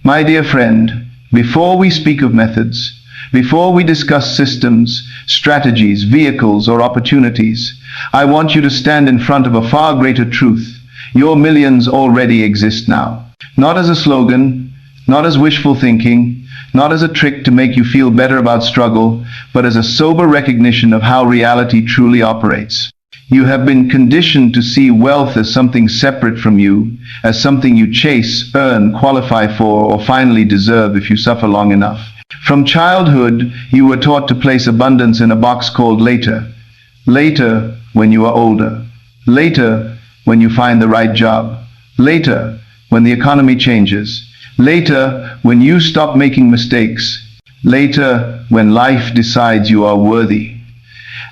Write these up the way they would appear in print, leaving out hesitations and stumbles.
My dear friend, before we speak of methods, before we discuss systems, strategies, vehicles, or opportunities, I want you to stand in front of a far greater truth. Your millions already exist now. Not as a slogan, not as wishful thinking, not as a trick to make you feel better about struggle, but as a sober recognition of how reality truly operates. You have been conditioned to see wealth as something separate from you, as something you chase, earn, qualify for, or finally deserve if you suffer long enough. From childhood, you were taught to place abundance in a box called later. Later, when you are older. Later, when you find the right job. Later, when the economy changes. Later, when you stop making mistakes. Later, when life decides you are worthy.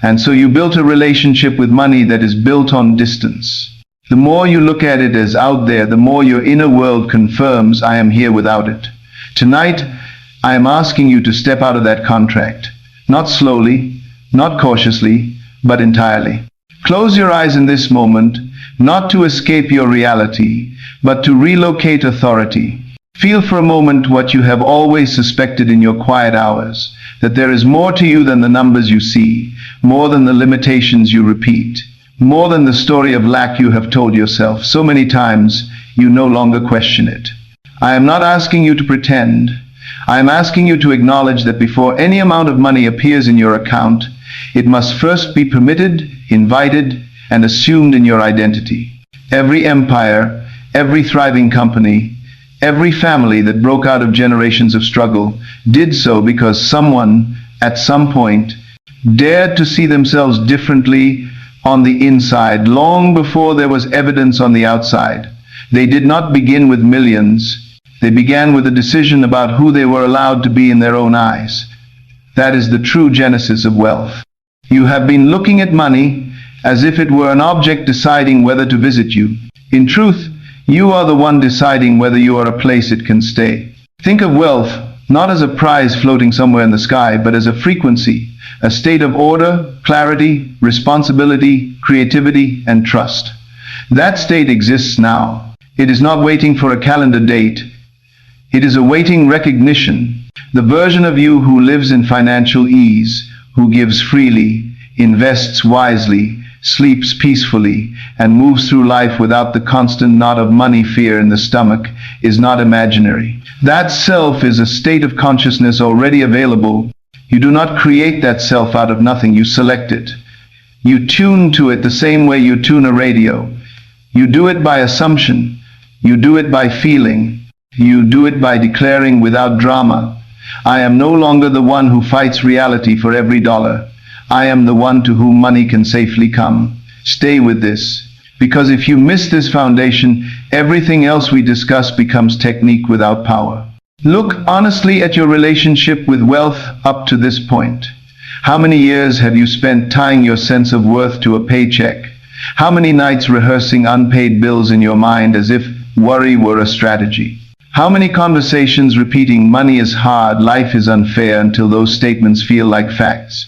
And so you built a relationship with money that is built on distance. The more you look at it as out there, the more your inner world confirms, I am here without it. Tonight, I am asking you to step out of that contract. Not slowly, not cautiously, but entirely. Close your eyes in this moment, not to escape your reality, but to relocate authority. Feel for a moment what you have always suspected in your quiet hours, that there is more to you than the numbers you see, more than the limitations you repeat, more than the story of lack you have told yourself so many times you no longer question it. I am not asking you to pretend. I am asking you to acknowledge that before any amount of money appears in your account, it must first be permitted, invited, and assumed in your identity. Every empire, every thriving company, every family that broke out of generations of struggle did so because someone, at some point, dared to see themselves differently on the inside, long before there was evidence on the outside. They did not begin with millions. They began with a decision about who they were allowed to be in their own eyes. That is the true genesis of wealth. You have been looking at money as if it were an object deciding whether to visit you. In truth, you are the one deciding whether you are a place it can stay. Think of wealth not as a prize floating somewhere in the sky, but as a frequency, a state of order, clarity, responsibility, creativity, and trust. That state exists now. It is not waiting for a calendar date. It is awaiting recognition. The version of you who lives in financial ease, who gives freely, invests wisely, sleeps peacefully, and moves through life without the constant knot of money fear in the stomach, is not imaginary. That self is a state of consciousness already available. You do not create that self out of nothing, you select it. You tune to it the same way you tune a radio. You do it by assumption. You do it by feeling. You do it by declaring without drama, I am no longer the one who fights reality for every dollar. I am the one to whom money can safely come. Stay with this, because if you miss this foundation, everything else we discuss becomes technique without power. Look honestly at your relationship with wealth up to this point. How many years have you spent tying your sense of worth to a paycheck? How many nights rehearsing unpaid bills in your mind as if worry were a strategy? How many conversations repeating money is hard, life is unfair, until those statements feel like facts?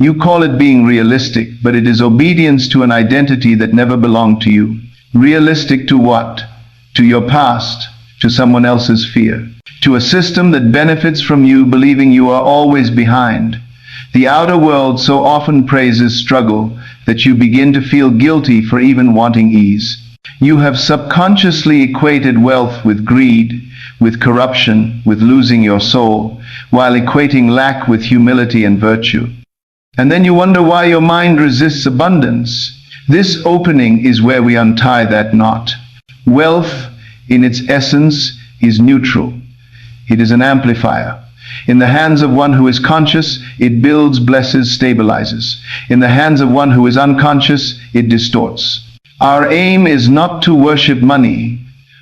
You call it being realistic, but it is obedience to an identity that never belonged to you. Realistic to what? To your past, to someone else's fear, to a system that benefits from you believing you are always behind. The outer world so often praises struggle that you begin to feel guilty for even wanting ease. You have subconsciously equated wealth with greed, with corruption, with losing your soul, while equating lack with humility and virtue. And then you wonder why your mind resists abundance. This opening is where we untie that knot. Wealth, in its essence, is neutral. It is an amplifier. In the hands of one who is conscious, it builds, blesses, stabilizes. In the hands of one who is unconscious, it distorts. Our aim is not to worship money,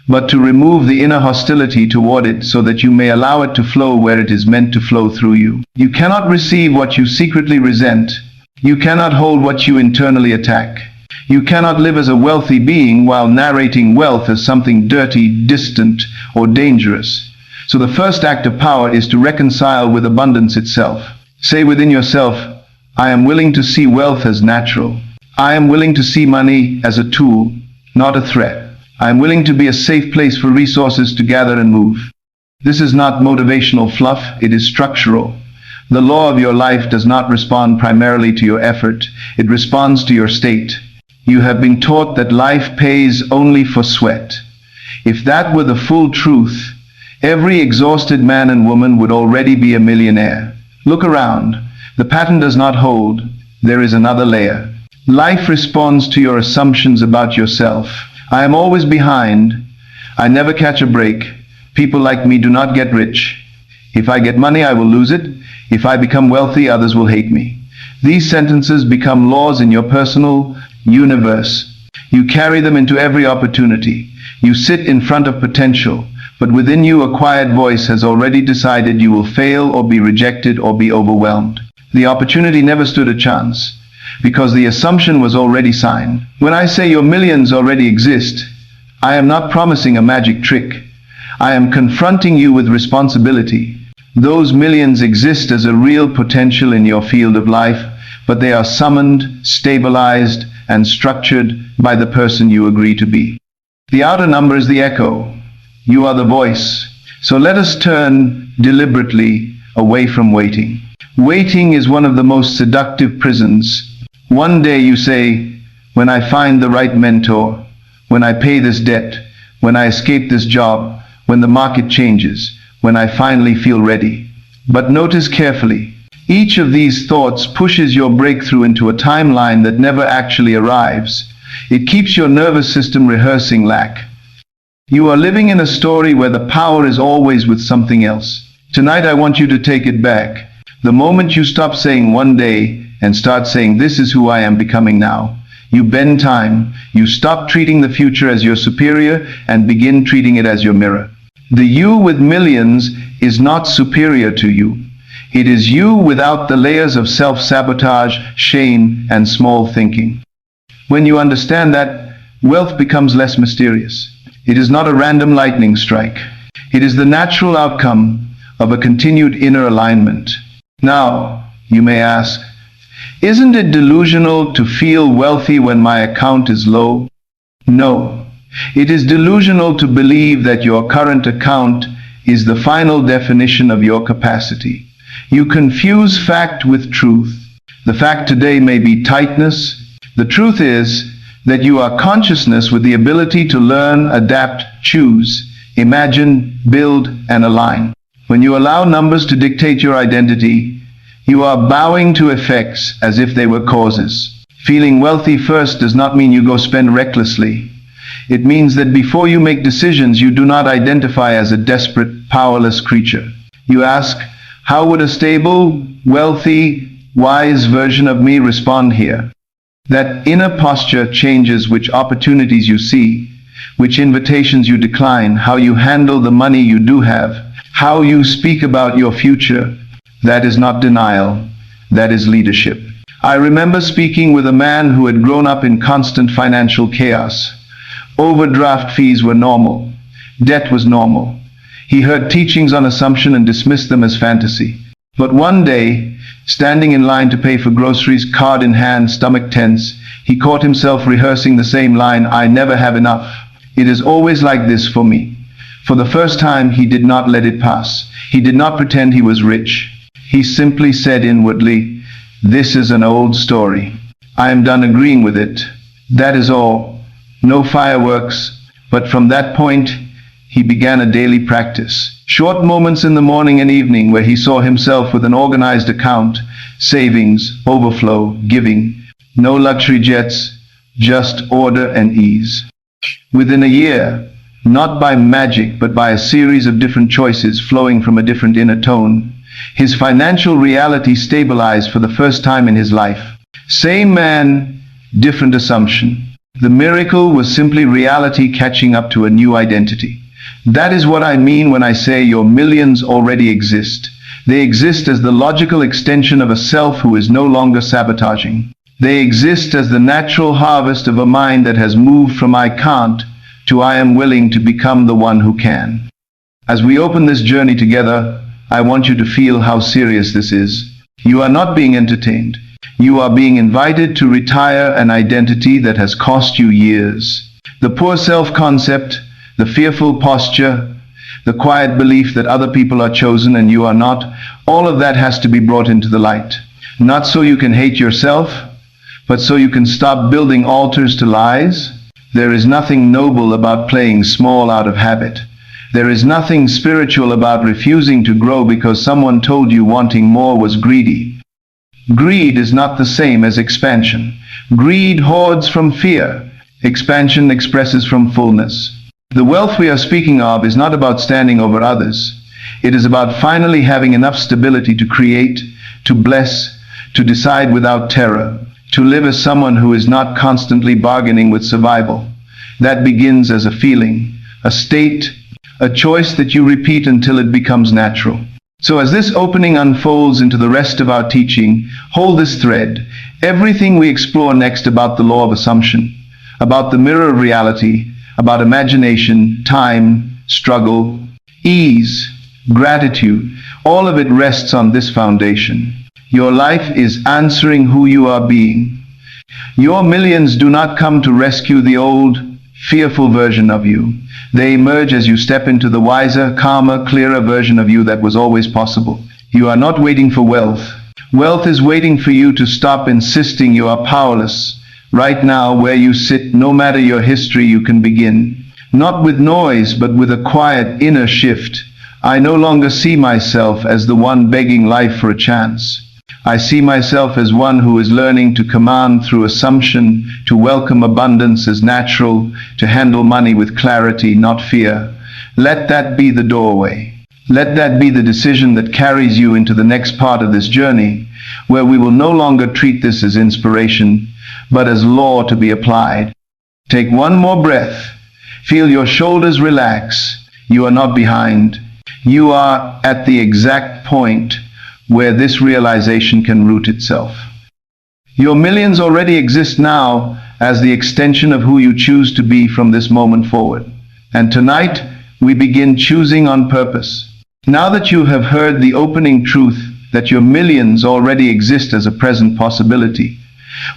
but to remove the inner hostility toward it so that you may allow it to flow where it is meant to flow through you. You cannot receive what you secretly resent. You cannot hold what you internally attack. You cannot live as a wealthy being while narrating wealth as something dirty, distant, or dangerous. So the first act of power is to reconcile with abundance itself. Say within yourself, I am willing to see wealth as natural. I am willing to see money as a tool, not a threat. I am willing to be a safe place for resources to gather and move. This is not motivational fluff, it is structural. The law of your life does not respond primarily to your effort, it responds to your state. You have been taught that life pays only for sweat. If that were the full truth, every exhausted man and woman would already be a millionaire. Look around. The pattern does not hold. There is another layer. Life responds to your assumptions about yourself. I am always behind. I never catch a break. People like me do not get rich. If I get money, I will lose it. If I become wealthy, others will hate me. These sentences become laws in your personal universe. You carry them into every opportunity. You sit in front of potential, but within you a quiet voice has already decided you will fail or be rejected or be overwhelmed. The opportunity never stood a chance, because the assumption was already signed. When I say your millions already exist, I am not promising a magic trick. I am confronting you with responsibility. Those millions exist as a real potential in your field of life, but they are summoned, stabilized, and structured by the person you agree to be. The outer number is the echo. You are the voice. So let us turn deliberately away from waiting. Waiting is one of the most seductive prisons. One day you say, when I find the right mentor, when I pay this debt, when I escape this job, when the market changes, when I finally feel ready. But notice carefully, each of these thoughts pushes your breakthrough into a timeline that never actually arrives. It keeps your nervous system rehearsing lack. You are living in a story where the power is always with something else. Tonight I want you to take it back. The moment you stop saying one day and start saying this is who I am becoming now, you bend time, you stop treating the future as your superior and begin treating it as your mirror. The you with millions is not superior to you. It is you without the layers of self-sabotage, shame, and small thinking. When you understand that, wealth becomes less mysterious. It is not a random lightning strike. It is the natural outcome of a continued inner alignment. Now, you may ask, isn't it delusional to feel wealthy when my account is low? No. It is delusional to believe that your current account is the final definition of your capacity. You confuse fact with truth. The fact today may be tightness. The truth is that you are consciousness with the ability to learn, adapt, choose, imagine, build, and align. When you allow numbers to dictate your identity, you are bowing to effects as if they were causes. Feeling wealthy first does not mean you go spend recklessly. It means that before you make decisions, you do not identify as a desperate, powerless creature. You ask, how would a stable, wealthy, wise version of me respond here? That inner posture changes which opportunities you see, which invitations you decline, how you handle the money you do have, how you speak about your future. That is not denial, that is leadership. I remember speaking with a man who had grown up in constant financial chaos. Overdraft fees were normal. Debt was normal. He heard teachings on assumption and dismissed them as fantasy. But one day, standing in line to pay for groceries, card in hand, stomach tense, he caught himself rehearsing the same line, I never have enough. It is always like this for me. For the first time, he did not let it pass. He did not pretend he was rich. He simply said inwardly, this is an old story. I am done agreeing with it. That is all. No fireworks. But from that point, he began a daily practice. Short moments in the morning and evening where he saw himself with an organized account, savings, overflow, giving. No luxury jets, just order and ease. Within a year, not by magic but by a series of different choices flowing from a different inner tone, his financial reality stabilized for the first time in his life. Same man, different assumption. The miracle was simply reality catching up to a new identity. That is what I mean when I say your millions already exist. They exist as the logical extension of a self who is no longer sabotaging. They exist as the natural harvest of a mind that has moved from I can't to I am willing to become the one who can. As we open this journey together, I want you to feel how serious this is. You are not being entertained. You are being invited to retire an identity that has cost you years. The poor self-concept, the fearful posture, the quiet belief that other people are chosen and you are not, all of that has to be brought into the light. Not so you can hate yourself, but so you can stop building altars to lies. There is nothing noble about playing small out of habit. There is nothing spiritual about refusing to grow because someone told you wanting more was greedy. Greed is not the same as expansion. Greed hoards from fear. Expansion expresses from fullness. The wealth we are speaking of is not about standing over others. It is about finally having enough stability to create, to bless, to decide without terror, to live as someone who is not constantly bargaining with survival. That begins as a feeling, a state, a choice that you repeat until it becomes natural. So as this opening unfolds into the rest of our teaching, hold this thread. Everything we explore next about the law of assumption, about the mirror of reality, about imagination, time, struggle, ease, gratitude, all of it rests on this foundation. Your life is answering who you are being. Your millions do not come to rescue the old, fearful version of you. They emerge as you step into the wiser, calmer, clearer version of you that was always possible. You are not waiting for wealth. Wealth is waiting for you to stop insisting you are powerless. Right now, where you sit, no matter your history, you can begin. Not with noise, but with a quiet inner shift. I no longer see myself as the one begging life for a chance. I see myself as one who is learning to command through assumption, to welcome abundance as natural, to handle money with clarity, not fear. Let that be the doorway. Let that be the decision that carries you into the next part of this journey, where we will no longer treat this as inspiration, but as law to be applied. Take one more breath. Feel your shoulders relax. You are not behind. You are at the exact point where this realization can root itself. Your millions already exist now as the extension of who you choose to be from this moment forward. And tonight, we begin choosing on purpose. Now that you have heard the opening truth that your millions already exist as a present possibility,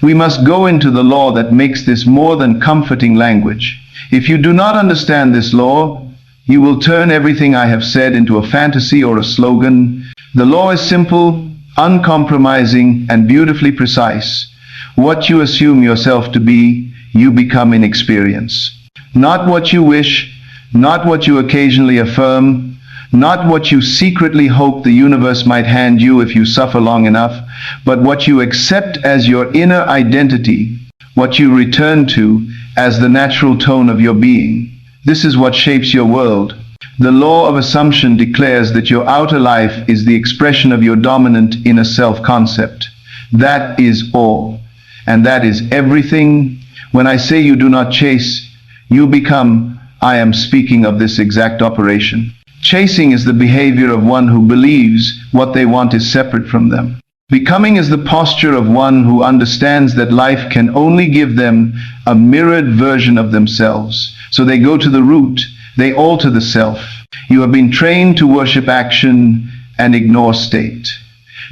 we must go into the law that makes this more than comforting language. If you do not understand this law, you will turn everything I have said into a fantasy or a slogan. The law is simple, uncompromising, and beautifully precise. What you assume yourself to be, you become in experience. Not what you wish, not what you occasionally affirm, not what you secretly hope the universe might hand you if you suffer long enough, but what you accept as your inner identity, what you return to as the natural tone of your being. This is what shapes your world. The law of assumption declares that your outer life is the expression of your dominant inner self-concept. That is all. And that is everything. When I say you do not chase, you become. I am speaking of this exact operation. Chasing is the behavior of one who believes what they want is separate from them. Becoming is the posture of one who understands that life can only give them a mirrored version of themselves. So they go to the root. They alter the self. You have been trained to worship action and ignore state,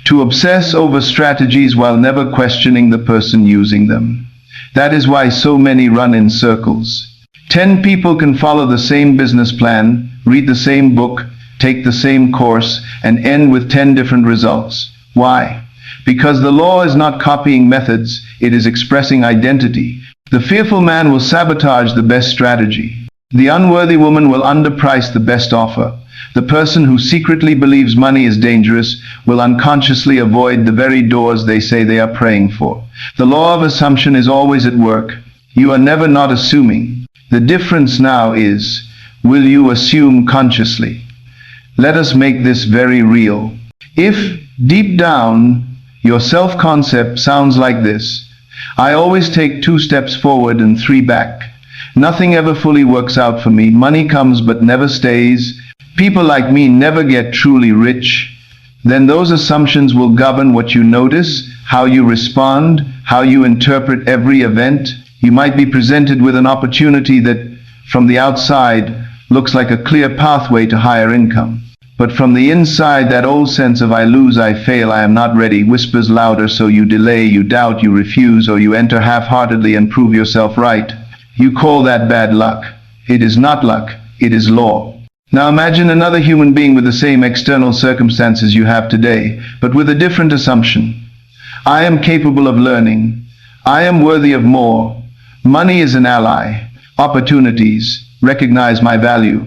to obsess over strategies while never questioning the person using them. That is why so many run in circles. 10 people can follow the same business plan, read the same book, take the same course, and end with 10 different results. Why? Because the law is not copying methods, it is expressing identity. The fearful man will sabotage the best strategy. The unworthy woman will underprice the best offer. The person who secretly believes money is dangerous will unconsciously avoid the very doors they say they are praying for. The law of assumption is always at work. You are never not assuming. The difference now is, will you assume consciously? Let us make this very real. If, deep down, your self-concept sounds like this: I always take 2 steps forward and 3 back. Nothing ever fully works out for me. Money comes but never stays. People like me never get truly rich. Then those assumptions will govern what you notice, how you respond, how you interpret every event. You might be presented with an opportunity that, from the outside, looks like a clear pathway to higher income. But from the inside, that old sense of I lose, I fail, I am not ready whispers louder, so you delay, you doubt, you refuse, or you enter half-heartedly and prove yourself right. You call that bad luck. It is not luck, it is law. Now imagine another human being with the same external circumstances you have today, but with a different assumption. I am capable of learning. I am worthy of more. Money is an ally. Opportunities. Recognize my value.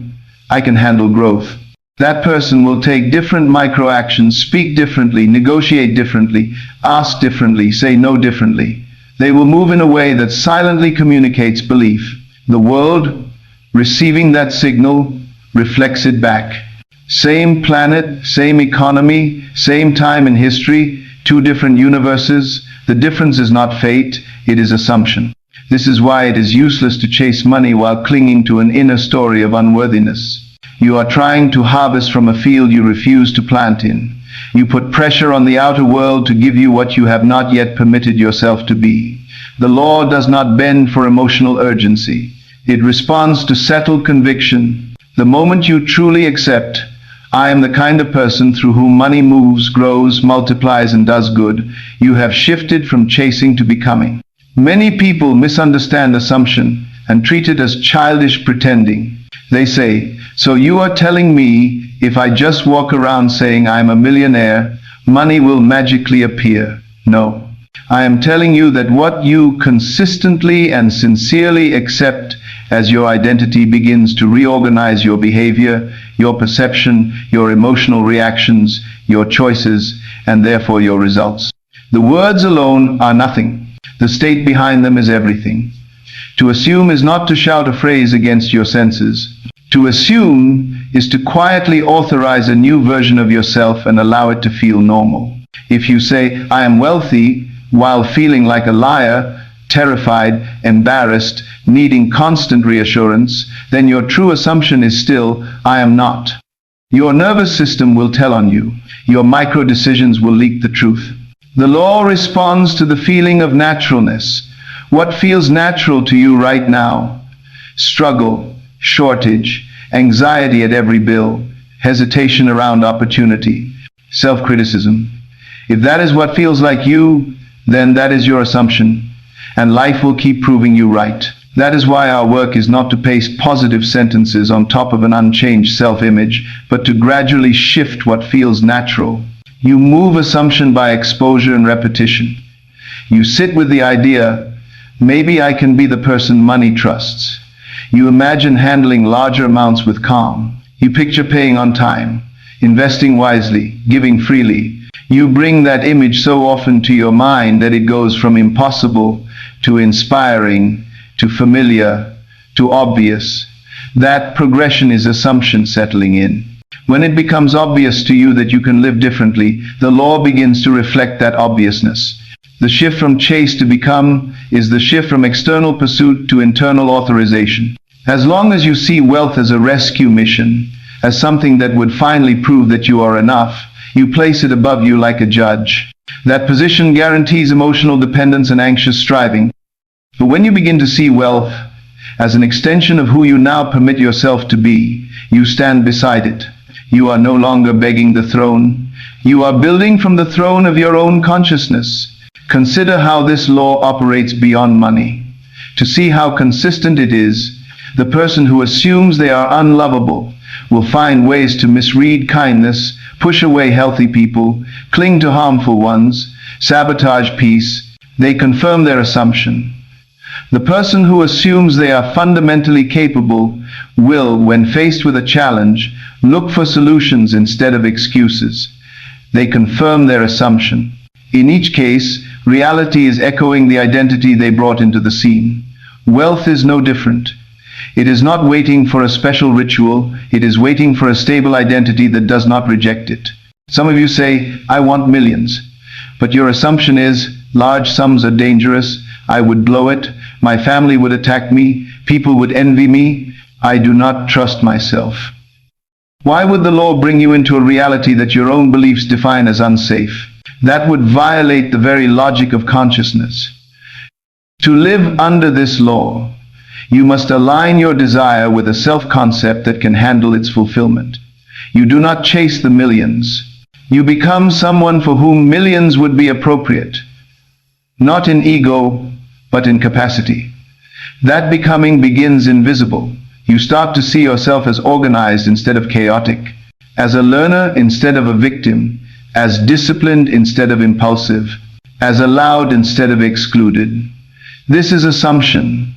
I can handle growth. That person will take different micro actions, speak differently, negotiate differently, ask differently, say no differently. They will move in a way that silently communicates belief. The world, receiving that signal, reflects it back. Same planet, same economy, same time in history, two different universes. The difference is not fate, it is assumption. This is why it is useless to chase money while clinging to an inner story of unworthiness. You are trying to harvest from a field you refuse to plant in. You put pressure on the outer world to give you what you have not yet permitted yourself to be. The law does not bend for emotional urgency. It responds to settled conviction. The moment you truly accept, I am the kind of person through whom money moves, grows, multiplies, and does good, you have shifted from chasing to becoming. Many people misunderstand assumption and treat it as childish pretending. They say, so you are telling me if I just walk around saying I'm a millionaire, money will magically appear? No. I am telling you that what you consistently and sincerely accept as your identity begins to reorganize your behavior, your perception, your emotional reactions, your choices, and therefore your results. The words alone are nothing. The state behind them is everything. To assume is not to shout a phrase against your senses. To assume is to quietly authorize a new version of yourself and allow it to feel normal. If you say, I am wealthy, while feeling like a liar, terrified, embarrassed, needing constant reassurance, then your true assumption is still, I am not. Your nervous system will tell on you. Your micro decisions will leak the truth. The law responds to the feeling of naturalness. What feels natural to you right now? Struggle, shortage, anxiety at every bill, hesitation around opportunity, self-criticism. If that is what feels like you, then that is your assumption, and life will keep proving you right. That is why our work is not to paste positive sentences on top of an unchanged self-image, but to gradually shift what feels natural. You move assumption by exposure and repetition. You sit with the idea, maybe I can be the person money trusts. You imagine handling larger amounts with calm. You picture paying on time, investing wisely, giving freely. You bring that image so often to your mind that it goes from impossible to inspiring, to familiar, to obvious. That progression is assumption settling in. When it becomes obvious to you that you can live differently, the law begins to reflect that obviousness. The shift from chase to become is the shift from external pursuit to internal authorization. As long as you see wealth as a rescue mission, as something that would finally prove that you are enough, you place it above you like a judge. That position guarantees emotional dependence and anxious striving. But when you begin to see wealth as an extension of who you now permit yourself to be, you stand beside it. You are no longer begging the throne. You are building from the throne of your own consciousness. Consider how this law operates beyond money. To see how consistent it is, the person who assumes they are unlovable will find ways to misread kindness, push away healthy people, cling to harmful ones, sabotage peace. They confirm their assumption. The person who assumes they are fundamentally capable will, when faced with a challenge, look for solutions instead of excuses. They confirm their assumption. In each case, reality is echoing the identity they brought into the scene. Wealth is no different. It is not waiting for a special ritual. It is waiting for a stable identity that does not reject it. Some of you say, I want millions. But your assumption is, large sums are dangerous. I would blow it. My family would attack me. People would envy me. I do not trust myself. Why would the law bring you into a reality that your own beliefs define as unsafe? That would violate the very logic of consciousness. To live under this law, you must align your desire with a self-concept that can handle its fulfillment. You do not chase the millions. You become someone for whom millions would be appropriate. Not in ego, but in capacity. That becoming begins invisible. You start to see yourself as organized instead of chaotic, as a learner instead of a victim, as disciplined instead of impulsive, as allowed instead of excluded. This is assumption.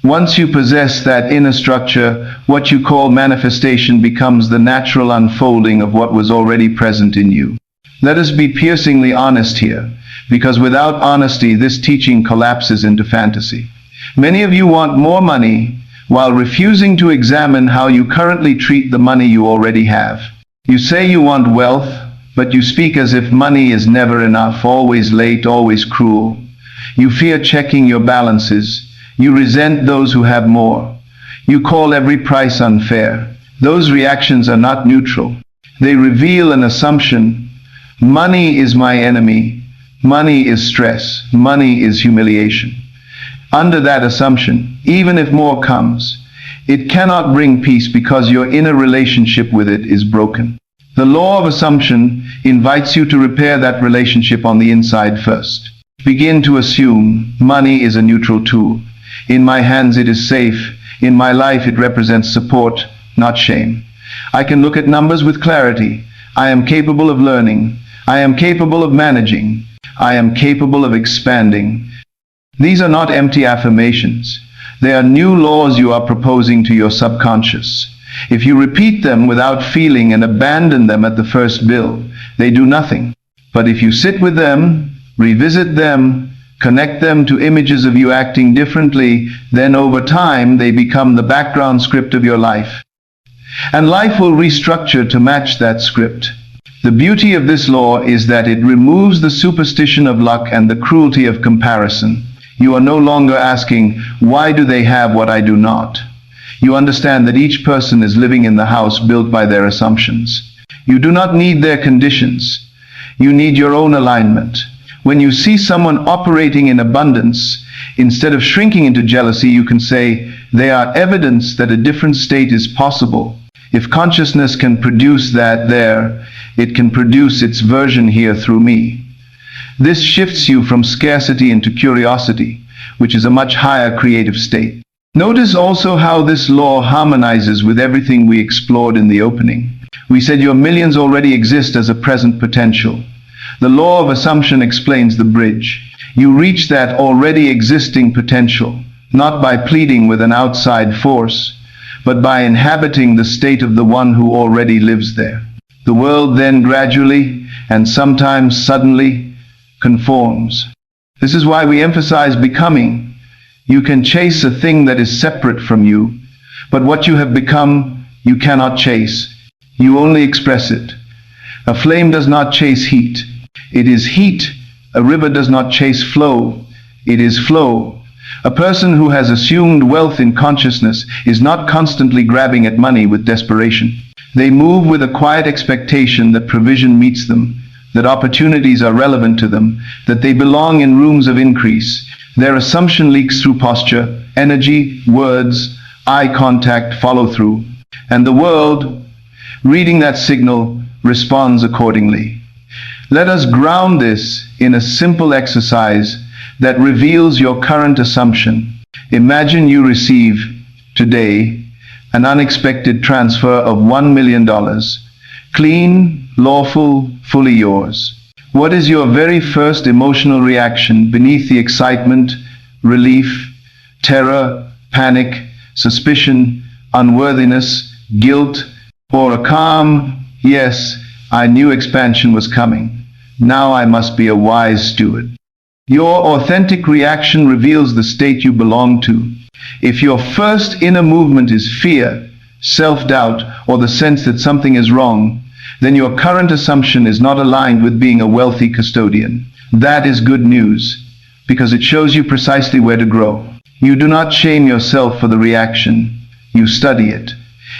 Once you possess that inner structure, what you call manifestation becomes the natural unfolding of what was already present in you. Let us be piercingly honest here, because without honesty, this teaching collapses into fantasy. Many of you want more money while refusing to examine how you currently treat the money you already have. You say you want wealth, but you speak as if money is never enough, always late, always cruel. You fear checking your balances. You resent those who have more. You call every price unfair. Those reactions are not neutral. They reveal an assumption. Money is my enemy. Money is stress. Money is humiliation. Under that assumption, even if more comes, it cannot bring peace because your inner relationship with it is broken. The law of assumption invites you to repair that relationship on the inside first. Begin to assume money is a neutral tool. In my hands it is safe. In my life it represents support, not shame. I can look at numbers with clarity. I am capable of learning. I am capable of managing. I am capable of expanding. These are not empty affirmations. They are new laws you are proposing to your subconscious. If you repeat them without feeling and abandon them at the first bill, they do nothing. But if you sit with them, revisit them, connect them to images of you acting differently, then over time they become the background script of your life. And life will restructure to match that script. The beauty of this law is that it removes the superstition of luck and the cruelty of comparison. You are no longer asking, why do they have what I do not? You understand that each person is living in the house built by their assumptions. You do not need their conditions. You need your own alignment. When you see someone operating in abundance, instead of shrinking into jealousy, you can say, they are evidence that a different state is possible. If consciousness can produce that there, it can produce its version here through me. This shifts you from scarcity into curiosity, which is a much higher creative state. Notice also how this law harmonizes with everything we explored in the opening. We said your millions already exist as a present potential. The law of assumption explains the bridge. You reach that already existing potential, not by pleading with an outside force, but by inhabiting the state of the one who already lives there. The world then gradually, and sometimes suddenly, conforms. This is why we emphasize becoming. You can chase a thing that is separate from you, but what you have become, you cannot chase. You only express it. A flame does not chase heat. It is heat. A river does not chase flow. It is flow. A person who has assumed wealth in consciousness is not constantly grabbing at money with desperation. They move with a quiet expectation that provision meets them, that opportunities are relevant to them, that they belong in rooms of increase. Their assumption leaks through posture, energy, words, eye contact, follow through. And the world, reading that signal, responds accordingly. Let us ground this in a simple exercise that reveals your current assumption. Imagine you receive, today, an unexpected transfer of $1 million. Clean, lawful, fully yours. What is your very first emotional reaction beneath the excitement, relief, terror, panic, suspicion, unworthiness, guilt, or a calm, yes, I knew expansion was coming. Now I must be a wise steward. Your authentic reaction reveals the state you belong to. If your first inner movement is fear, self-doubt, or the sense that something is wrong, then your current assumption is not aligned with being a wealthy custodian. That is good news, because it shows you precisely where to grow. You do not shame yourself for the reaction. You study it.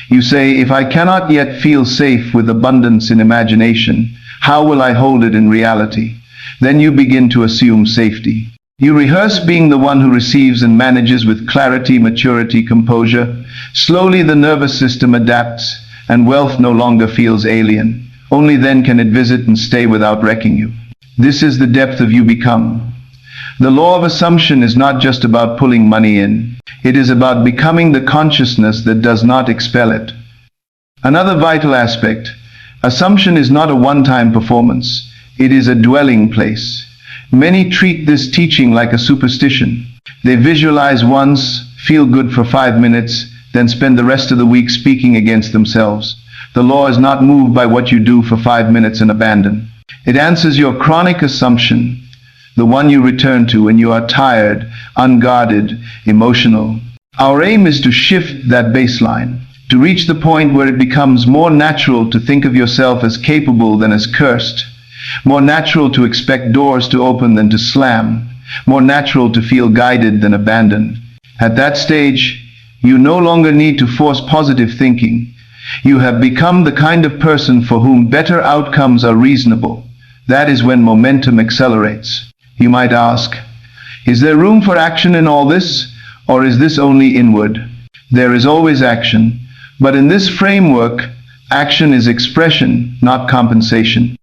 You say, if I cannot yet feel safe with abundance in imagination, how will I hold it in reality? Then you begin to assume safety. You rehearse being the one who receives and manages with clarity, maturity, composure. Slowly the nervous system adapts, and wealth no longer feels alien. Only then can it visit and stay without wrecking you. This is the depth of you become. The law of assumption is not just about pulling money in. It is about becoming the consciousness that does not expel it. Another vital aspect, assumption is not a one-time performance. It is a dwelling place. Many treat this teaching like a superstition. They visualize once, feel good for 5 minutes, then spend the rest of the week speaking against themselves. The law is not moved by what you do for 5 minutes and abandon. It answers your chronic assumption, the one you return to when you are tired, unguarded, emotional. Our aim is to shift that baseline, to reach the point where it becomes more natural to think of yourself as capable than as cursed, more natural to expect doors to open than to slam, more natural to feel guided than abandoned. At that stage, you no longer need to force positive thinking. You have become the kind of person for whom better outcomes are reasonable. That is when momentum accelerates. You might ask, is there room for action in all this, or is this only inward? There is always action, but in this framework, action is expression, not compensation.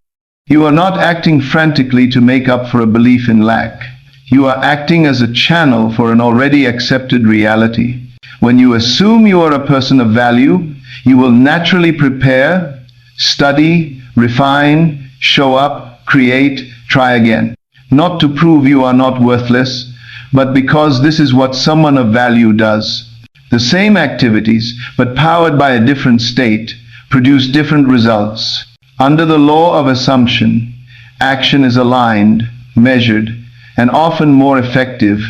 You are not acting frantically to make up for a belief in lack. You are acting as a channel for an already accepted reality. When you assume you are a person of value, you will naturally prepare, study, refine, show up, create, try again. Not to prove you are not worthless, but because this is what someone of value does. The same activities, but powered by a different state, produce different results. Under the law of assumption, action is aligned, measured, and often more effective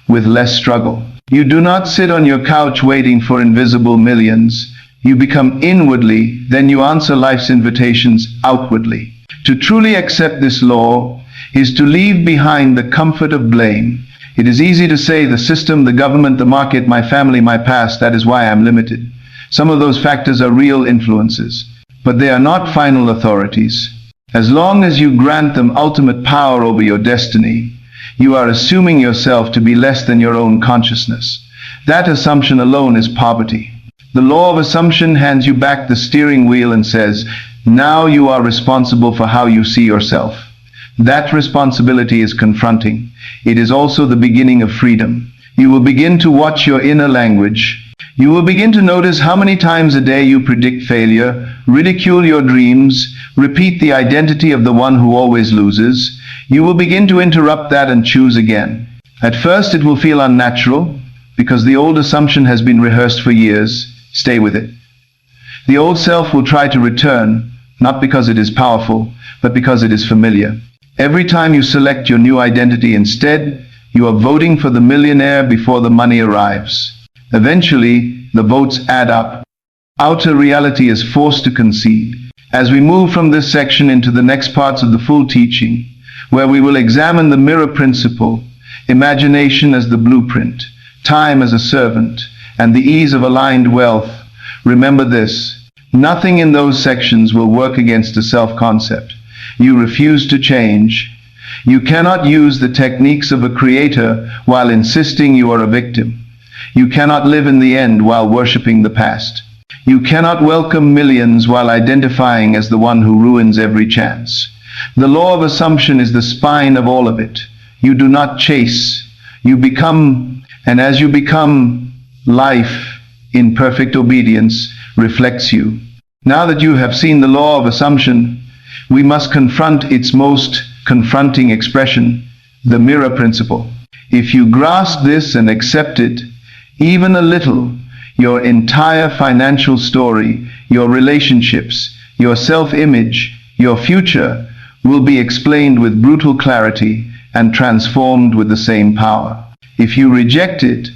with less struggle. You do not sit on your couch waiting for invisible millions. You become inwardly, then you answer life's invitations outwardly. To truly accept this law is to leave behind the comfort of blame. It is easy to say the system, the government, the market, my family, my past, that is why I'm limited. Some of those factors are real influences, but they are not final authorities. As long as you grant them ultimate power over your destiny, you are assuming yourself to be less than your own consciousness. That assumption alone is poverty. The law of assumption hands you back the steering wheel and says, now you are responsible for how you see yourself. That responsibility is confronting. It is also the beginning of freedom. You will begin to watch your inner language. You will begin to notice how many times a day you predict failure, ridicule your dreams, repeat the identity of the one who always loses. You will begin to interrupt that and choose again. At first it will feel unnatural, because the old assumption has been rehearsed for years. Stay with it. The old self will try to return, not because it is powerful, but because it is familiar. Every time you select your new identity instead, you are voting for the millionaire before the money arrives. Eventually, the votes add up. Outer reality is forced to concede. As we move from this section into the next parts of the full teaching, where we will examine the mirror principle, imagination as the blueprint, time as a servant, and the ease of aligned wealth, remember this: nothing in those sections will work against a self-concept. You refuse to change. You cannot use the techniques of a creator while insisting you are a victim. You cannot live in the end while worshipping the past. You cannot welcome millions while identifying as the one who ruins every chance. The law of assumption is the spine of all of it. You do not chase. You become, and as you become, life, in perfect obedience, reflects you. Now that you have seen the law of assumption, we must confront its most confronting expression, the mirror principle. If you grasp this and accept it, even a little, your entire financial story, your relationships, your self-image, your future will be explained with brutal clarity and transformed with the same power. If you reject it,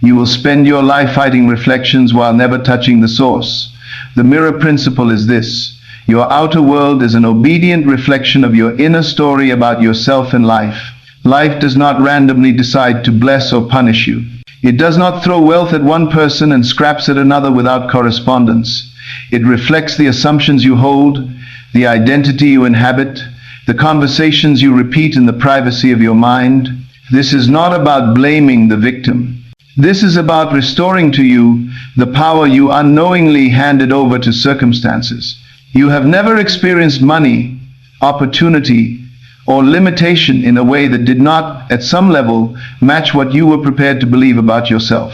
you will spend your life fighting reflections while never touching the source. The mirror principle is this: your outer world is an obedient reflection of your inner story about yourself and life. Life does not randomly decide to bless or punish you. It does not throw wealth at one person and scraps at another without correspondence. It reflects the assumptions you hold, the identity you inhabit, the conversations you repeat in the privacy of your mind. This is not about blaming the victim. This is about restoring to you the power you unknowingly handed over to circumstances. You have never experienced money, opportunity, or limitation in a way that did not, at some level, match what you were prepared to believe about yourself.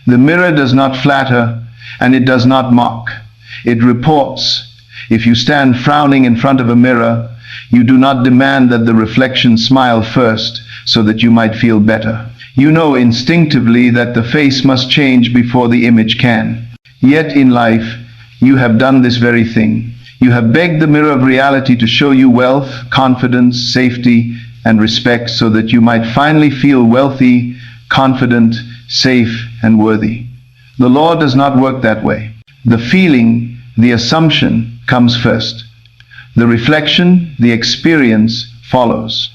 The mirror does not flatter, and it does not mock. It reports. If you stand frowning in front of a mirror, you do not demand that the reflection smile first so that you might feel better. You know instinctively that the face must change before the image can. Yet in life, you have done this very thing. You have begged the mirror of reality to show you wealth, confidence, safety, and respect so that you might finally feel wealthy, confident, safe, and worthy. The law does not work that way. The feeling, the assumption, comes first. The reflection, the experience, follows.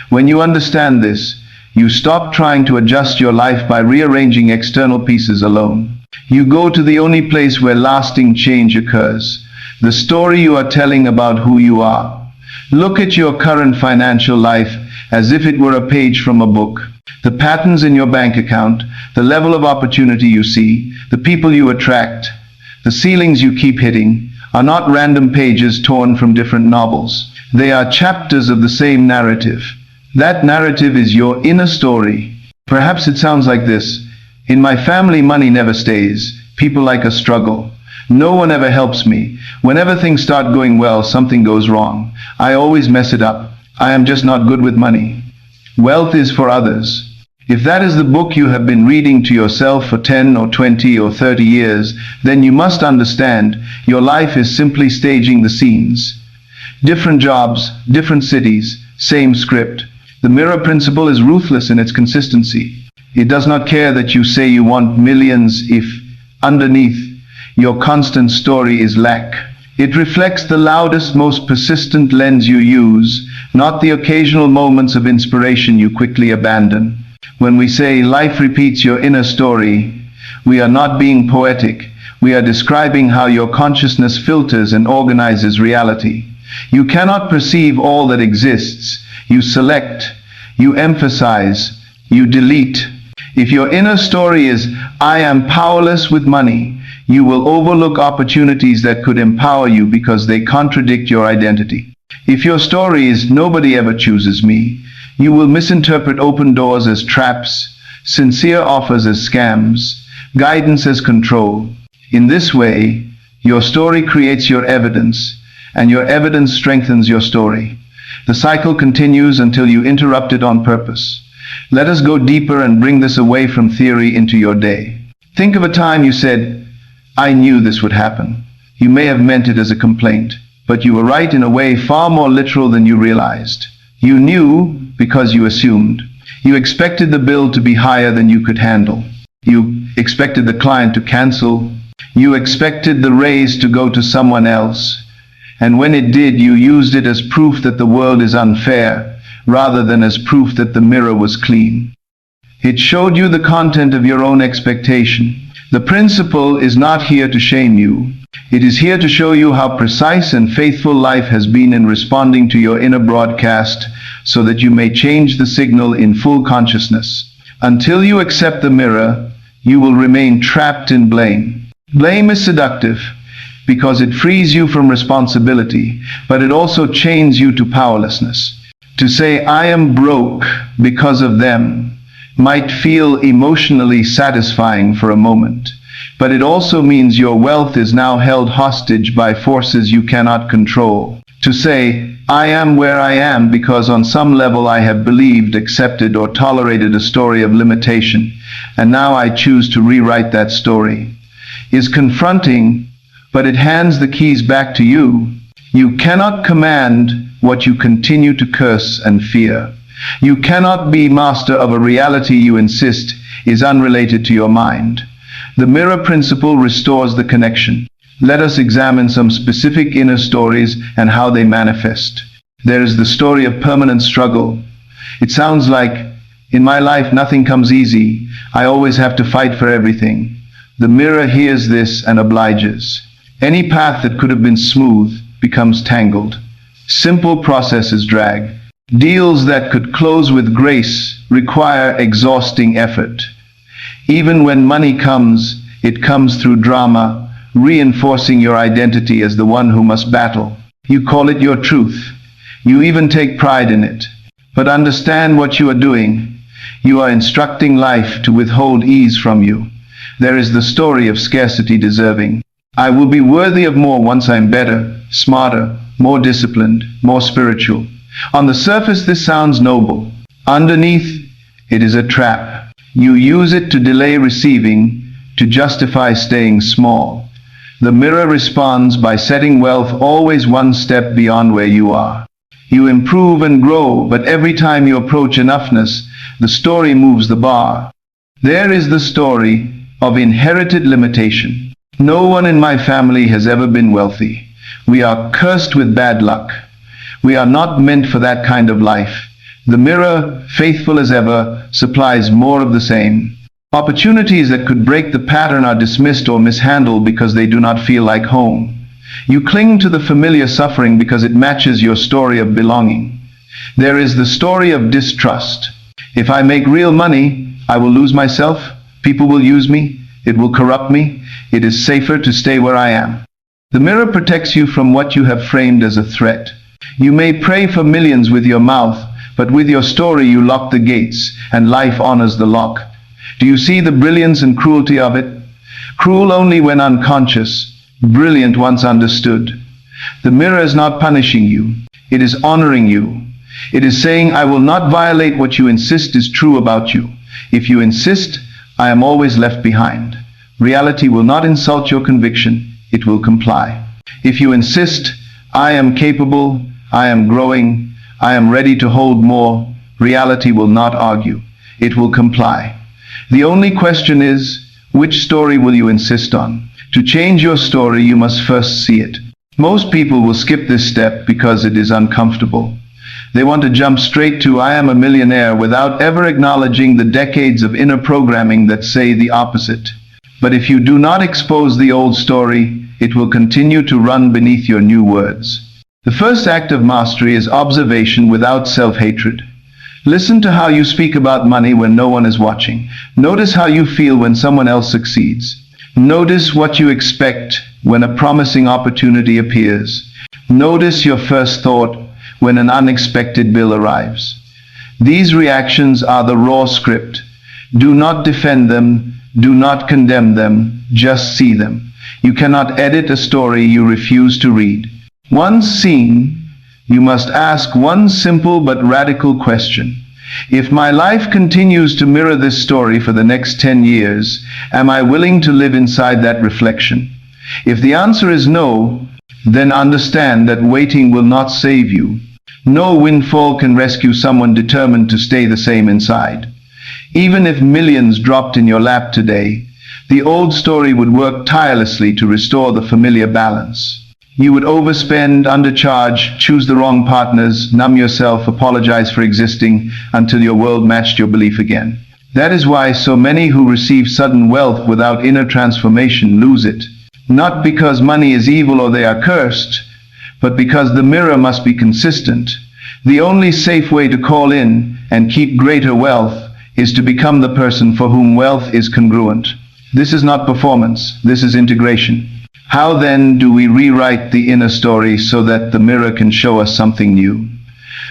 When you understand this, you stop trying to adjust your life by rearranging external pieces alone. You go to the only place where lasting change occurs, the story you are telling about who you are. Look at your current financial life as if it were a page from a book. The patterns in your bank account, the level of opportunity you see, the people you attract, the ceilings you keep hitting, are not random pages torn from different novels. They are chapters of the same narrative. That narrative is your inner story. Perhaps it sounds like this. In my family, money never stays. People like a struggle. No one ever helps me. Whenever things start going well, something goes wrong. I always mess it up. I am just not good with money. Wealth is for others. If that is the book you have been reading to yourself for 10 or 20 or 30 years, then you must understand your life is simply staging the scenes. Different jobs, different cities, same script. The mirror principle is ruthless in its consistency. It does not care that you say you want millions if, underneath, your constant story is lack. It reflects the loudest, most persistent lens you use, not the occasional moments of inspiration you quickly abandon. When we say life repeats your inner story, we are not being poetic. We are describing how your consciousness filters and organizes reality. You cannot perceive all that exists. You select, you emphasize, you delete. If your inner story is, I am powerless with money, you will overlook opportunities that could empower you because they contradict your identity. If your story is, nobody ever chooses me, you will misinterpret open doors as traps, sincere offers as scams, guidance as control. In this way, your story creates your evidence, and your evidence strengthens your story. The cycle continues until you interrupt it on purpose. Let us go deeper and bring this away from theory into your day. Think of a time you said, I knew this would happen. You may have meant it as a complaint, but you were right in a way far more literal than you realized. You knew because you assumed. You expected the bill to be higher than you could handle. You expected the client to cancel. You expected the raise to go to someone else. And when it did, you used it as proof that the world is unfair, rather than as proof that the mirror was clean. It showed you the content of your own expectation. The principle is not here to shame you. It is here to show you how precise and faithful life has been in responding to your inner broadcast, so that you may change the signal in full consciousness. Until you accept the mirror, you will remain trapped in blame. Blame is seductive because it frees you from responsibility, but it also chains you to powerlessness. To say, I am broke because of them, might feel emotionally satisfying for a moment, but it also means your wealth is now held hostage by forces you cannot control. To say, I am where I am because on some level I have believed, accepted, or tolerated a story of limitation, and now I choose to rewrite that story, is confronting, but it hands the keys back to you. You cannot command what you continue to curse and fear. You cannot be master of a reality you insist is unrelated to your mind. The mirror principle restores the connection. Let us examine some specific inner stories and how they manifest. There is the story of permanent struggle. It sounds like, in my life nothing comes easy. I always have to fight for everything. The mirror hears this and obliges. Any path that could have been smooth becomes tangled. Simple processes drag. Deals that could close with grace require exhausting effort. Even when money comes, it comes through drama, reinforcing your identity as the one who must battle. You call it your truth. You even take pride in it. But understand what you are doing. You are instructing life to withhold ease from you. There is the story of scarcity deserving. I will be worthy of more once I'm better, smarter, more disciplined, more spiritual. On the surface, this sounds noble. Underneath, it is a trap. You use it to delay receiving, to justify staying small. The mirror responds by setting wealth always one step beyond where you are. You improve and grow, but every time you approach enoughness, the story moves the bar. There is the story of inherited limitation. No one in my family has ever been wealthy. We are cursed with bad luck. We are not meant for that kind of life. The mirror, faithful as ever, supplies more of the same. Opportunities that could break the pattern are dismissed or mishandled because they do not feel like home. You cling to the familiar suffering because it matches your story of belonging. There is the story of distrust. If I make real money, I will lose myself. People will use me. It will corrupt me. It is safer to stay where I am. The mirror protects you from what you have framed as a threat. You may pray for millions with your mouth, but with your story you lock the gates, and life honors the lock. Do you see the brilliance and cruelty of it? Cruel only when unconscious, brilliant once understood. The mirror is not punishing you. It is honoring you. It is saying, I will not violate what you insist is true about you. If you insist, I am always left behind. Reality will not insult your conviction. It will comply. If you insist, I am capable, I am growing, I am ready to hold more, reality will not argue. It will comply. The only question is, which story will you insist on? To change your story, you must first see it. Most people will skip this step because it is uncomfortable. They want to jump straight to I am a millionaire without ever acknowledging the decades of inner programming that say the opposite. But if you do not expose the old story, it will continue to run beneath your new words. The first act of mastery is observation without self-hatred. Listen to how you speak about money when no one is watching. Notice how you feel when someone else succeeds. Notice what you expect when a promising opportunity appears. Notice your first thought when an unexpected bill arrives. These reactions are the raw script. Do not defend them. Do not condemn them. Just see them. You cannot edit a story you refuse to read. Once seen, you must ask one simple but radical question. If my life continues to mirror this story for the next 10 years, am I willing to live inside that reflection? If the answer is no, then understand that waiting will not save you. No windfall can rescue someone determined to stay the same inside. Even if millions dropped in your lap today, the old story would work tirelessly to restore the familiar balance. You would overspend, undercharge, choose the wrong partners, numb yourself, apologize for existing until your world matched your belief again. That is why so many who receive sudden wealth without inner transformation lose it. Not because money is evil or they are cursed, but because the mirror must be consistent. The only safe way to call in and keep greater wealth is to become the person for whom wealth is congruent. This is not performance, this is integration. How then do we rewrite the inner story so that the mirror can show us something new?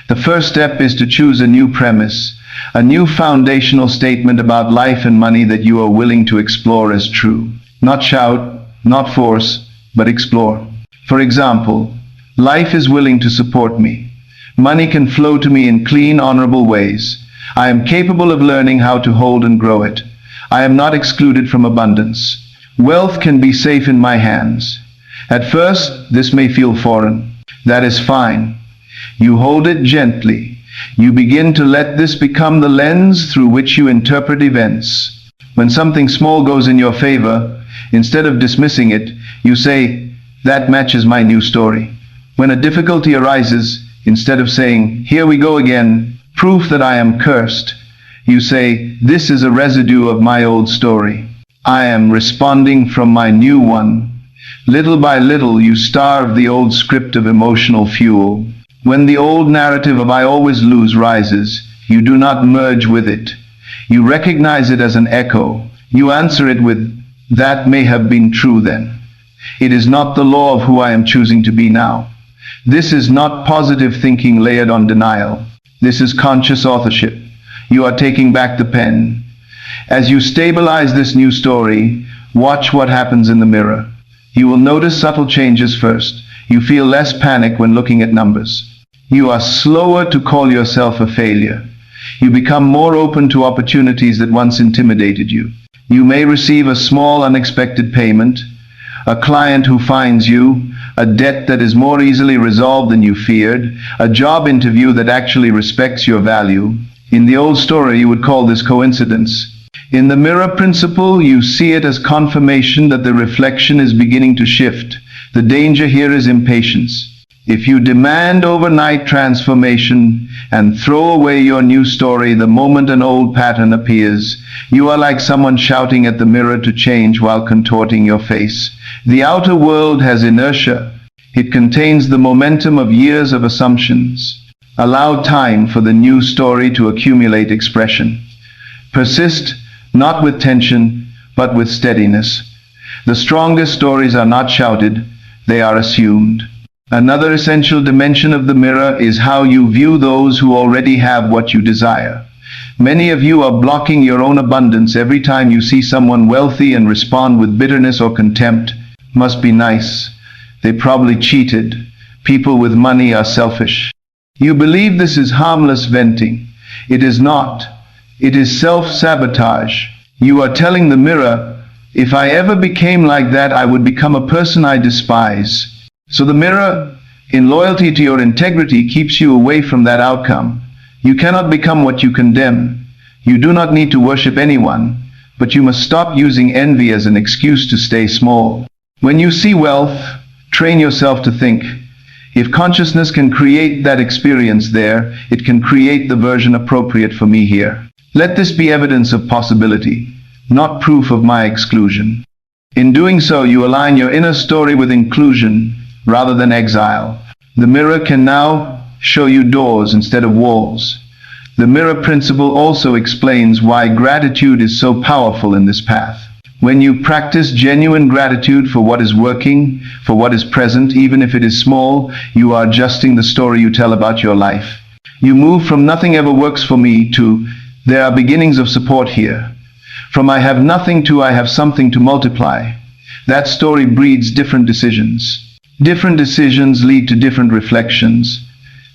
The first step is to choose a new premise, a new foundational statement about life and money that you are willing to explore as true. Not shout, not force, but explore. For example, life is willing to support me. Money can flow to me in clean, honorable ways. I am capable of learning how to hold and grow it. I am not excluded from abundance. Wealth can be safe in my hands. At first, this may feel foreign. That is fine. You hold it gently. You begin to let this become the lens through which you interpret events. When something small goes in your favor, instead of dismissing it, you say, that matches my new story. When a difficulty arises, instead of saying, here we go again, proof that I am cursed, you say, this is a residue of my old story. I am responding from my new one. Little by little, you starve the old script of emotional fuel. When the old narrative of I always lose rises, you do not merge with it. You recognize it as an echo. You answer it with, that may have been true then. It is not the law of who I am choosing to be now. This is not positive thinking layered on denial. This is conscious authorship. You are taking back the pen. As you stabilize this new story, watch what happens in the mirror. You will notice subtle changes first. You feel less panic when looking at numbers. You are slower to call yourself a failure. You become more open to opportunities that once intimidated you. You may receive a small unexpected payment, a client who finds you, a debt that is more easily resolved than you feared, a job interview that actually respects your value. In the old story, you would call this coincidence. In the mirror principle, you see it as confirmation that the reflection is beginning to shift. The danger here is impatience. If you demand overnight transformation and throw away your new story the moment an old pattern appears, you are like someone shouting at the mirror to change while contorting your face. The outer world has inertia. It contains the momentum of years of assumptions. Allow time for the new story to accumulate expression. Persist, not with tension, but with steadiness. The strongest stories are not shouted, they are assumed. Another essential dimension of the mirror is how you view those who already have what you desire. Many of you are blocking your own abundance every time you see someone wealthy and respond with bitterness or contempt. Must be nice. They probably cheated. People with money are selfish. You believe this is harmless venting. It is not. It is self-sabotage. You are telling the mirror, if I ever became like that, I would become a person I despise. So the mirror, in loyalty to your integrity, keeps you away from that outcome. You cannot become what you condemn. You do not need to worship anyone, but you must stop using envy as an excuse to stay small. When you see wealth, train yourself to think, if consciousness can create that experience there, it can create the version appropriate for me here. Let this be evidence of possibility, not proof of my exclusion. In doing so, you align your inner story with inclusion rather than exile. The mirror can now show you doors instead of walls. The mirror principle also explains why gratitude is so powerful in this path. When you practice genuine gratitude for what is working, for what is present, even if it is small, you are adjusting the story you tell about your life. You move from nothing ever works for me to there are beginnings of support here. From I have nothing to I have something to multiply. That story breeds different decisions. Different decisions lead to different reflections.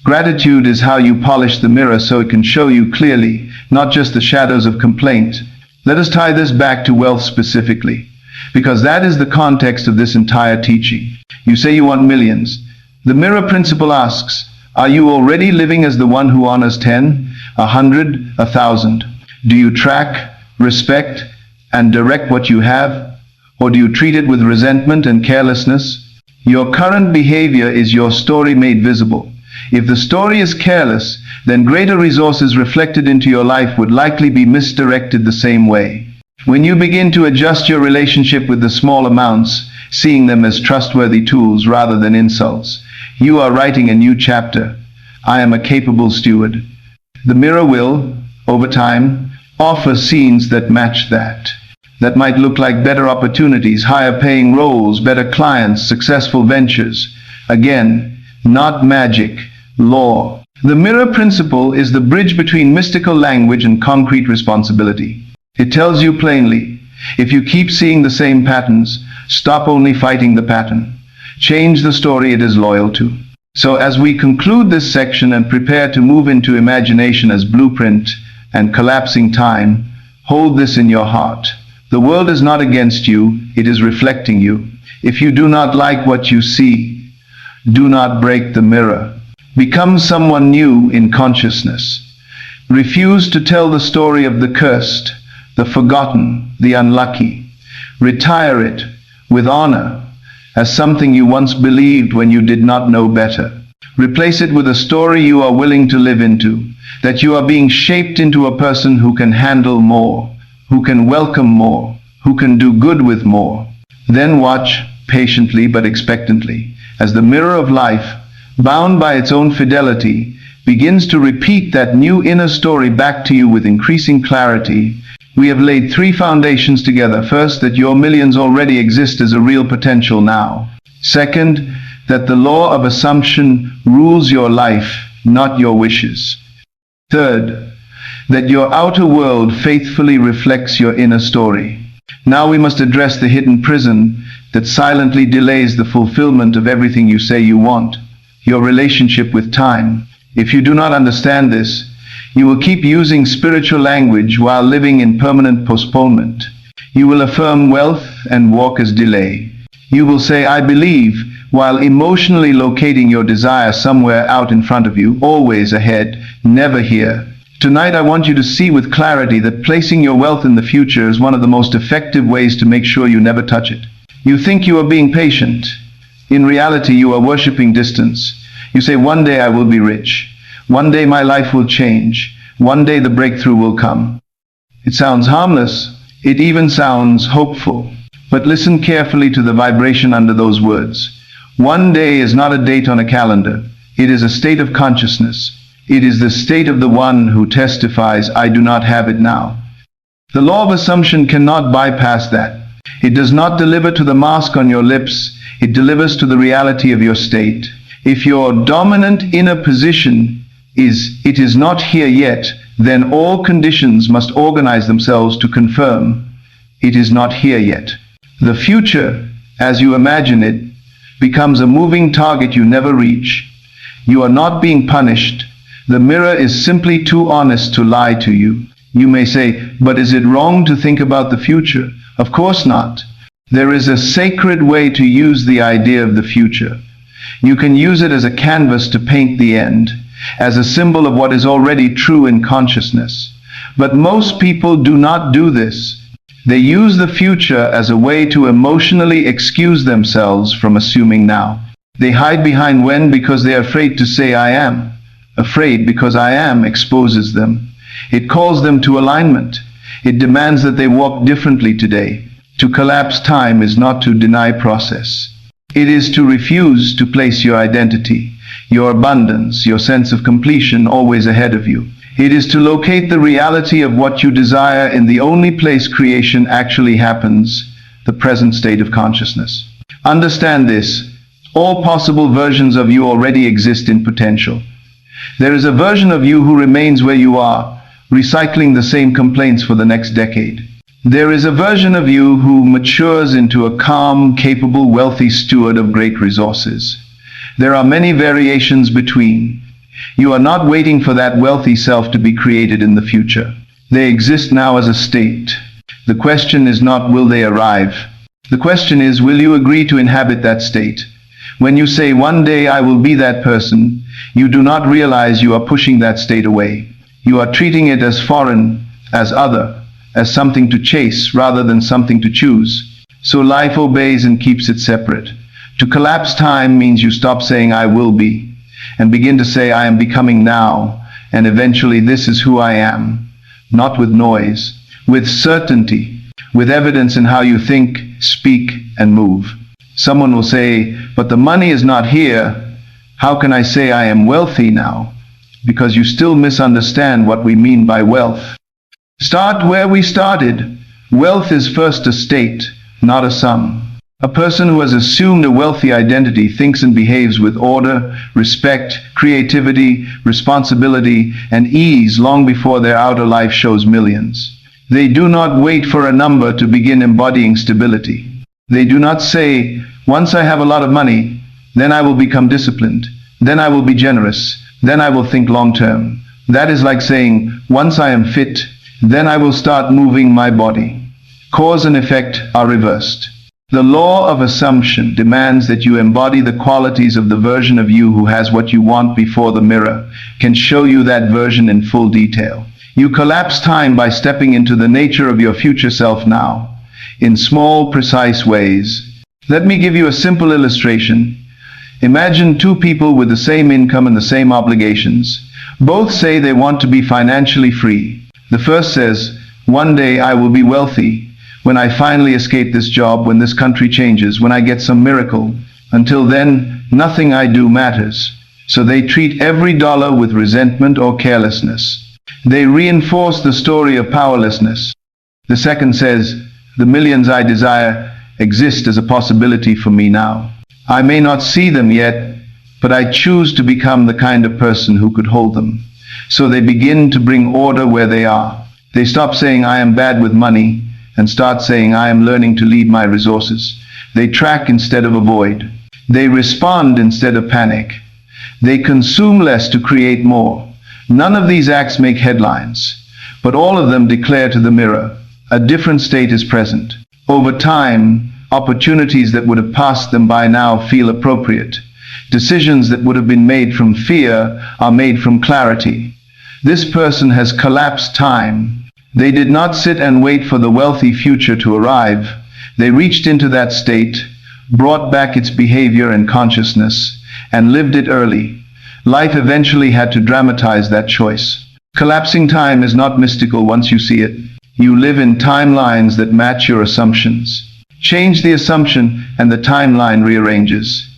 Gratitude is how you polish the mirror so it can show you clearly, not just the shadows of complaint. Let us tie this back to wealth specifically, because that is the context of this entire teaching. You say you want millions. The mirror principle asks, are you already living as the one who honors 10, 100, 1,000? Do you track, respect, and direct what you have? Or do you treat it with resentment and carelessness? Your current behavior is your story made visible. If the story is careless, then greater resources reflected into your life would likely be misdirected the same way. When you begin to adjust your relationship with the small amounts, seeing them as trustworthy tools rather than insults, you are writing a new chapter. I am a capable steward. The mirror will, over time, offer scenes that match that. That might look like better opportunities, higher paying roles, better clients, successful ventures. Again, not magic, law. The mirror principle is the bridge between mystical language and concrete responsibility. It tells you plainly, if you keep seeing the same patterns, stop only fighting the pattern. Change the story it is loyal to. So as we conclude this section and prepare to move into imagination as blueprint and collapsing time, hold this in your heart. The world is not against you, it is reflecting you. If you do not like what you see, do not break the mirror. Become someone new in consciousness. Refuse to tell the story of the cursed, the forgotten, the unlucky. Retire it with honor as something you once believed when you did not know better. Replace it with a story you are willing to live into, that you are being shaped into a person who can handle more, who can welcome more, who can do good with more. Then watch, patiently but expectantly, as the mirror of life, bound by its own fidelity, begins to repeat that new inner story back to you with increasing clarity. We have laid 3 foundations together. First, that your millions already exist as a real potential now. Second, that the law of assumption rules your life, not your wishes. Third, that your outer world faithfully reflects your inner story. Now we must address the hidden prison that silently delays the fulfillment of everything you say you want, your relationship with time. If you do not understand this, you will keep using spiritual language while living in permanent postponement. You will affirm wealth and walk as delay. You will say, I believe, while emotionally locating your desire somewhere out in front of you, always ahead, never here. Tonight I want you to see with clarity that placing your wealth in the future is one of the most effective ways to make sure you never touch it. You think you are being patient. In reality, you are worshipping distance. You say, one day I will be rich. One day my life will change. One day the breakthrough will come. It sounds harmless. It even sounds hopeful. But listen carefully to the vibration under those words. One day is not a date on a calendar. It is a state of consciousness. It is the state of the one who testifies, I do not have it now. The law of assumption cannot bypass that. It does not deliver to the mask on your lips. It delivers to the reality of your state. If your dominant inner position is, it is not here yet, then all conditions must organize themselves to confirm, it is not here yet. The future, as you imagine it, becomes a moving target you never reach. You are not being punished. The mirror is simply too honest to lie to you. You may say, but is it wrong to think about the future? Of course not. There is a sacred way to use the idea of the future. You can use it as a canvas to paint the end, as a symbol of what is already true in consciousness. But most people do not do this. They use the future as a way to emotionally excuse themselves from assuming now. They hide behind when because they are afraid to say I am. Afraid because I am exposes them. It calls them to alignment. It demands that they walk differently today. To collapse time is not to deny process. It is to refuse to place your identity, your abundance, your sense of completion always ahead of you. It is to locate the reality of what you desire in the only place creation actually happens, the present state of consciousness. Understand this. All possible versions of you already exist in potential. There is a version of you who remains where you are, recycling the same complaints for the next decade. There is a version of you who matures into a calm, capable, wealthy steward of great resources. There are many variations between. You are not waiting for that wealthy self to be created in the future. They exist now as a state. The question is not will they arrive. The question is, will you agree to inhabit that state? When you say one day I will be that person, you do not realize you are pushing that state away. You are treating it as foreign, as other, as something to chase rather than something to choose. So life obeys and keeps it separate. To collapse time means you stop saying I will be, and begin to say I am becoming now, and eventually this is who I am. Not with noise, with certainty, with evidence in how you think, speak, and move. Someone will say, but the money is not here. How can I say I am wealthy now? Because you still misunderstand what we mean by wealth. Start where we started. Wealth is first a state, not a sum. A person who has assumed a wealthy identity thinks and behaves with order, respect, creativity, responsibility, and ease long before their outer life shows millions. They do not wait for a number to begin embodying stability. They do not say, once I have a lot of money, then I will become disciplined, then I will be generous, then I will think long term. That is like saying, once I am fit, then I will start moving my body. Cause and effect are reversed. The law of assumption demands that you embody the qualities of the version of you who has what you want before the mirror can show you that version in full detail. You collapse time by stepping into the nature of your future self now, in small, precise ways. Let me give you a simple illustration. Imagine two people with the same income and the same obligations. Both say they want to be financially free. The first says, one day I will be wealthy, when I finally escape this job, when this country changes, when I get some miracle. Until then, nothing I do matters. So they treat every dollar with resentment or carelessness. They reinforce the story of powerlessness. The second says, the millions I desire exist as a possibility for me now. I may not see them yet, but I choose to become the kind of person who could hold them. So they begin to bring order where they are. They stop saying, I am bad with money, and start saying, I am learning to lead my resources. They track instead of avoid. They respond instead of panic. They consume less to create more. None of these acts make headlines, but all of them declare to the mirror, a different state is present. Over time, opportunities that would have passed them by now feel appropriate. Decisions that would have been made from fear are made from clarity. This person has collapsed time. They did not sit and wait for the wealthy future to arrive. They reached into that state, brought back its behavior and consciousness, and lived it early. Life eventually had to dramatize that choice. Collapsing time is not mystical once you see it. You live in timelines that match your assumptions. Change the assumption and the timeline rearranges.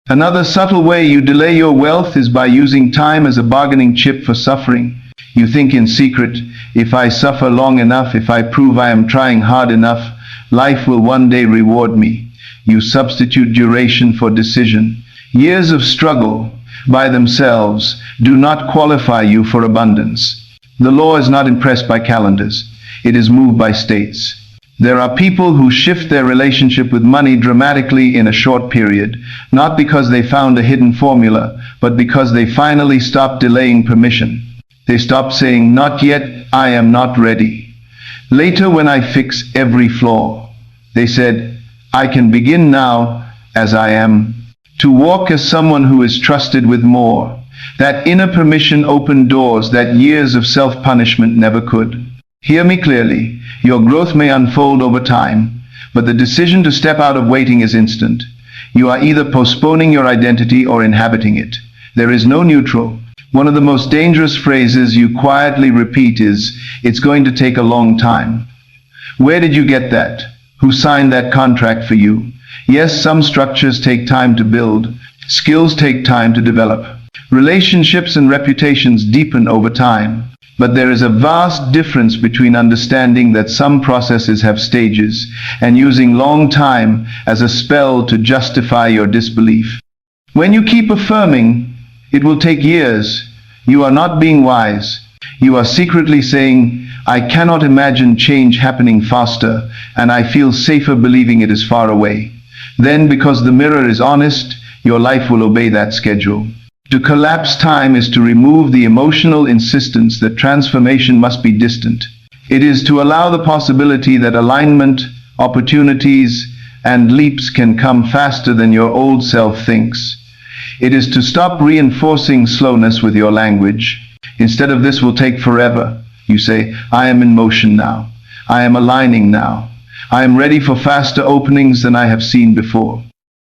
Another subtle way you delay your wealth is by using time as a bargaining chip for suffering. You think in secret, if I suffer long enough, if I prove I am trying hard enough, life will one day reward me. You substitute duration for decision. Years of struggle, by themselves, do not qualify you for abundance. The law is not impressed by calendars. It is moved by states. There are people who shift their relationship with money dramatically in a short period, not because they found a hidden formula, but because they finally stopped delaying permission. They stopped saying, not yet, I am not ready. Later, when I fix every flaw, they said, I can begin now as I am. To walk as someone who is trusted with more. That inner permission opened doors that years of self-punishment never could. Hear me clearly. Your growth may unfold over time, but the decision to step out of waiting is instant. You are either postponing your identity or inhabiting it. There is no neutral. One of the most dangerous phrases you quietly repeat is, it's going to take a long time. Where did you get that? Who signed that contract for you? Yes, some structures take time to build. Skills take time to develop. Relationships and reputations deepen over time. But there is a vast difference between understanding that some processes have stages and using long time as a spell to justify your disbelief. When you keep affirming, it will take years, you are not being wise. You are secretly saying, I cannot imagine change happening faster, and I feel safer believing it is far away. Then, because the mirror is honest, your life will obey that schedule. To collapse time is to remove the emotional insistence that transformation must be distant. It is to allow the possibility that alignment, opportunities, and leaps can come faster than your old self thinks. It is to stop reinforcing slowness with your language. Instead of this will take forever, you say, I am in motion now. I am aligning now. I am ready for faster openings than I have seen before.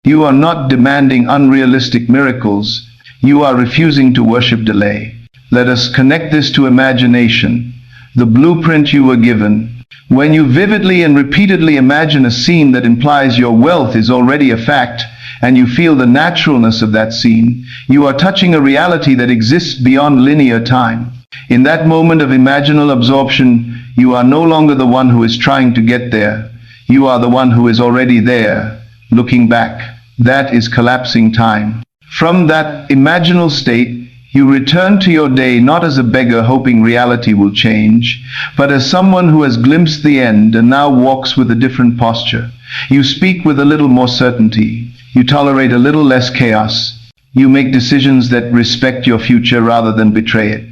You are not demanding unrealistic miracles. You are refusing to worship delay. Let us connect this to imagination, the blueprint you were given. When you vividly and repeatedly imagine a scene that implies your wealth is already a fact, and you feel the naturalness of that scene, you are touching a reality that exists beyond linear time. In that moment of imaginal absorption, you are no longer the one who is trying to get there. You are the one who is already there, looking back. That is collapsing time. From that imaginal state, you return to your day not as a beggar hoping reality will change, but as someone who has glimpsed the end and now walks with a different posture. You speak with a little more certainty. You tolerate a little less chaos. You make decisions that respect your future rather than betray it.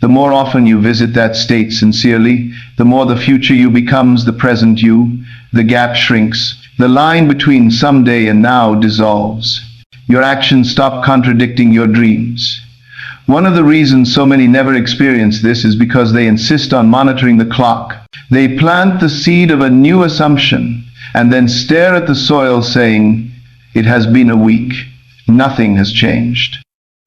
The more often you visit that state sincerely, the more the future you becomes the present you. The gap shrinks. The line between someday and now dissolves. Your actions stop contradicting your dreams. One of the reasons so many never experience this is because they insist on monitoring the clock. They plant the seed of a new assumption and then stare at the soil saying, it has been a week. Nothing has changed.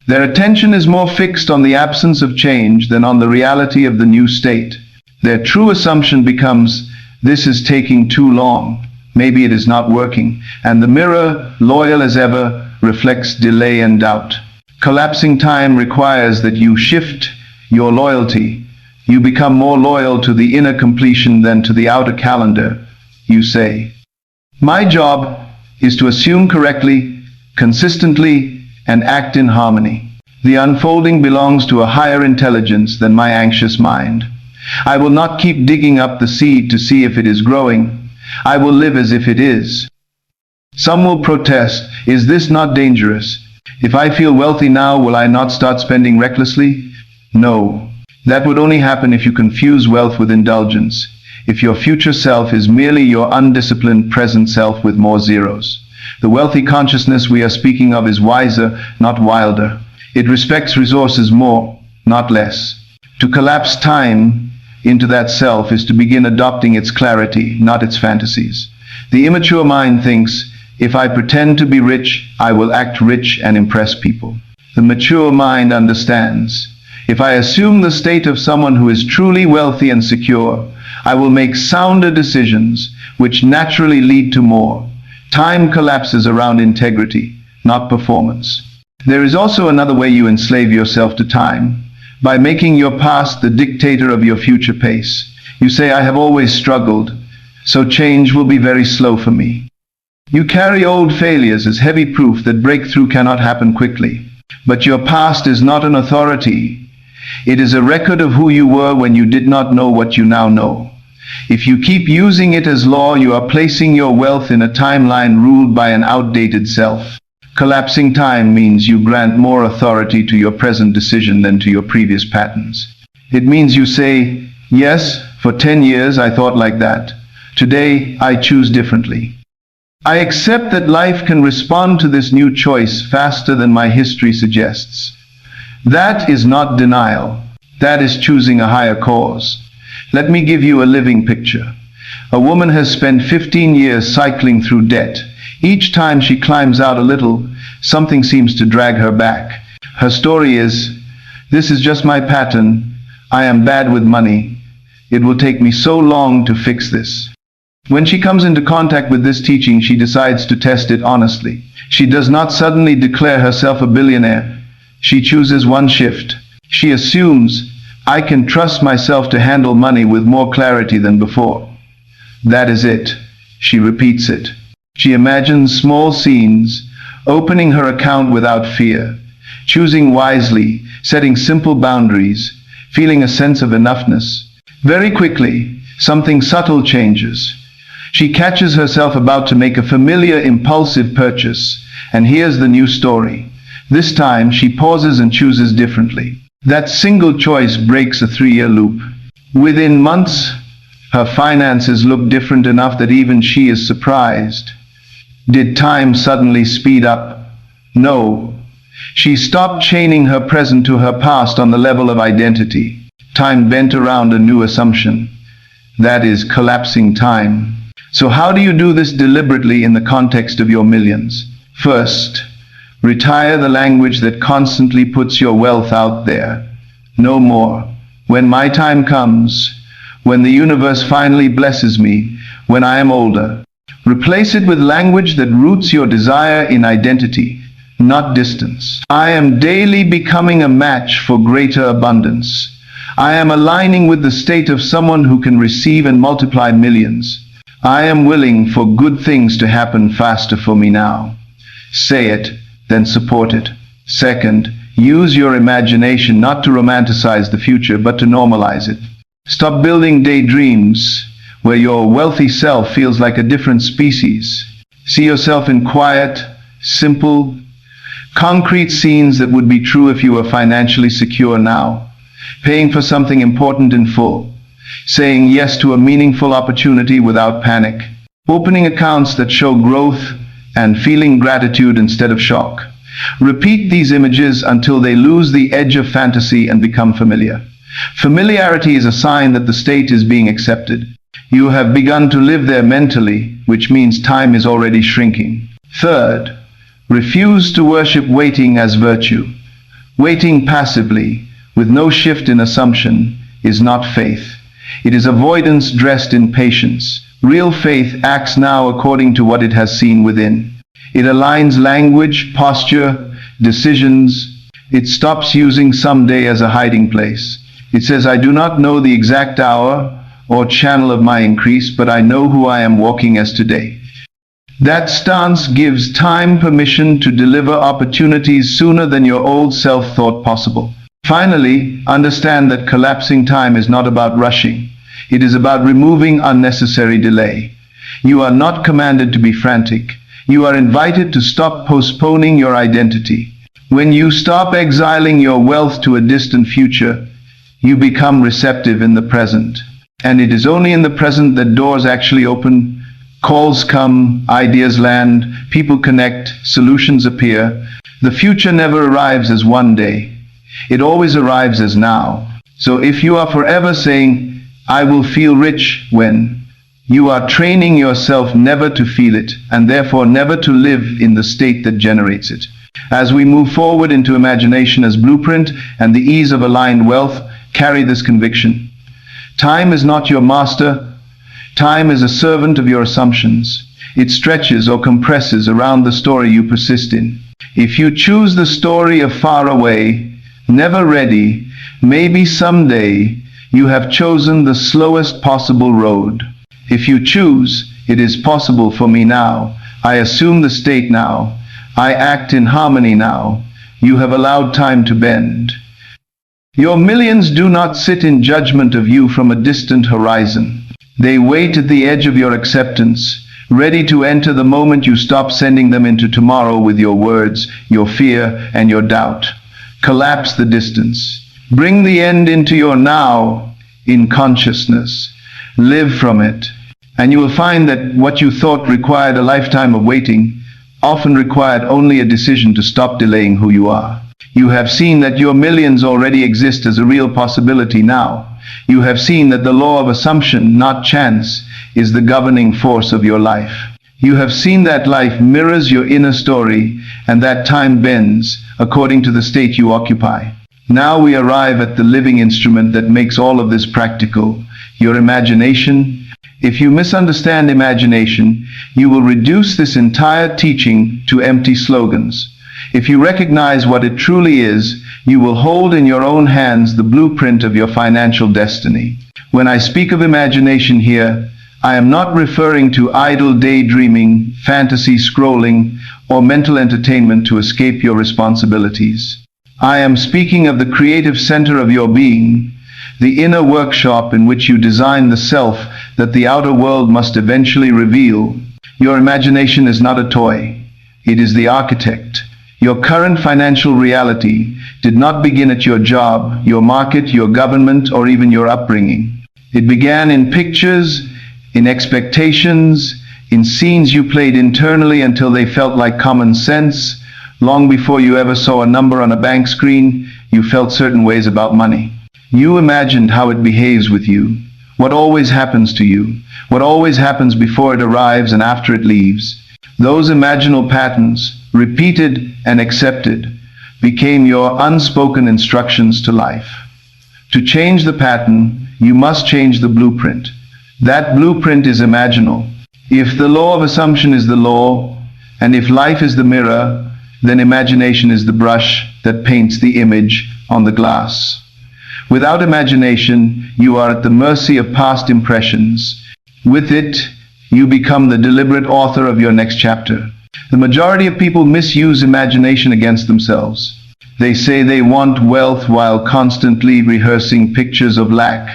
Their attention is more fixed on the absence of change than on the reality of the new state. Their true assumption becomes, this is taking too long. Maybe it is not working. And the mirror, loyal as ever, reflects delay and doubt. Collapsing time requires that you shift your loyalty. You become more loyal to the inner completion than to the outer calendar. You say, my job is to assume correctly consistently, and act in harmony. The unfolding belongs to a higher intelligence than my anxious mind. I will not keep digging up the seed to see if it is growing. I will live as if it is. Some will protest, is this not dangerous? If I feel wealthy now, will I not start spending recklessly? No. That would only happen if you confuse wealth with indulgence, if your future self is merely your undisciplined present self with more zeros. The wealthy consciousness we are speaking of is wiser, not wilder. It respects resources more, not less. To collapse time into that self is to begin adopting its clarity, not its fantasies. The immature mind thinks, if I pretend to be rich, I will act rich and impress people. The mature mind understands, if I assume the state of someone who is truly wealthy and secure, I will make sounder decisions, which naturally lead to more. Time collapses around integrity, not performance. There is also another way you enslave yourself to time, by making your past the dictator of your future pace. You say, I have always struggled, so change will be very slow for me. You carry old failures as heavy proof that breakthrough cannot happen quickly. But your past is not an authority. It is a record of who you were when you did not know what you now know. If you keep using it as law, you are placing your wealth in a timeline ruled by an outdated self. Collapsing time means you grant more authority to your present decision than to your previous patterns. It means you say, yes, for 10 years I thought like that. Today I choose differently. I accept that life can respond to this new choice faster than my history suggests. That is not denial. That is choosing a higher cause. Let me give you a living picture. A woman has spent 15 years cycling through debt. Each time she climbs out a little, something seems to drag her back. Her story is, this is just my pattern. I am bad with money. It will take me so long to fix this. When she comes into contact with this teaching, she decides to test it honestly. She does not suddenly declare herself a billionaire. She chooses one shift. She assumes, I can trust myself to handle money with more clarity than before. That is it. She repeats it. She imagines small scenes, opening her account without fear, choosing wisely, setting simple boundaries, feeling a sense of enoughness. Very quickly, something subtle changes. She catches herself about to make a familiar impulsive purchase, and here's the new story. This time, she pauses and chooses differently. That single choice breaks a 3-year loop. Within months, her finances look different enough that even she is surprised. Did time suddenly speed up? No. She stopped chaining her present to her past on the level of identity. Time bent around a new assumption. That is collapsing time. So how do you do this deliberately in the context of your millions? First, retire the language that constantly puts your wealth out there. No more. When my time comes, when the universe finally blesses me, when I am older, replace it with language that roots your desire in identity, not distance. I am daily becoming a match for greater abundance. I am aligning with the state of someone who can receive and multiply millions. I am willing for good things to happen faster for me now. Say it, then support it. Second, use your imagination not to romanticize the future, but to normalize it. Stop building daydreams where your wealthy self feels like a different species. See yourself in quiet, simple, concrete scenes that would be true if you were financially secure now. Paying for something important in full. Saying yes to a meaningful opportunity without panic. Opening accounts that show growth and feeling gratitude instead of shock. Repeat these images until they lose the edge of fantasy and become familiar. Familiarity is a sign that the state is being accepted. You have begun to live there mentally, which means time is already shrinking. Third, refuse to worship waiting as virtue. Waiting passively, with no shift in assumption, is not faith. It is avoidance dressed in patience. Real faith acts now according to what it has seen within. It aligns language, posture, decisions. It stops using someday as a hiding place. It says, I do not know the exact hour or channel of my increase, but I know who I am walking as today. That stance gives time permission to deliver opportunities sooner than your old self thought possible. Finally, understand that collapsing time is not about rushing. It is about removing unnecessary delay. You are not commanded to be frantic. You are invited to stop postponing your identity. When you stop exiling your wealth to a distant future, you become receptive in the present. And it is only in the present that doors actually open, calls come, ideas land, people connect, solutions appear. The future never arrives as one day. It always arrives as now. So if you are forever saying, I will feel rich when, you are training yourself never to feel it, and therefore never to live in the state that generates it. As we move forward into imagination as blueprint and the ease of aligned wealth, carry this conviction. Time is not your master. Time is a servant of your assumptions. It stretches or compresses around the story you persist in. If you choose the story of far away, never ready, maybe someday, you have chosen the slowest possible road. If you choose, it is possible for me now. I assume the state now. I act in harmony now. You have allowed time to bend. Your millions do not sit in judgment of you from a distant horizon. They wait at the edge of your acceptance, ready to enter the moment you stop sending them into tomorrow with your words, your fear, and your doubt. Collapse the distance. Bring the end into your now in consciousness. Live from it. And you will find that what you thought required a lifetime of waiting often required only a decision to stop delaying who you are. You have seen that your millions already exist as a real possibility now. You have seen that the law of assumption, not chance, is the governing force of your life. You have seen that life mirrors your inner story and that time bends according to the state you occupy. Now we arrive at the living instrument that makes all of this practical, your imagination. If you misunderstand imagination, you will reduce this entire teaching to empty slogans. If you recognize what it truly is, you will hold in your own hands the blueprint of your financial destiny. When I speak of imagination here, I am not referring to idle daydreaming, fantasy scrolling, or mental entertainment to escape your responsibilities. I am speaking of the creative center of your being, the inner workshop in which you design the self that the outer world must eventually reveal. Your imagination is not a toy. It is the architect. Your current financial reality did not begin at your job, your market, your government, or even your upbringing. It began in pictures, in expectations, in scenes you played internally until they felt like common sense. Long before you ever saw a number on a bank screen, you felt certain ways about money. You imagined how it behaves with you, what always happens to you, what always happens before it arrives and after it leaves. Those imaginal patterns, repeated and accepted, became your unspoken instructions to life. To change the pattern, you must change the blueprint. That blueprint is imaginal. If the law of assumption is the law, and if life is the mirror, then imagination is the brush that paints the image on the glass. Without imagination, you are at the mercy of past impressions. With it, you become the deliberate author of your next chapter. The majority of people misuse imagination against themselves. They say they want wealth while constantly rehearsing pictures of lack.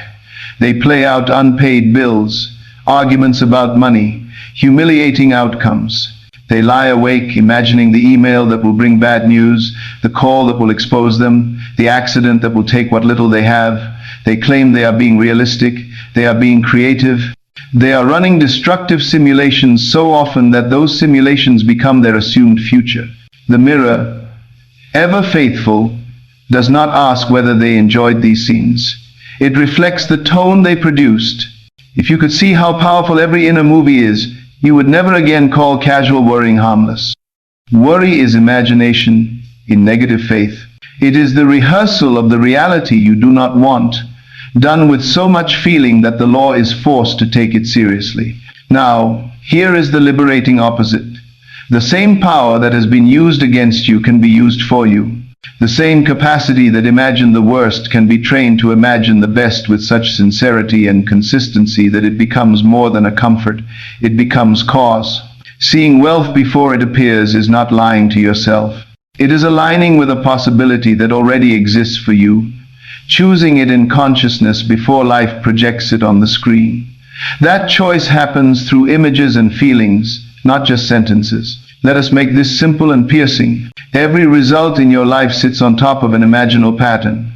They play out unpaid bills, arguments about money, humiliating outcomes. They lie awake imagining the email that will bring bad news, the call that will expose them, the accident that will take what little they have. They claim they are being realistic, they are being creative. They are running destructive simulations so often that those simulations become their assumed future. The mirror, ever faithful, does not ask whether they enjoyed these scenes. It reflects the tone they produced. If you could see how powerful every inner movie is, you would never again call casual worrying harmless. Worry is imagination in negative faith. It is the rehearsal of the reality you do not want, done with so much feeling that the law is forced to take it seriously. Now, here is the liberating opposite. The same power that has been used against you can be used for you. The same capacity that imagined the worst can be trained to imagine the best with such sincerity and consistency that it becomes more than a comfort. It becomes cause. Seeing wealth before it appears is not lying to yourself. It is aligning with a possibility that already exists for you, choosing it in consciousness before life projects it on the screen. That choice happens through images and feelings, not just sentences. Let us make this simple and piercing. Every result in your life sits on top of an imaginal pattern.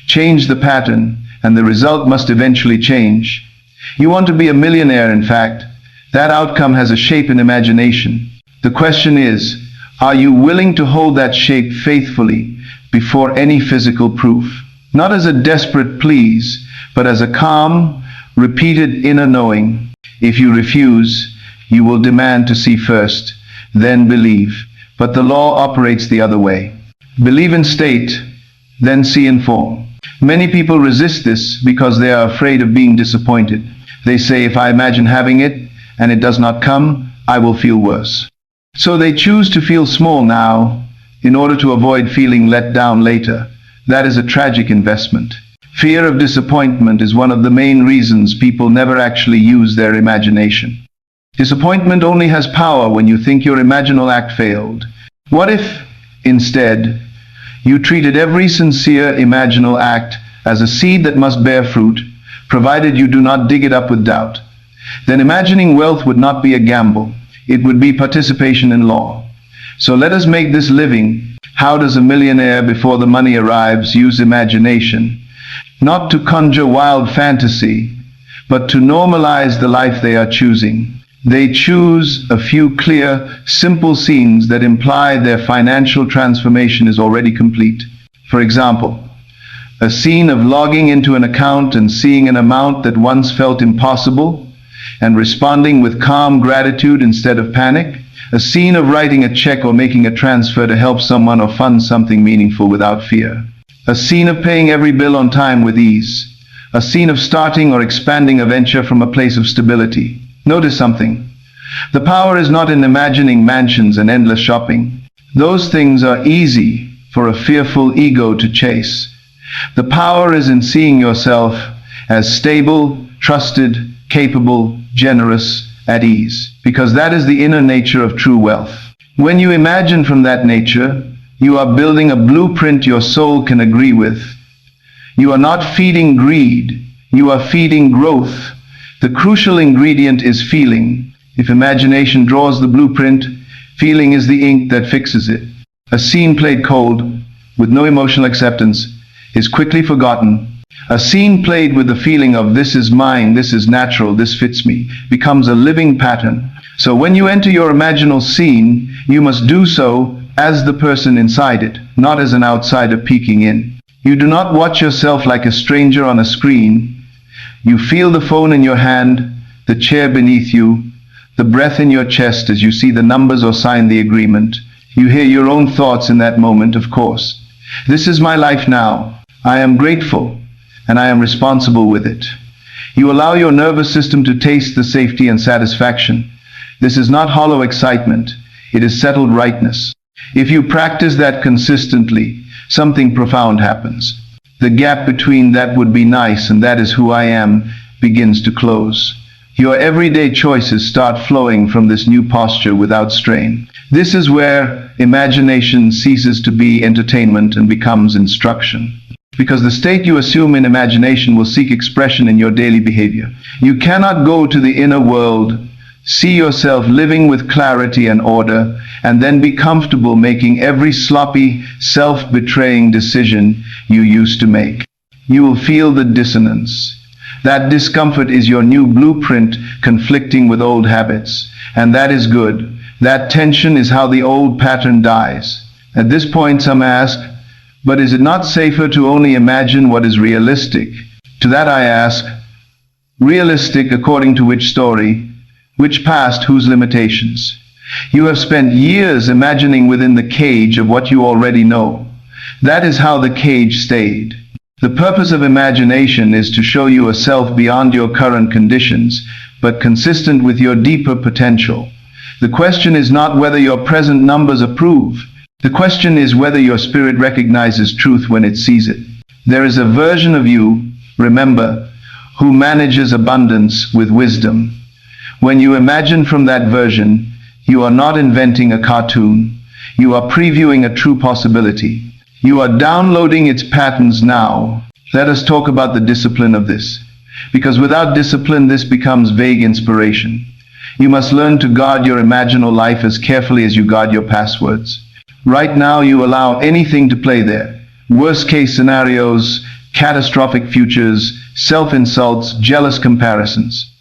Change the pattern, and the result must eventually change. You want to be a millionaire, in fact. That outcome has a shape in imagination. The question is, are you willing to hold that shape faithfully before any physical proof? Not as a desperate please, but as a calm, repeated inner knowing. If you refuse, you will demand to see first, then believe. But the law operates the other way. Believe in state, then see in form. Many people resist this because they are afraid of being disappointed. They say, if I imagine having it and it does not come, I will feel worse. So they choose to feel small now in order to avoid feeling let down later. That is a tragic investment. Fear of disappointment is one of the main reasons people never actually use their imagination. Disappointment only has power when you think your imaginal act failed. What if, instead, you treated every sincere imaginal act as a seed that must bear fruit, provided you do not dig it up with doubt? Then imagining wealth would not be a gamble. It would be participation in law. So let us make this living. How does a millionaire, before the money arrives, use imagination? Not to conjure wild fantasy, but to normalize the life they are choosing. They choose a few clear, simple scenes that imply their financial transformation is already complete. For example, a scene of logging into an account and seeing an amount that once felt impossible, and responding with calm gratitude instead of panic. A scene of writing a check or making a transfer to help someone or fund something meaningful without fear. A scene of paying every bill on time with ease. A scene of starting or expanding a venture from a place of stability. Notice something. The power is not in imagining mansions and endless shopping. Those things are easy for a fearful ego to chase. The power is in seeing yourself as stable, trusted, capable, generous, at ease, because that is the inner nature of true wealth. When you imagine from that nature, you are building a blueprint your soul can agree with. You are not feeding greed, you are feeding growth. The crucial ingredient is feeling. If imagination draws the blueprint, feeling is the ink that fixes it. A scene played cold, with no emotional acceptance, is quickly forgotten. A scene played with the feeling of this is mine, this is natural, this fits me, becomes a living pattern. So when you enter your imaginal scene, you must do so as the person inside it, not as an outsider peeking in. You do not watch yourself like a stranger on a screen. You feel the phone in your hand, the chair beneath you, the breath in your chest as you see the numbers or sign the agreement. You hear your own thoughts in that moment, of course. This is my life now. I am grateful, and I am responsible with it. You allow your nervous system to taste the safety and satisfaction. This is not hollow excitement. It is settled rightness. If you practice that consistently, something profound happens. The gap between that would be nice and that is who I am begins to close. Your everyday choices start flowing from this new posture without strain. This is where imagination ceases to be entertainment and becomes instruction. Because the state you assume in imagination will seek expression in your daily behavior. You cannot go to the inner world, see yourself living with clarity and order, and then be comfortable making every sloppy, self-betraying decision you used to make. You will feel the dissonance. That discomfort is your new blueprint conflicting with old habits, and that is good. That tension is how the old pattern dies. At this point, some ask, but is it not safer to only imagine what is realistic? To that I ask, realistic according to which story, which past, whose limitations? You have spent years imagining within the cage of what you already know. That is how the cage stayed. The purpose of imagination is to show you a self beyond your current conditions, but consistent with your deeper potential. The question is not whether your present numbers approve. The question is whether your spirit recognizes truth when it sees it. There is a version of you, remember, who manages abundance with wisdom. When you imagine from that version, You are not inventing a cartoon. You are previewing a true possibility. You are downloading its patterns now. Let us talk about the discipline of this. Because without discipline, this becomes vague inspiration. You must learn to guard your imaginal life as carefully as you guard your passwords. Right now, you allow anything to play there. Worst-case scenarios, catastrophic futures, self-insults, jealous comparisons.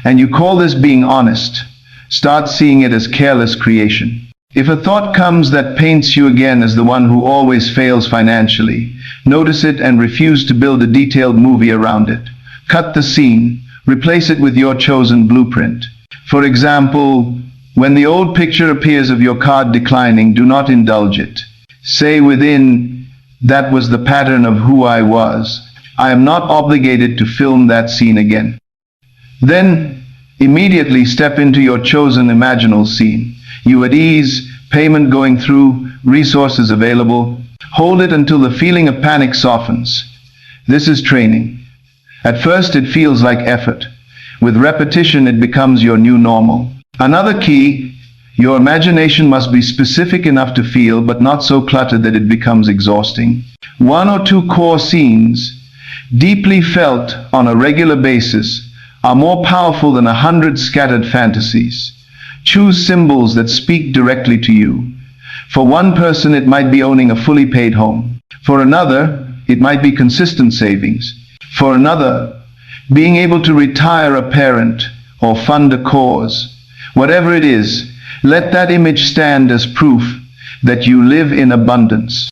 And you call this being honest. Start seeing it as careless creation. If a thought comes that paints you again as the one who always fails financially, notice it and refuse to build a detailed movie around it. Cut the scene, replace it with your chosen blueprint. For example, when the old picture appears of your card declining, do not indulge it. Say within, that was the pattern of who I was. I am not obligated to film that scene again. Then, immediately step into your chosen imaginal scene. You at ease, payment going through, resources available. Hold it until the feeling of panic softens. This is training. At first it feels like effort. With repetition it becomes your new normal. Another key, your imagination must be specific enough to feel, but not so cluttered that it becomes exhausting. 1 or 2 core scenes, deeply felt on a regular basis, are more powerful than 100 scattered fantasies. Choose symbols that speak directly to you. For one person, it might be owning a fully paid home. For another, it might be consistent savings. For another, being able to retire a parent or fund a cause. Whatever it is, let that image stand as proof that you live in abundance.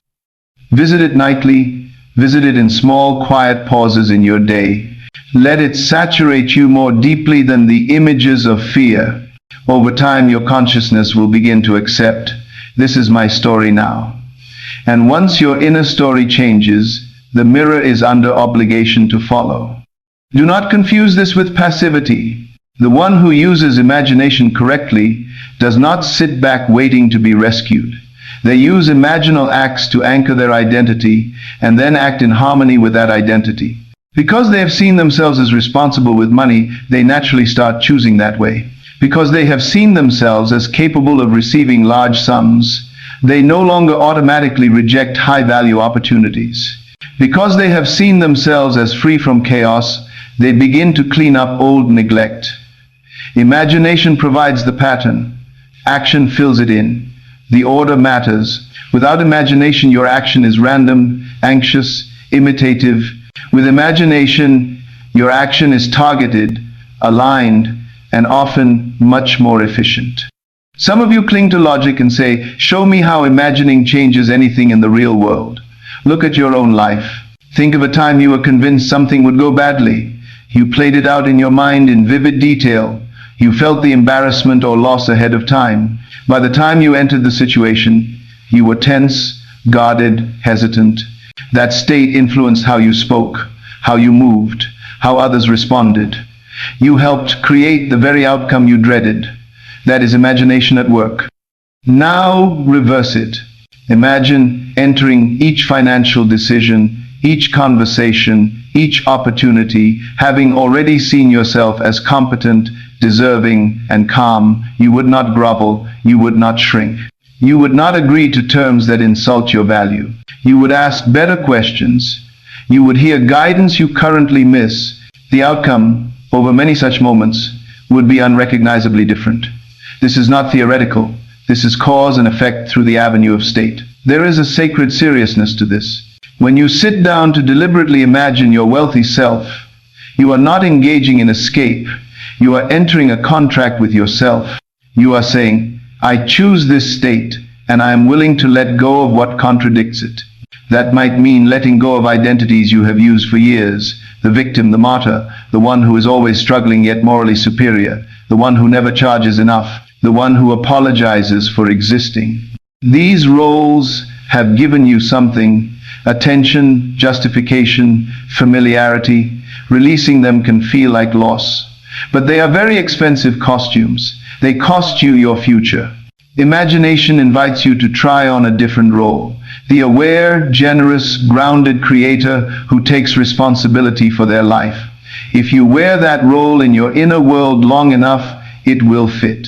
Visit it nightly. Visit it in small, quiet pauses in your day. Let it saturate you more deeply than the images of fear. Over time, your consciousness will begin to accept, this is my story now. And once your inner story changes, the mirror is under obligation to follow. Do not confuse this with passivity. The one who uses imagination correctly does not sit back waiting to be rescued. They use imaginal acts to anchor their identity and then act in harmony with that identity. Because they have seen themselves as responsible with money, they naturally start choosing that way. Because they have seen themselves as capable of receiving large sums, they no longer automatically reject high-value opportunities. Because they have seen themselves as free from chaos, they begin to clean up old neglect. Imagination provides the pattern. Action fills it in. The order matters. Without imagination, your action is random, anxious, imitative. With imagination, your action is targeted, aligned, and often much more efficient. Some of you cling to logic and say, show me how imagining changes anything in the real world. Look at your own life. Think of a time you were convinced something would go badly. You played it out in your mind in vivid detail. You felt the embarrassment or loss ahead of time. By the time you entered the situation, you were tense, guarded, hesitant. That state influenced how you spoke, how you moved, how others responded. You helped create the very outcome you dreaded. That is imagination at work. Now reverse it. Imagine entering each financial decision, each conversation, each opportunity, having already seen yourself as competent, deserving, and calm. You would not grovel. You would not shrink. You would not agree to terms that insult your value. You would ask better questions. You would hear guidance you currently miss. The outcome, over many such moments, would be unrecognizably different. This is not theoretical. This is cause and effect through the avenue of state. There is a sacred seriousness to this. When you sit down to deliberately imagine your wealthy self, you are not engaging in escape. You are entering a contract with yourself. You are saying, I choose this state, and I am willing to let go of what contradicts it. That might mean letting go of identities you have used for years. The victim, the martyr, the one who is always struggling yet morally superior, the one who never charges enough, the one who apologizes for existing. These roles have given you something: attention, justification, familiarity. Releasing them can feel like loss. But they are very expensive costumes. They cost you your future. Imagination invites you to try on a different role. The aware, generous, grounded creator who takes responsibility for their life. If you wear that role in your inner world long enough, it will fit.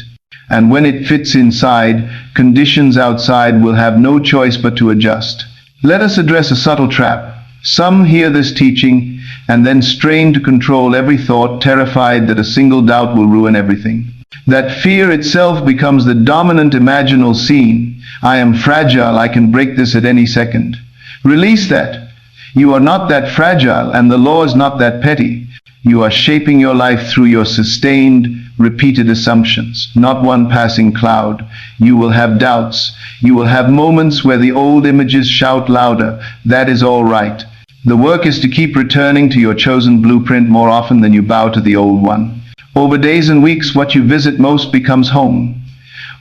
And when it fits inside, conditions outside will have no choice but to adjust. Let us address a subtle trap. Some hear this teaching and then strain to control every thought, terrified that a single doubt will ruin everything. That fear itself becomes the dominant imaginal scene. I am fragile, I can break this at any second. Release that. You are not that fragile, and the law is not that petty. You are shaping your life through your sustained, repeated assumptions, not one passing cloud. You will have doubts. You will have moments where the old images shout louder. That is all right. The work is to keep returning to your chosen blueprint more often than you bow to the old one. Over days and weeks, what you visit most becomes home.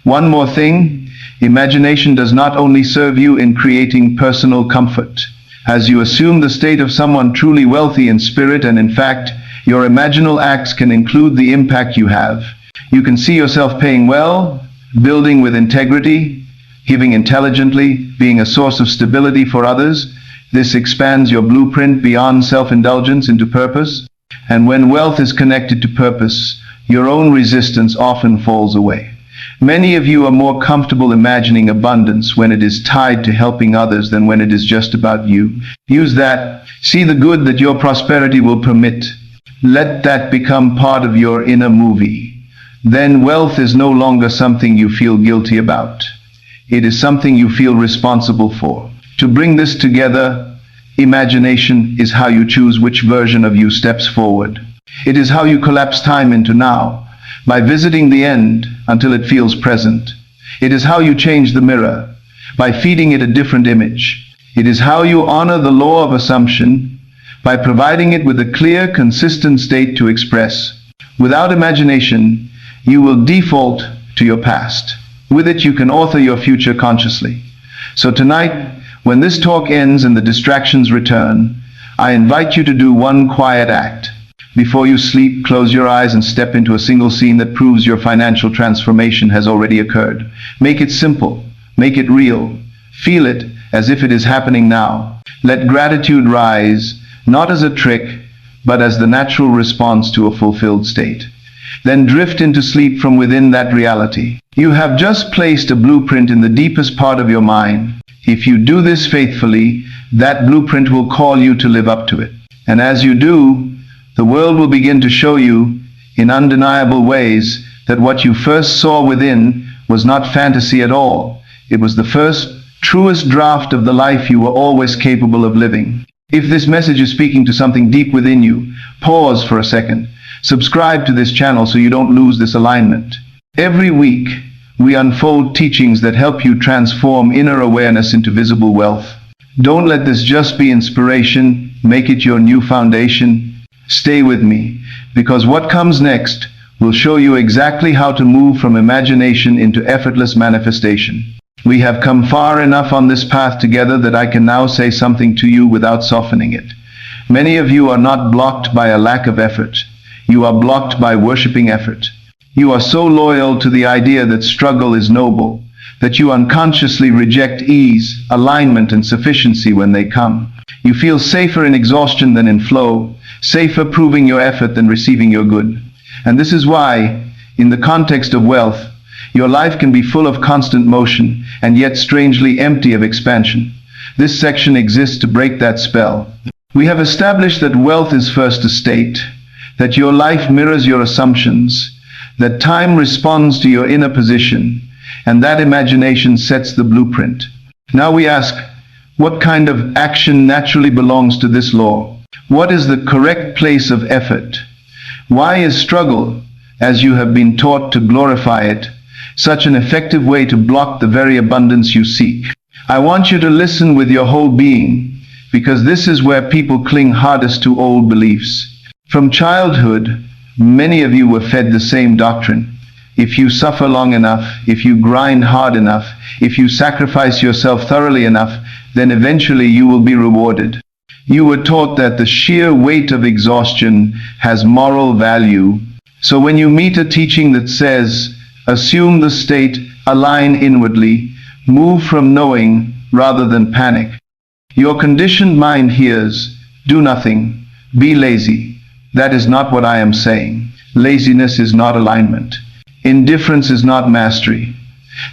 One more thing, imagination does not only serve you in creating personal comfort. As you assume the state of someone truly wealthy in spirit and in fact, your imaginal acts can include the impact you have. You can see yourself paying well, building with integrity, giving intelligently, being a source of stability for others. This expands your blueprint beyond self-indulgence into purpose. And when wealth is connected to purpose, your own resistance often falls away. Many of you are more comfortable imagining abundance when it is tied to helping others than when it is just about you. Use that. See the good that your prosperity will permit. Let that become part of your inner movie. Then wealth is no longer something you feel guilty about. It is something you feel responsible for. To bring this together, imagination is how you choose which version of you steps forward. It is how you collapse time into now, by visiting the end until it feels present. It is how you change the mirror, by feeding it a different image. It is how you honor the law of assumption, by providing it with a clear, consistent state to express. Without imagination, you will default to your past. With it, you can author your future consciously. So tonight, when this talk ends and the distractions return, I invite you to do one quiet act. Before you sleep, close your eyes and step into a single scene that proves your financial transformation has already occurred. Make it simple. Make it real. Feel it as if it is happening now. Let gratitude rise, not as a trick, but as the natural response to a fulfilled state. Then drift into sleep from within that reality. You have just placed a blueprint in the deepest part of your mind. If you do this faithfully, that blueprint will call you to live up to it. And as you do, the world will begin to show you, in undeniable ways, that what you first saw within was not fantasy at all. It was the first, truest draft of the life you were always capable of living. If this message is speaking to something deep within you, pause for a second. Subscribe to this channel so you don't lose this alignment. Every week, we unfold teachings that help you transform inner awareness into visible wealth. Don't let this just be inspiration. Make it your new foundation. Stay with me, because what comes next will show you exactly how to move from imagination into effortless manifestation. We have come far enough on this path together that I can now say something to you without softening it. Many of you are not blocked by a lack of effort. You are blocked by worshiping effort. You are so loyal to the idea that struggle is noble, that you unconsciously reject ease, alignment, and sufficiency when they come. You feel safer in exhaustion than in flow, safer proving your effort than receiving your good. And this is why, in the context of wealth, your life can be full of constant motion and yet strangely empty of expansion. This section exists to break that spell. We have established that wealth is first a state, that your life mirrors your assumptions, that time responds to your inner position, and that imagination sets the blueprint. Now we ask, what kind of action naturally belongs to this law? What is the correct place of effort? Why is struggle, as you have been taught to glorify it, such an effective way to block the very abundance you seek? I want you to listen with your whole being, because this is where people cling hardest to old beliefs. From childhood, many of you were fed the same doctrine. If you suffer long enough, if you grind hard enough, if you sacrifice yourself thoroughly enough, then eventually you will be rewarded. You were taught that the sheer weight of exhaustion has moral value. So when you meet a teaching that says, assume the state, align inwardly, move from knowing rather than panic, your conditioned mind hears, do nothing, be lazy. That is not what I am saying. Laziness is not alignment. Indifference is not mastery.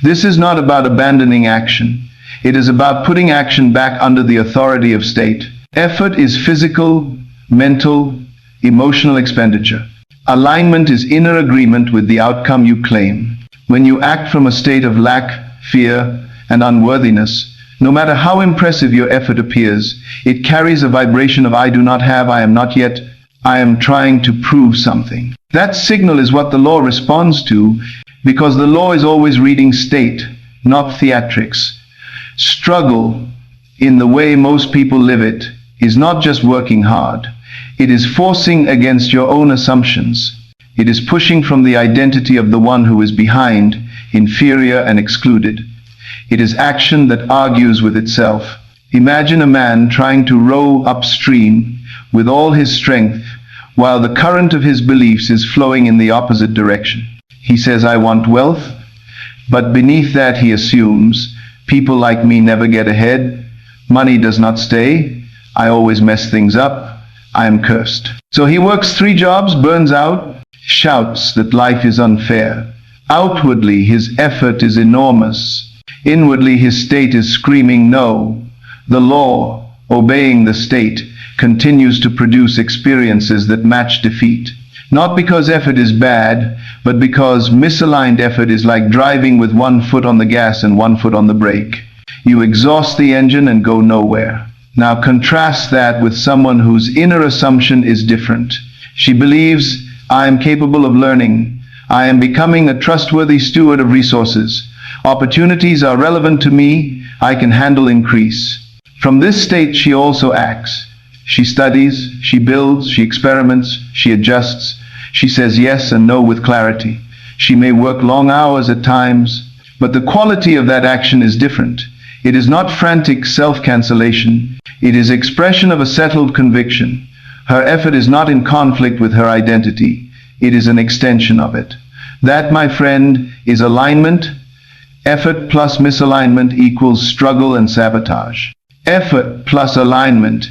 This is not about abandoning action. It is about putting action back under the authority of state. Effort is physical, mental, emotional expenditure. Alignment is inner agreement with the outcome you claim. When you act from a state of lack, fear, and unworthiness, no matter how impressive your effort appears, it carries a vibration of I do not have, I am not yet, I am trying to prove something. That signal is what the law responds to, because the law is always reading state, not theatrics. Struggle, in the way most people live it, is not just working hard. It is forcing against your own assumptions. It is pushing from the identity of the one who is behind, inferior and excluded. It is action that argues with itself. Imagine a man trying to row upstream with all his strength, while the current of his beliefs is flowing in the opposite direction. He says, I want wealth, but beneath that he assumes, people like me never get ahead, money does not stay, I always mess things up, I am cursed. So he works 3 jobs, burns out, shouts that life is unfair. Outwardly, his effort is enormous. Inwardly, his state is screaming no. The law, obeying the state, continues to produce experiences that match defeat. Not because effort is bad, but because misaligned effort is like driving with 1 foot on the gas and 1 foot on the brake. You exhaust the engine and go nowhere. Now contrast that with someone whose inner assumption is different. She believes, I am capable of learning. I am becoming a trustworthy steward of resources. Opportunities are relevant to me. I can handle increase. From this state, she also acts. She studies, she builds, she experiments, she adjusts. She says yes and no with clarity. She may work long hours at times, but the quality of that action is different. It is not frantic self-cancellation. It is expression of a settled conviction. Her effort is not in conflict with her identity. It is an extension of it. That, my friend, is alignment. Effort plus misalignment equals struggle and sabotage. Effort plus alignment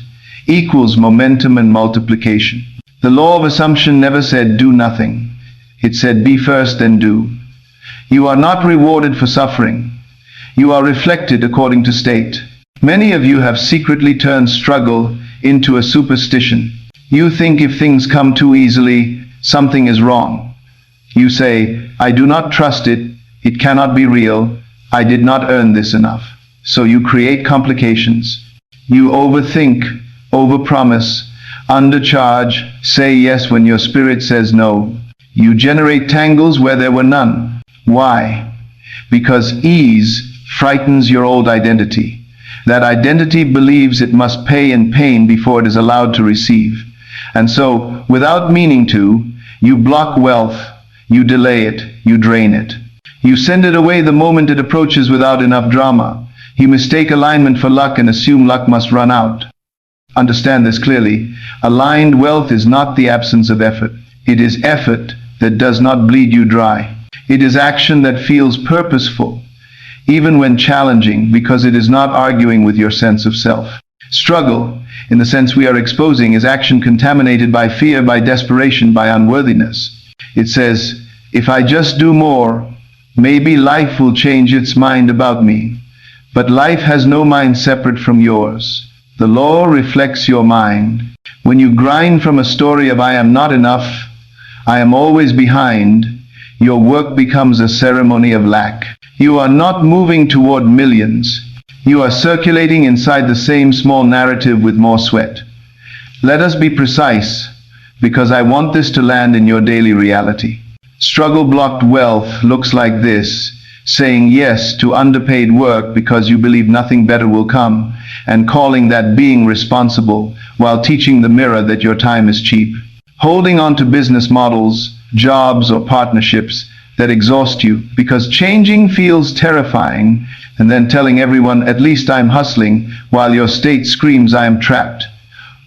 equals momentum and multiplication. The law of assumption never said do nothing. It said be first and do. You are not rewarded for suffering. You are reflected according to state. Many of you have secretly turned struggle into a superstition. You think if things come too easily, something is wrong. You say, I do not trust it, it cannot be real, I did not earn this enough. So you create complications. You overthink, overpromise, undercharge, say yes when your spirit says no. You generate tangles where there were none. Why? Because ease frightens your old identity. That identity believes it must pay in pain before it is allowed to receive. And so, without meaning to, you block wealth, you delay it, you drain it. You send it away the moment it approaches without enough drama. You mistake alignment for luck and assume luck must run out. Understand this clearly. Aligned wealth is not the absence of effort. It is effort that does not bleed you dry. It is action that feels purposeful, even when challenging, because it is not arguing with your sense of self. Struggle, in the sense we are exposing, is action contaminated by fear, by desperation, by unworthiness. It says, if I just do more, maybe life will change its mind about me. But life has no mind separate from yours. The law reflects your mind. When you grind from a story of I am not enough, I am always behind, your work becomes a ceremony of lack. You are not moving toward millions. You are circulating inside the same small narrative with more sweat. Let us be precise, because I want this to land in your daily reality. Struggle-blocked wealth looks like this: saying yes to underpaid work because you believe nothing better will come, and calling that being responsible while teaching the mirror that your time is cheap. Holding on to business models, jobs, or partnerships that exhaust you because changing feels terrifying, and then telling everyone, at least I'm hustling, while your state screams I am trapped.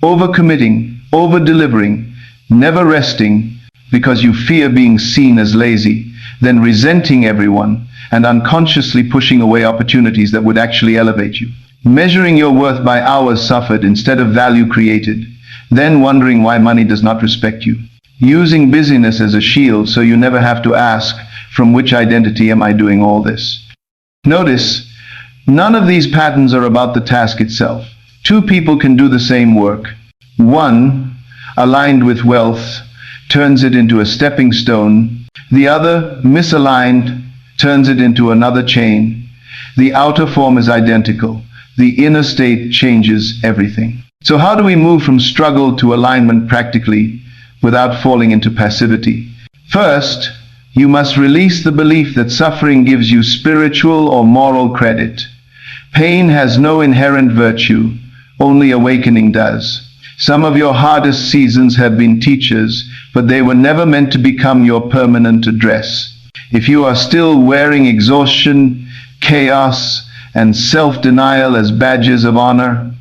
Overcommitting, over-delivering, never resting because you fear being seen as lazy, then resenting everyone and unconsciously pushing away opportunities that would actually elevate you. Measuring your worth by hours suffered instead of value created, then wondering why money does not respect you. Using busyness as a shield so you never have to ask From which identity am I doing all this? Notice, none of these patterns are about the task itself. Two people can do the same work. One, aligned with wealth, turns it into a stepping stone. The other, misaligned, turns it into another chain. The outer form is identical. The inner state changes everything. So how do we move from struggle to alignment practically without falling into passivity? First, you must release the belief that suffering gives you spiritual or moral credit. Pain has no inherent virtue, only awakening does. Some of your hardest seasons have been teachers, but they were never meant to become your permanent address. If you are still wearing exhaustion, chaos, and self-denial as badges of honor,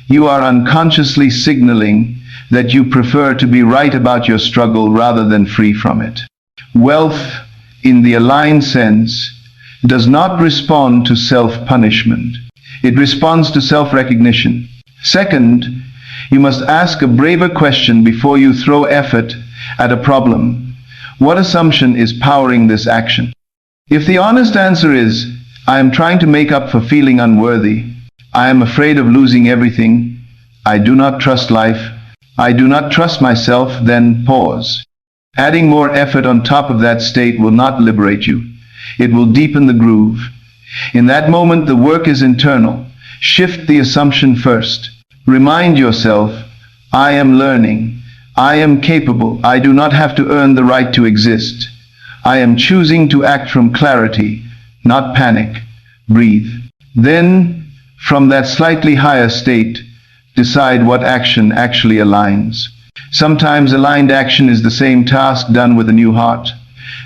you are unconsciously signaling that you prefer to be right about your struggle rather than free from it. Wealth, in the aligned sense, does not respond to self-punishment. It responds to self-recognition. Second, you must ask a braver question before you throw effort at a problem. What assumption is powering this action? If the honest answer is, I am trying to make up for feeling unworthy, I am afraid of losing everything, I do not trust life, I do not trust myself, then pause. Adding more effort on top of that state will not liberate you. It will deepen the groove. In that moment, the work is internal. Shift the assumption first. Remind yourself, I am learning. I am capable. I do not have to earn the right to exist. I am choosing to act from clarity, not panic. Breathe. Then, from that slightly higher state, decide what action actually aligns. Sometimes aligned action is the same task done with a new heart.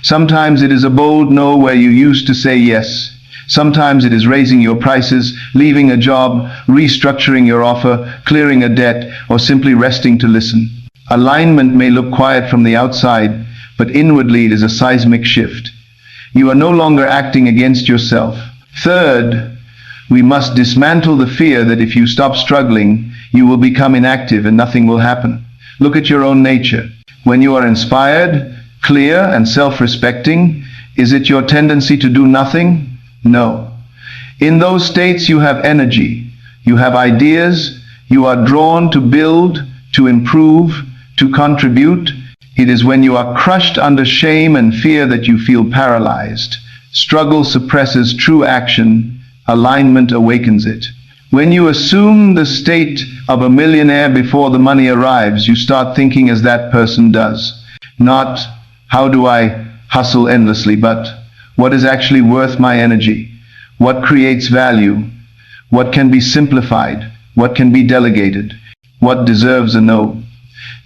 Sometimes it is a bold no where you used to say yes. Sometimes it is raising your prices, leaving a job, restructuring your offer, clearing a debt, or simply resting to listen. Alignment may look quiet from the outside, but inwardly it is a seismic shift. You are no longer acting against yourself. Third, we must dismantle the fear that if you stop struggling, you will become inactive and nothing will happen. Look at your own nature. When you are inspired, clear, and self-respecting, is it your tendency to do nothing? No. In those states you have energy, you have ideas, you are drawn to build, to improve, to contribute. It is when you are crushed under shame and fear that you feel paralyzed. Struggle suppresses true action, alignment awakens it. When you assume the state of a millionaire before the money arrives, you start thinking as that person does. Not, how do I hustle endlessly, but what is actually worth my energy? What creates value? What can be simplified? What can be delegated? What deserves a no?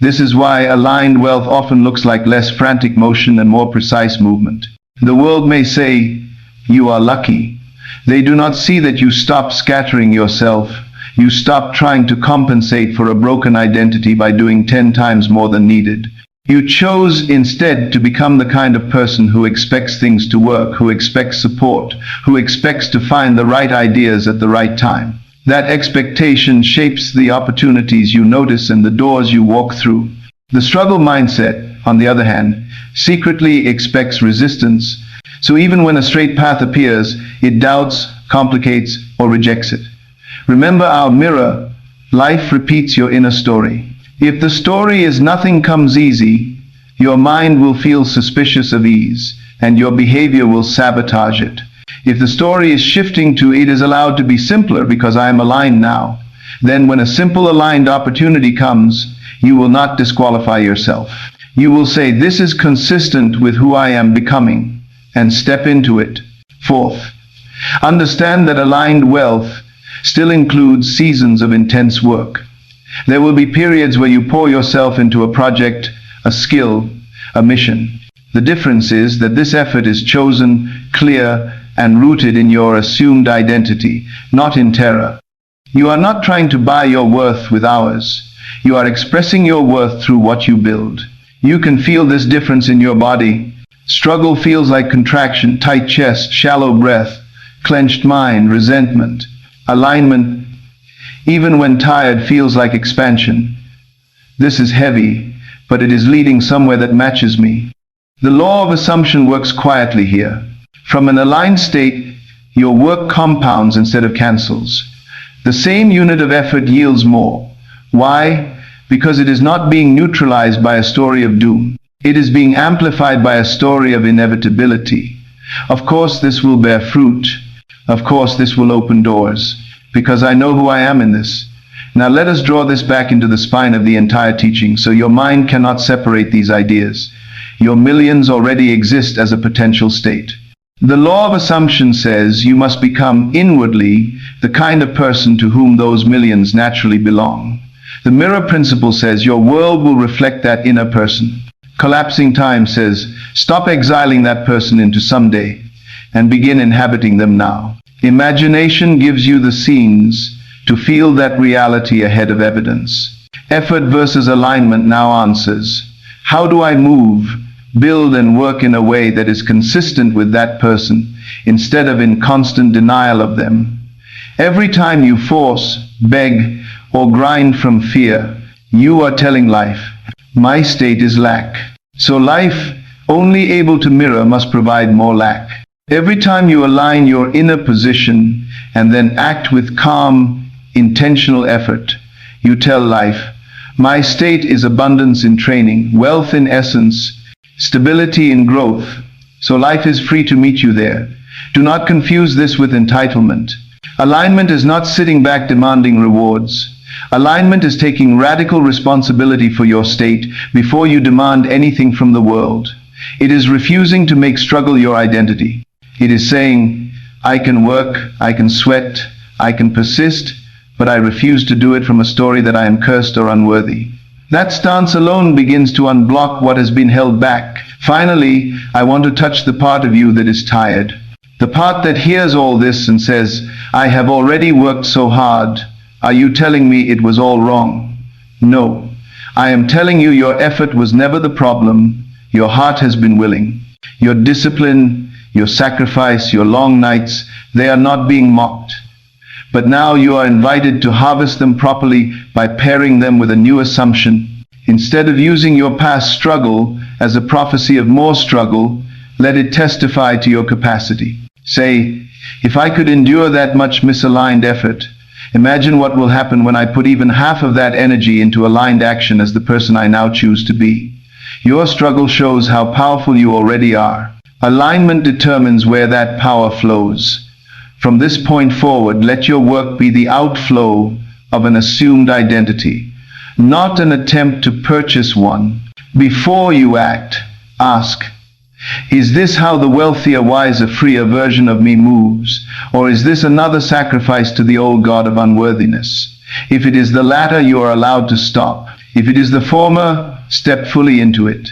This is why aligned wealth often looks like less frantic motion and more precise movement. The world may say, you are lucky. They do not see that you stop scattering yourself. You stop trying to compensate for a broken identity by doing 10 times more than needed. You chose instead to become the kind of person who expects things to work, who expects support, who expects to find the right ideas at the right time. That expectation shapes the opportunities you notice and the doors you walk through. The struggle mindset, on the other hand, secretly expects resistance, so even when a straight path appears, it doubts, complicates, or rejects it. Remember our mirror. Life repeats your inner story. If the story is nothing comes easy, your mind will feel suspicious of ease, and your behavior will sabotage it. If the story is shifting to it is allowed to be simpler because I am aligned now, then when a simple aligned opportunity comes, you will not disqualify yourself. You will say, this is consistent with who I am becoming, and step into it. Fourth, understand that aligned wealth still includes seasons of intense work. There will be periods where you pour yourself into a project, a skill, a mission. The difference is that this effort is chosen, clear, and rooted in your assumed identity, not in terror. You are not trying to buy your worth with hours. You are expressing your worth through what you build. You can feel this difference in your body. Struggle feels like contraction, tight chest, shallow breath, clenched mind, resentment. Alignment, even when tired, feels like expansion. This is heavy, but it is leading somewhere that matches me. The law of assumption works quietly here. From an aligned state, your work compounds instead of cancels. The same unit of effort yields more. Why? Because it is not being neutralized by a story of doom. It is being amplified by a story of inevitability. Of course this will bear fruit. Of course this will open doors. Because I know who I am in this. Now let us draw this back into the spine of the entire teaching, so your mind cannot separate these ideas. Your millions already exist as a potential state. The law of assumption says you must become inwardly the kind of person to whom those millions naturally belong. The mirror principle says your world will reflect that inner person. Collapsing time says stop exiling that person into someday and begin inhabiting them now. Imagination gives you the scenes to feel that reality ahead of evidence. Effort versus alignment now answers, how do I move, build and work in a way that is consistent with that person instead of in constant denial of them? Every time you force, beg, or grind from fear, you are telling life, my state is lack. So life, only able to mirror, must provide more lack. Every time you align your inner position and then act with calm, intentional effort, you tell life, my state is abundance in training, wealth in essence, stability in growth. So life is free to meet you there. Do not confuse this with entitlement. Alignment is not sitting back demanding rewards. Alignment is taking radical responsibility for your state before you demand anything from the world. It is refusing to make struggle your identity. It is saying, I can work, I can sweat, I can persist, but I refuse to do it from a story that I am cursed or unworthy. That stance alone begins to unblock what has been held back. Finally, I want to touch the part of you that is tired. The part that hears all this and says, I have already worked so hard. Are you telling me it was all wrong? No. I am telling you your effort was never the problem. Your heart has been willing. Your discipline, your sacrifice, your long nights, they are not being mocked. But now you are invited to harvest them properly by pairing them with a new assumption. Instead of using your past struggle as a prophecy of more struggle, let it testify to your capacity. Say, if I could endure that much misaligned effort, imagine what will happen when I put even half of that energy into aligned action as the person I now choose to be. Your struggle shows how powerful you already are. Alignment determines where that power flows. From this point forward, let your work be the outflow of an assumed identity, not an attempt to purchase one. Before you act, ask, is this how the wealthier, wiser, freer version of me moves? Or is this another sacrifice to the old god of unworthiness? If it is the latter, you are allowed to stop. If it is the former, step fully into it.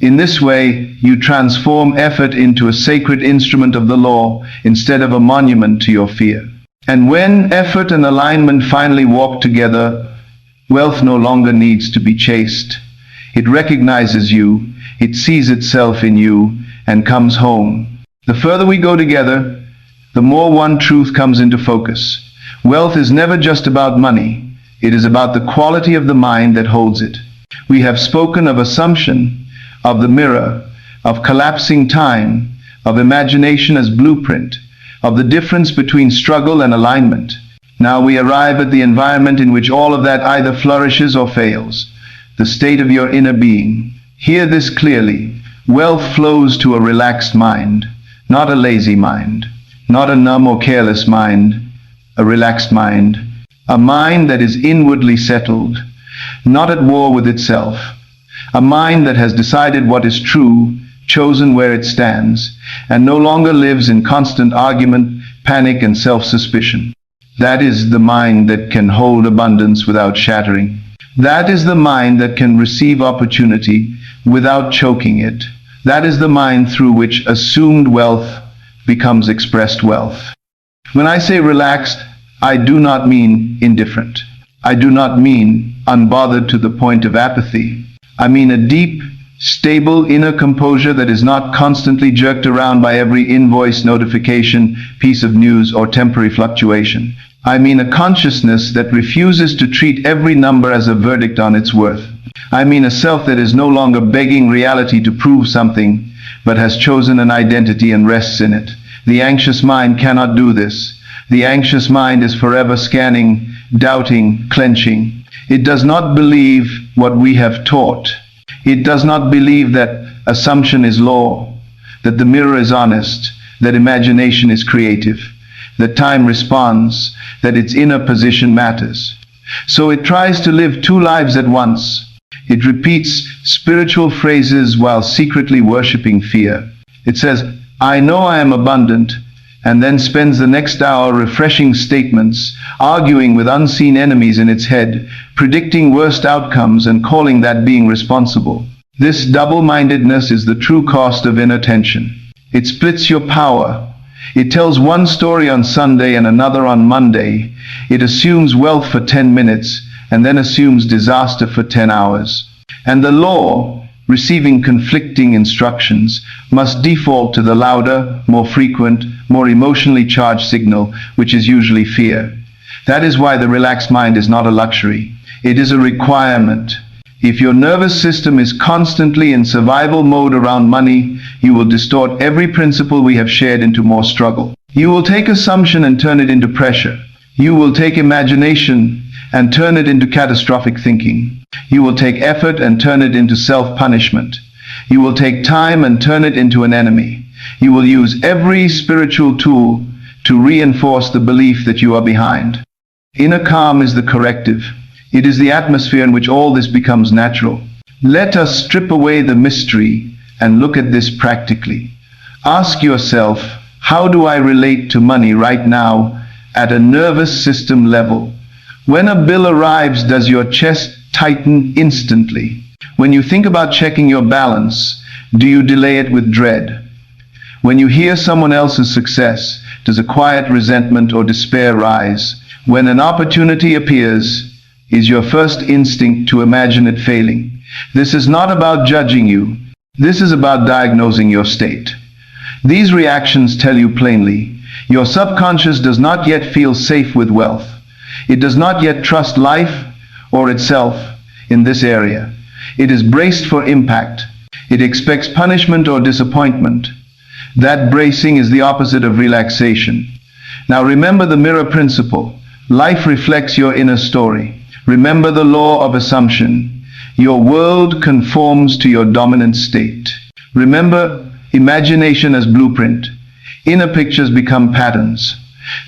In this way, you transform effort into a sacred instrument of the law instead of a monument to your fear. And when effort and alignment finally walk together, wealth no longer needs to be chased. It recognizes you, it sees itself in you, and comes home. The further we go together, the more one truth comes into focus. Wealth is never just about money. It is about the quality of the mind that holds it. We have spoken of assumption, of the mirror, of collapsing time, of imagination as blueprint, of the difference between struggle and alignment. Now we arrive at the environment in which all of that either flourishes or fails, the state of your inner being. Hear this clearly. Wealth flows to a relaxed mind, not a lazy mind, not a numb or careless mind, a relaxed mind, a mind that is inwardly settled, not at war with itself, a mind that has decided what is true, chosen where it stands, and no longer lives in constant argument, panic, and self-suspicion. That is the mind that can hold abundance without shattering. That is the mind that can receive opportunity without choking it. That is the mind through which assumed wealth becomes expressed wealth. When I say relaxed, I do not mean indifferent. I do not mean unbothered to the point of apathy. I mean a deep, stable inner composure that is not constantly jerked around by every invoice, notification, piece of news, or temporary fluctuation. I mean a consciousness that refuses to treat every number as a verdict on its worth. I mean a self that is no longer begging reality to prove something, but has chosen an identity and rests in it. The anxious mind cannot do this. The anxious mind is forever scanning, doubting, clenching. It does not believe what we have taught. It does not believe that assumption is law, that the mirror is honest, that imagination is creative, that time responds, that its inner position matters. So it tries to live two lives at once. It repeats spiritual phrases while secretly worshipping fear. It says, "I know I am abundant," and then spends the next hour refreshing statements, arguing with unseen enemies in its head, predicting worst outcomes and calling that being responsible. This double-mindedness is the true cost of inattention. It splits your power. It tells one story on Sunday and another on Monday. It assumes wealth for 10 minutes and then assumes disaster for 10 hours. And the law, receiving conflicting instructions, must default to the louder, more frequent, more emotionally charged signal, which is usually fear. That is why the relaxed mind is not a luxury. It is a requirement. If your nervous system is constantly in survival mode around money, you will distort every principle we have shared into more struggle. You will take assumption and turn it into pressure. You will take imagination and turn it into catastrophic thinking. You will take effort and turn it into self-punishment. You will take time and turn it into an enemy. You will use every spiritual tool to reinforce the belief that you are behind. Inner calm is the corrective. It is the atmosphere in which all this becomes natural. Let us strip away the mystery and look at this practically. Ask yourself, how do I relate to money right now at a nervous system level? When a bill arrives, does your chest tighten instantly? When you think about checking your balance, do you delay it with dread? When you hear someone else's success, does a quiet resentment or despair rise? When an opportunity appears, is your first instinct to imagine it failing? This is not about judging you. This is about diagnosing your state. These reactions tell you plainly, your subconscious does not yet feel safe with wealth. It does not yet trust life or itself in this area. It is braced for impact. It expects punishment or disappointment. That bracing is the opposite of relaxation. Now remember the mirror principle. Life reflects your inner story. Remember the law of assumption. Your world conforms to your dominant state. Remember imagination as blueprint. Inner pictures become patterns.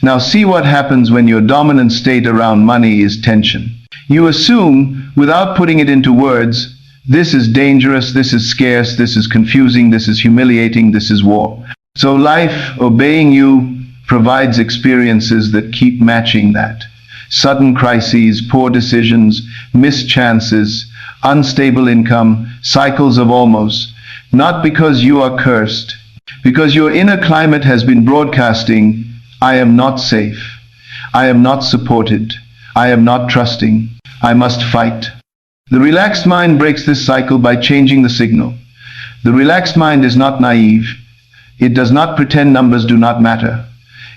Now see what happens when your dominant state around money is tension. You assume, without putting it into words, this is dangerous, this is scarce, this is confusing, this is humiliating, this is war. So life, obeying you, provides experiences that keep matching that. Sudden crises, poor decisions, missed chances, unstable income, cycles of almost. Not because you are cursed, because your inner climate has been broadcasting, I am not safe, I am not supported, I am not trusting, I must fight. The relaxed mind breaks this cycle by changing the signal. The relaxed mind is not naive. It does not pretend numbers do not matter.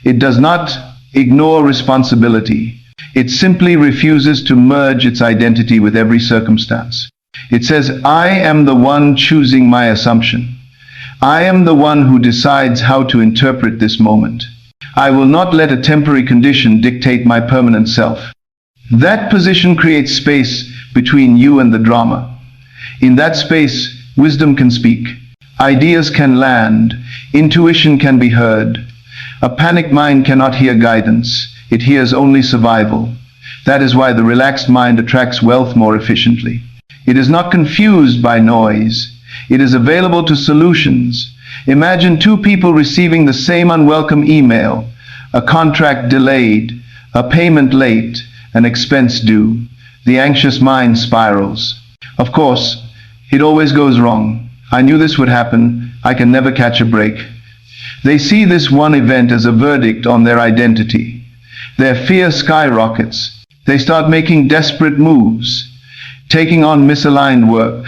It does not ignore responsibility. It simply refuses to merge its identity with every circumstance. It says, I am the one choosing my assumption. I am the one who decides how to interpret this moment. I will not let a temporary condition dictate my permanent self. That position creates space between you and the drama. In that space, wisdom can speak. Ideas can land. Intuition can be heard. A panicked mind cannot hear guidance. It hears only survival. That is why the relaxed mind attracts wealth more efficiently. It is not confused by noise. It is available to solutions. Imagine two people receiving the same unwelcome email, a contract delayed, a payment late, an expense due. The anxious mind spirals. Of course, it always goes wrong. I knew this would happen. I can never catch a break. They see this one event as a verdict on their identity. Their fear skyrockets. They start making desperate moves, taking on misaligned work,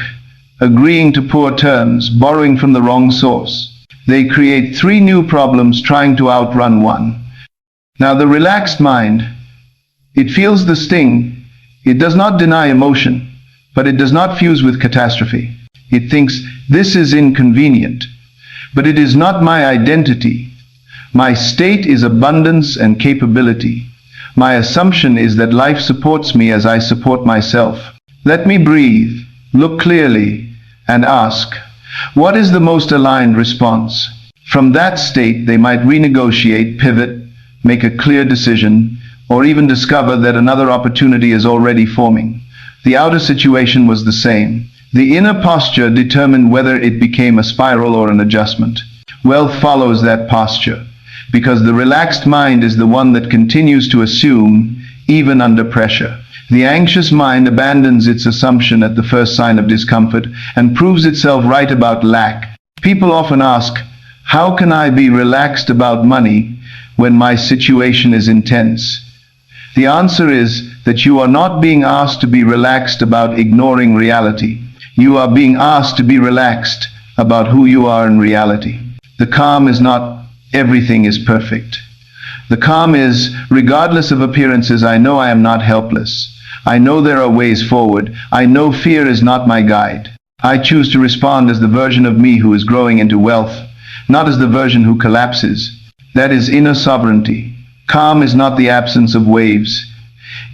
agreeing to poor terms, borrowing from the wrong source. They create 3 new problems trying to outrun one. Now the relaxed mind, it feels the sting. It does not deny emotion, but it does not fuse with catastrophe. It thinks, this is inconvenient, but it is not my identity. My state is abundance and capability. My assumption is that life supports me as I support myself. Let me breathe, look clearly, and ask, what is the most aligned response? From that state, they might renegotiate, pivot, make a clear decision, or even discover that another opportunity is already forming. The outer situation was the same. The inner posture determined whether it became a spiral or an adjustment. Wealth follows that posture, because the relaxed mind is the one that continues to assume, even under pressure. The anxious mind abandons its assumption at the first sign of discomfort and proves itself right about lack. People often ask, how can I be relaxed about money when my situation is intense? The answer is that you are not being asked to be relaxed about ignoring reality. You are being asked to be relaxed about who you are in reality. The calm is not everything is perfect. The calm is, regardless of appearances, I know I am not helpless. I know there are ways forward. I know fear is not my guide. I choose to respond as the version of me who is growing into wealth, not as the version who collapses. That is inner sovereignty. Calm is not the absence of waves.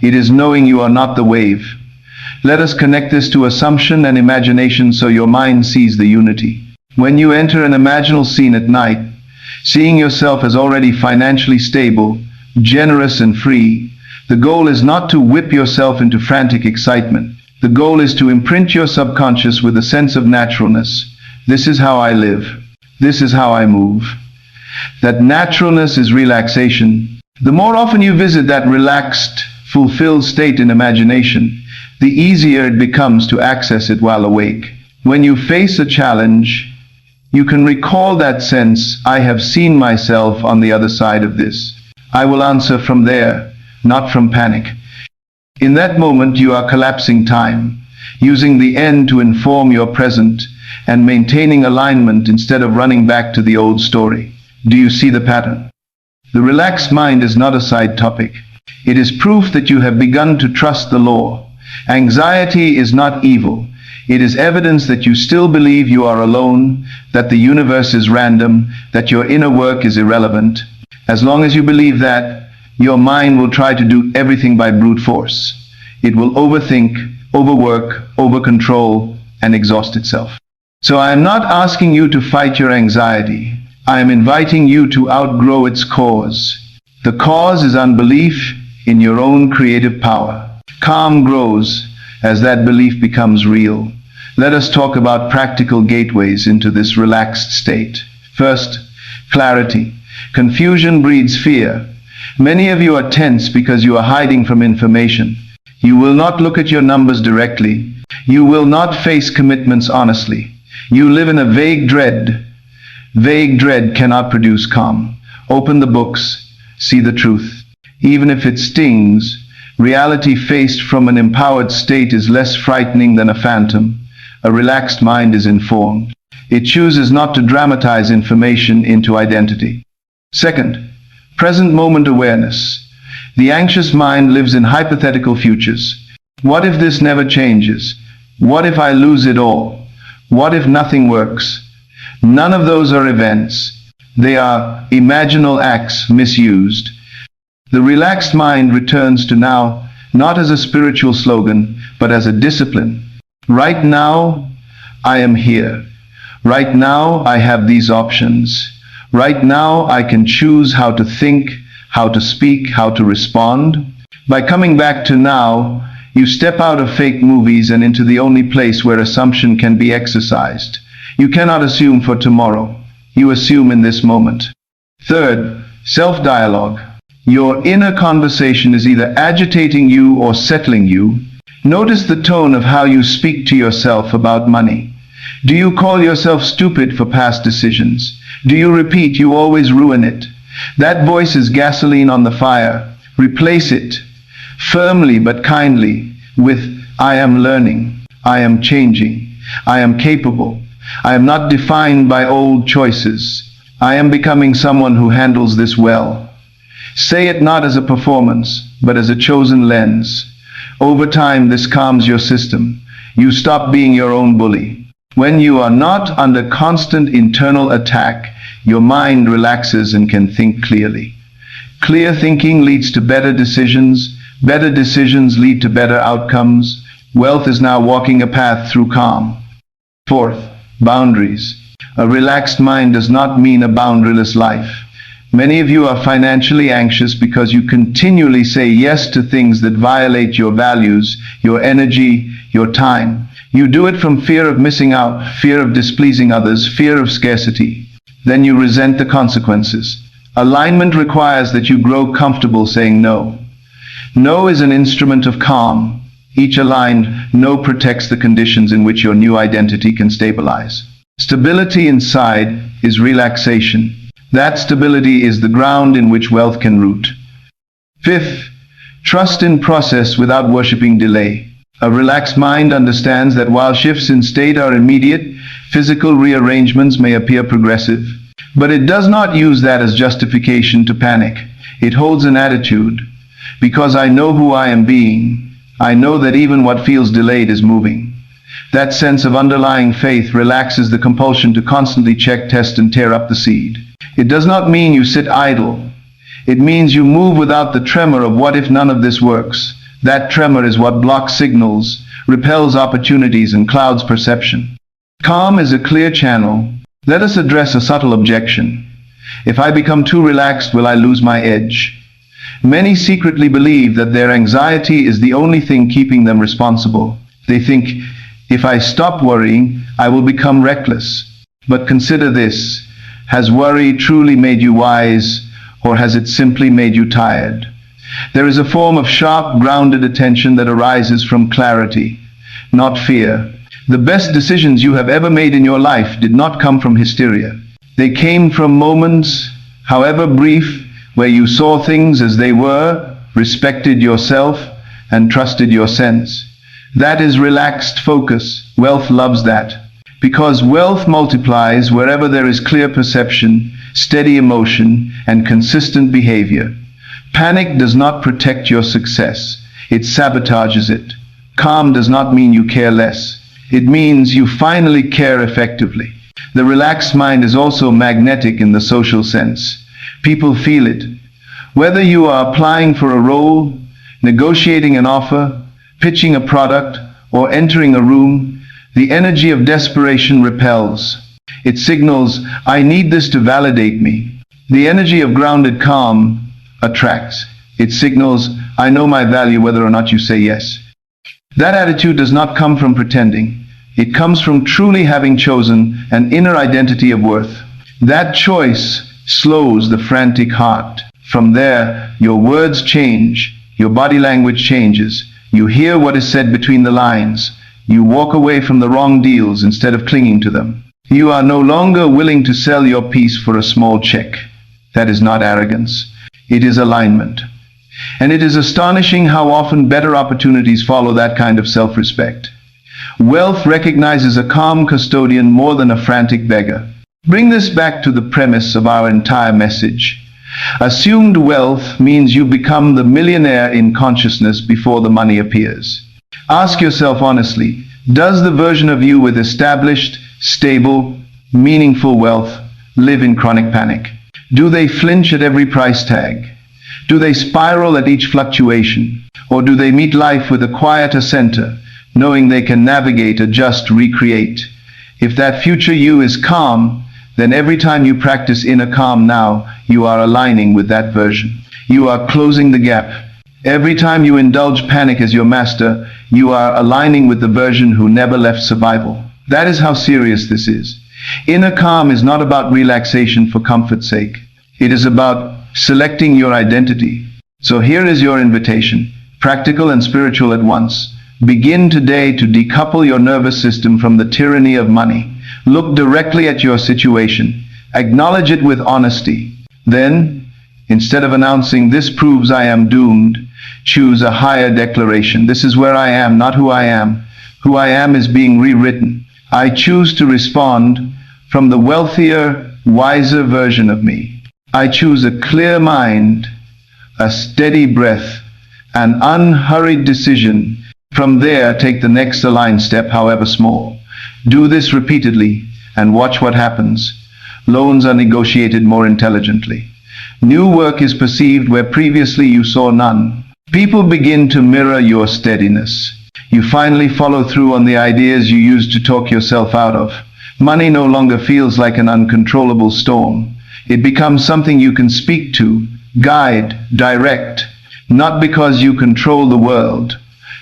It is knowing you are not the wave. Let us connect this to assumption and imagination so your mind sees the unity. When you enter an imaginal scene at night, seeing yourself as already financially stable, generous and free, the goal is not to whip yourself into frantic excitement. The goal is to imprint your subconscious with a sense of naturalness. This is how I live. This is how I move. That naturalness is relaxation. The more often you visit that relaxed, fulfilled state in imagination, the easier it becomes to access it while awake. When you face a challenge, you can recall that sense, I have seen myself on the other side of this. I will answer from there, not from panic. In that moment, you are collapsing time, using the end to inform your present, and maintaining alignment instead of running back to the old story. Do you see the pattern? The relaxed mind is not a side topic. It is proof that you have begun to trust the law. Anxiety is not evil. It is evidence that you still believe you are alone, that the universe is random, that your inner work is irrelevant. As long as you believe that, your mind will try to do everything by brute force. It will overthink, overwork, overcontrol, and exhaust itself. So I am not asking you to fight your anxiety. I am inviting you to outgrow its cause. The cause is unbelief in your own creative power. Calm grows as that belief becomes real. Let us talk about practical gateways into this relaxed state. First, clarity. Confusion breeds fear. Many of you are tense because you are hiding from information. You will not look at your numbers directly. You will not face commitments honestly. You live in a vague dread. Vague dread cannot produce calm. Open the books, see the truth. Even if it stings, reality faced from an empowered state is less frightening than a phantom. A relaxed mind is informed. It chooses not to dramatize information into identity. Second, present moment awareness. The anxious mind lives in hypothetical futures. What if this never changes? What if I lose it all? What if nothing works? None of those are events. They are imaginal acts misused. The relaxed mind returns to now, not as a spiritual slogan, but as a discipline. Right now, I am here. Right now, I have these options. Right now, I can choose how to think, how to speak, how to respond. By coming back to now, you step out of fake movies and into the only place where assumption can be exercised. You cannot assume for tomorrow. You assume in this moment. Third, self-dialogue. Your inner conversation is either agitating you or settling you. Notice the tone of how you speak to yourself about money. Do you call yourself stupid for past decisions? Do you repeat, you always ruin it? That voice is gasoline on the fire. Replace it, firmly but kindly, with, I am learning, I am changing, I am capable, I am not defined by old choices, I am becoming someone who handles this well. Say it not as a performance, but as a chosen lens. Over time, this calms your system. You stop being your own bully. When you are not under constant internal attack, your mind relaxes and can think clearly. Clear thinking leads to better decisions. Better decisions lead to better outcomes. Wealth is now walking a path through calm. Fourth, boundaries. A relaxed mind does not mean a boundaryless life. Many of you are financially anxious because you continually say yes to things that violate your values, your energy, your time. You do it from fear of missing out, fear of displeasing others, fear of scarcity. Then you resent the consequences. Alignment requires that you grow comfortable saying no. No is an instrument of calm. Each aligned no protects the conditions in which your new identity can stabilize. Stability inside is relaxation. That stability is the ground in which wealth can root. Fifth, trust in process without worshipping delay. A relaxed mind understands that while shifts in state are immediate, physical rearrangements may appear progressive. But it does not use that as justification to panic. It holds an attitude. Because I know who I am being, I know that even what feels delayed is moving. That sense of underlying faith relaxes the compulsion to constantly check, test, and tear up the seed. It does not mean you sit idle. It means you move without the tremor of what if none of this works. That tremor is what blocks signals, repels opportunities, and clouds perception. Calm is a clear channel. Let us address a subtle objection. If I become too relaxed, will I lose my edge? Many secretly believe that their anxiety is the only thing keeping them responsible. They think, if I stop worrying, I will become reckless. But consider this. Has worry truly made you wise, or has it simply made you tired? There is a form of sharp, grounded attention that arises from clarity, not fear. The best decisions you have ever made in your life did not come from hysteria. They came from moments, however brief, where you saw things as they were, respected yourself, and trusted your sense. That is relaxed focus. Wealth loves that. Because wealth multiplies wherever there is clear perception, steady emotion, and consistent behavior. Panic does not protect your success. It sabotages it. Calm does not mean you care less. It means you finally care effectively. The relaxed mind is also magnetic in the social sense. People feel it. Whether you are applying for a role, negotiating an offer, pitching a product, or entering a room, the energy of desperation repels. It signals, I need this to validate me. The energy of grounded calm attracts. It signals, I know my value whether or not you say yes. That attitude does not come from pretending. It comes from truly having chosen an inner identity of worth. That choice slows the frantic heart. From there, your words change, your body language changes. You hear what is said between the lines. You walk away from the wrong deals instead of clinging to them. You are no longer willing to sell your piece for a small check. That is not arrogance. It is alignment. And it is astonishing how often better opportunities follow that kind of self-respect. Wealth recognizes a calm custodian more than a frantic beggar. Bring this back to the premise of our entire message. Assumed wealth means you become the millionaire in consciousness before the money appears. Ask yourself honestly, does the version of you with established, stable, meaningful wealth live in chronic panic? Do they flinch at every price tag? Do they spiral at each fluctuation? Or do they meet life with a quieter center, knowing they can navigate, adjust, recreate? If that future you is calm, then every time you practice inner calm now, you are aligning with that version. You are closing the gap. Every time you indulge panic as your master, you are aligning with the version who never left survival. That is how serious this is. Inner calm is not about relaxation for comfort's sake. It is about selecting your identity. So here is your invitation, practical and spiritual at once. Begin today to decouple your nervous system from the tyranny of money. Look directly at your situation. Acknowledge it with honesty. Then, instead of announcing, "This proves I am doomed," choose a higher declaration. This is where I am, not who I am. Who I am is being rewritten. I choose to respond from the wealthier, wiser version of me. I choose a clear mind, a steady breath, an unhurried decision, From there, take the next aligned step, however small. Do this repeatedly and watch what happens. Loans are negotiated more intelligently. New work is perceived where previously you saw none. People begin to mirror your steadiness. You finally follow through on the ideas you used to talk yourself out of. Money no longer feels like an uncontrollable storm. It becomes something you can speak to, guide, direct, not because you control the world,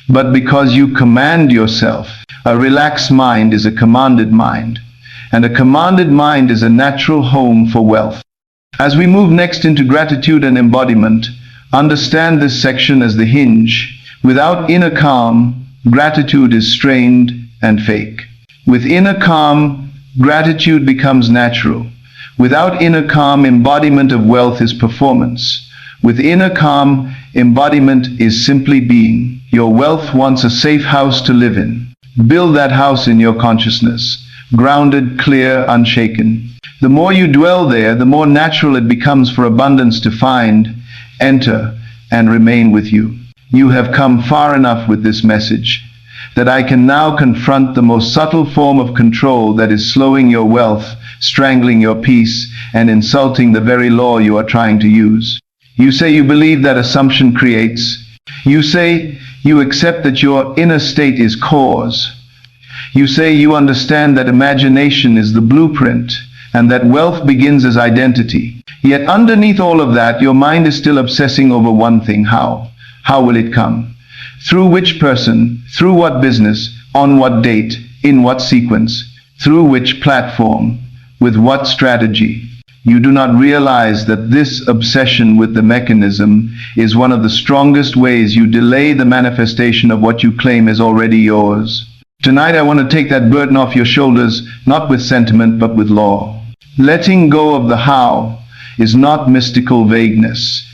but because you command yourself. A relaxed mind is a commanded mind, and a commanded mind is a natural home for wealth. As we move next into gratitude and embodiment, understand this section as the hinge. Without inner calm, gratitude is strained and fake. With inner calm, gratitude becomes natural. Without inner calm, embodiment of wealth is performance. With inner calm, embodiment is simply being. Your wealth wants a safe house to live in. Build that house in your consciousness, grounded, clear, unshaken. The more you dwell there, the more natural it becomes for abundance to find, enter, and remain with you. You have come far enough with this message that I can now confront the most subtle form of control that is slowing your wealth, strangling your peace, and insulting the very law you are trying to use. You say you believe that assumption creates. You say you accept that your inner state is cause. You say you understand that imagination is the blueprint and that wealth begins as identity. Yet underneath all of that, your mind is still obsessing over one thing: how? How will it come? Through which person? Through what business? On what date? In what sequence? Through which platform? With what strategy? You do not realize that this obsession with the mechanism is one of the strongest ways you delay the manifestation of what you claim is already yours. Tonight I want to take that burden off your shoulders, not with sentiment, but with law. Letting go of the how is not mystical vagueness.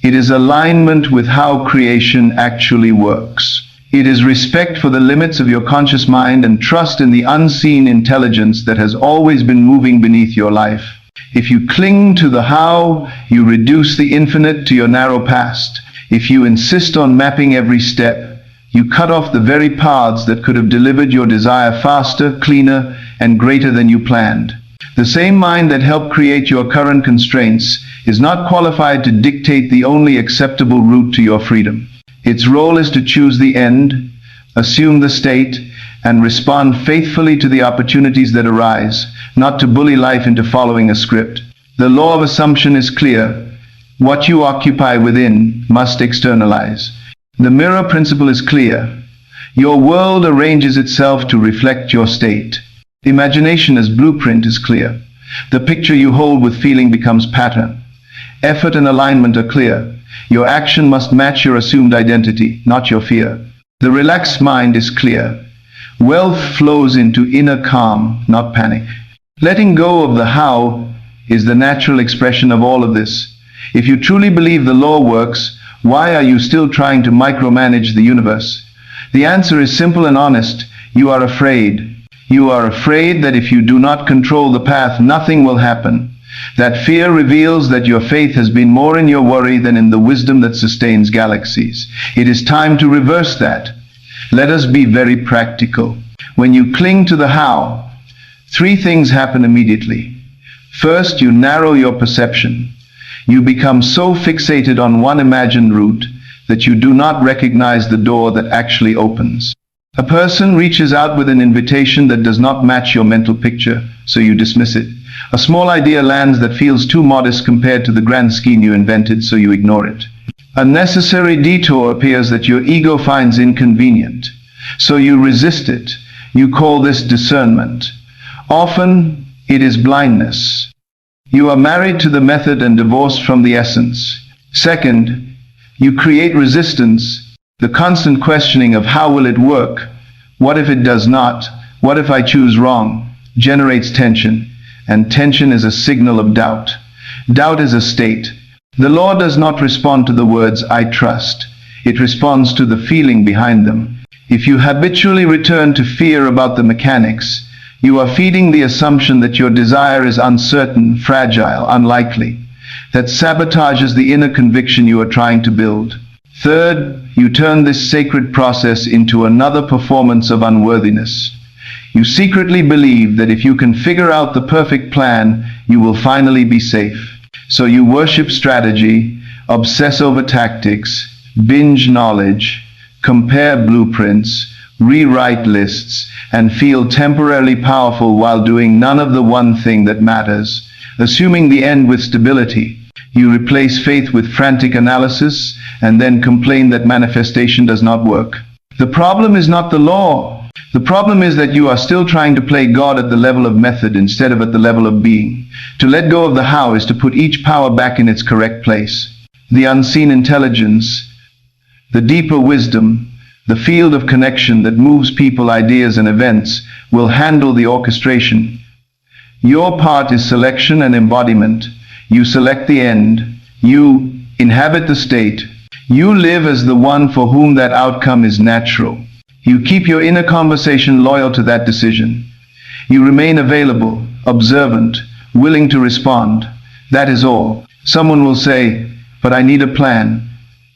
It is alignment with how creation actually works. It is respect for the limits of your conscious mind and trust in the unseen intelligence that has always been moving beneath your life. If you cling to the how, you reduce the infinite to your narrow past. If you insist on mapping every step, you cut off the very paths that could have delivered your desire faster, cleaner, and greater than you planned. The same mind that helped create your current constraints is not qualified to dictate the only acceptable route to your freedom. Its role is to choose the end, assume the state, and respond faithfully to the opportunities that arise, not to bully life into following a script. The law of assumption is clear. What you occupy within must externalize. The mirror principle is clear. Your world arranges itself to reflect your state. Imagination as blueprint is clear. The picture you hold with feeling becomes pattern. Effort and alignment are clear. Your action must match your assumed identity, not your fear. The relaxed mind is clear. Wealth flows into inner calm, not panic. Letting go of the how is the natural expression of all of this. If you truly believe the law works, why are you still trying to micromanage the universe? The answer is simple and honest. You are afraid. You are afraid that if you do not control the path, nothing will happen. That fear reveals that your faith has been more in your worry than in the wisdom that sustains galaxies. It is time to reverse that. Let us be very practical. When you cling to the how, three things happen immediately. First, you narrow your perception. You become so fixated on one imagined route that you do not recognize the door that actually opens. A person reaches out with an invitation that does not match your mental picture, so you dismiss it. A small idea lands that feels too modest compared to the grand scheme you invented, so you ignore it. A necessary detour appears that your ego finds inconvenient, so you resist it. You call this discernment. Often, it is blindness. You are married to the method and divorced from the essence. Second, you create resistance. The constant questioning of how will it work? What if it does not? What if I choose wrong? Generates tension, and tension is a signal of doubt. Doubt is a state. The law does not respond to the words "I trust." It responds to the feeling behind them. If you habitually return to fear about the mechanics, you are feeding the assumption that your desire is uncertain, fragile, unlikely. That sabotages the inner conviction you are trying to build. Third, you turn this sacred process into another performance of unworthiness. You secretly believe that if you can figure out the perfect plan, you will finally be safe. So you worship strategy, obsess over tactics, binge knowledge, compare blueprints, rewrite lists, and feel temporarily powerful while doing none of the one thing that matters. Assuming the end with stability, you replace faith with frantic analysis and then complain that manifestation does not work. The problem is not the law. The problem is that you are still trying to play God at the level of method instead of at the level of being. To let go of the how is to put each power back in its correct place. The unseen intelligence, the deeper wisdom, the field of connection that moves people, ideas, and events will handle the orchestration. Your part is selection and embodiment. You select the end. You inhabit the state. You live as the one for whom that outcome is natural. You keep your inner conversation loyal to that decision. You remain available, observant, willing to respond. That is all. Someone will say, "But I need a plan."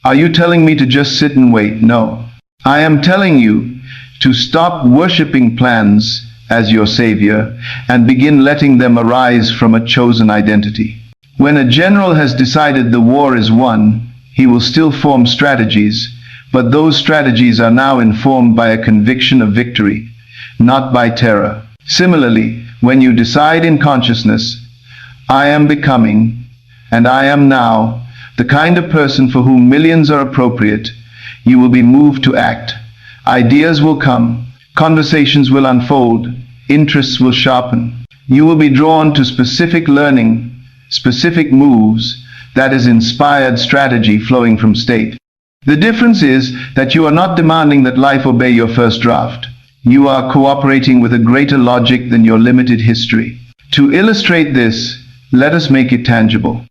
Are you telling me to just sit and wait? No. I am telling you to stop worshipping plans as your savior and begin letting them arise from a chosen identity. When a general has decided the war is won, he will still form strategies, but those strategies are now informed by a conviction of victory, not by terror. Similarly, when you decide in consciousness, "I am becoming, and I am now, the kind of person for whom millions are appropriate," you will be moved to act. Ideas will come, conversations will unfold, interests will sharpen. You will be drawn to specific learning, specific moves, that is inspired strategy flowing from state. The difference is that you are not demanding that life obey your first draft. You are cooperating with a greater logic than your limited history. To illustrate this, let us make it tangible.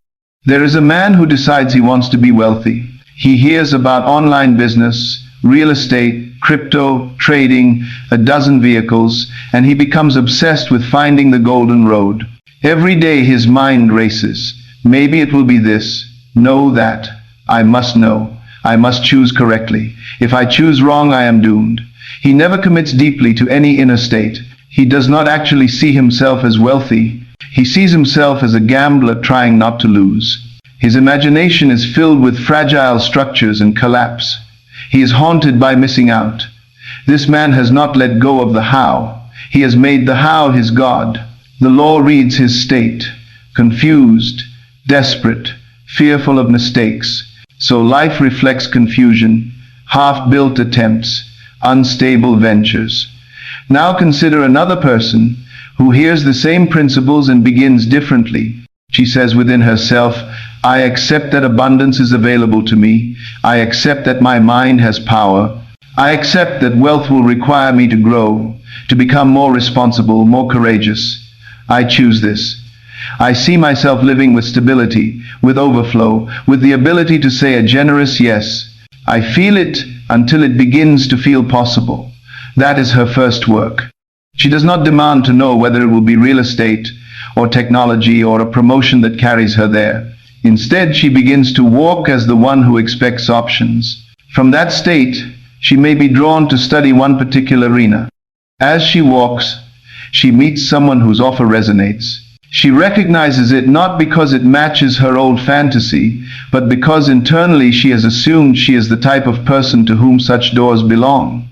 There is a man who decides he wants to be wealthy. He hears about online business, real estate, crypto, trading, a dozen vehicles, and he becomes obsessed with finding the golden road. Every day his mind races. Maybe it will be this, no that, I must know. I must choose correctly. If I choose wrong, I am doomed. He never commits deeply to any inner state. He does not actually see himself as wealthy. He sees himself as a gambler trying not to lose. His imagination is filled with fragile structures and collapse. He is haunted by missing out. This man has not let go of the how. He has made the how his God. The law reads his state, confused, desperate, fearful of mistakes. So life reflects confusion, half-built attempts, unstable ventures. Now consider another person who hears the same principles and begins differently. She says within herself, "I accept that abundance is available to me. I accept that my mind has power. I accept that wealth will require me to grow, to become more responsible, more courageous. I choose this. I see myself living with stability, with overflow, with the ability to say a generous yes. I feel it until it begins to feel possible." That is her first work. She does not demand to know whether it will be real estate or technology or a promotion that carries her there. Instead, she begins to walk as the one who expects options. From that state, she may be drawn to study one particular arena. As she walks, she meets someone whose offer resonates. She recognizes it not because it matches her old fantasy, but because internally she has assumed she is the type of person to whom such doors belong.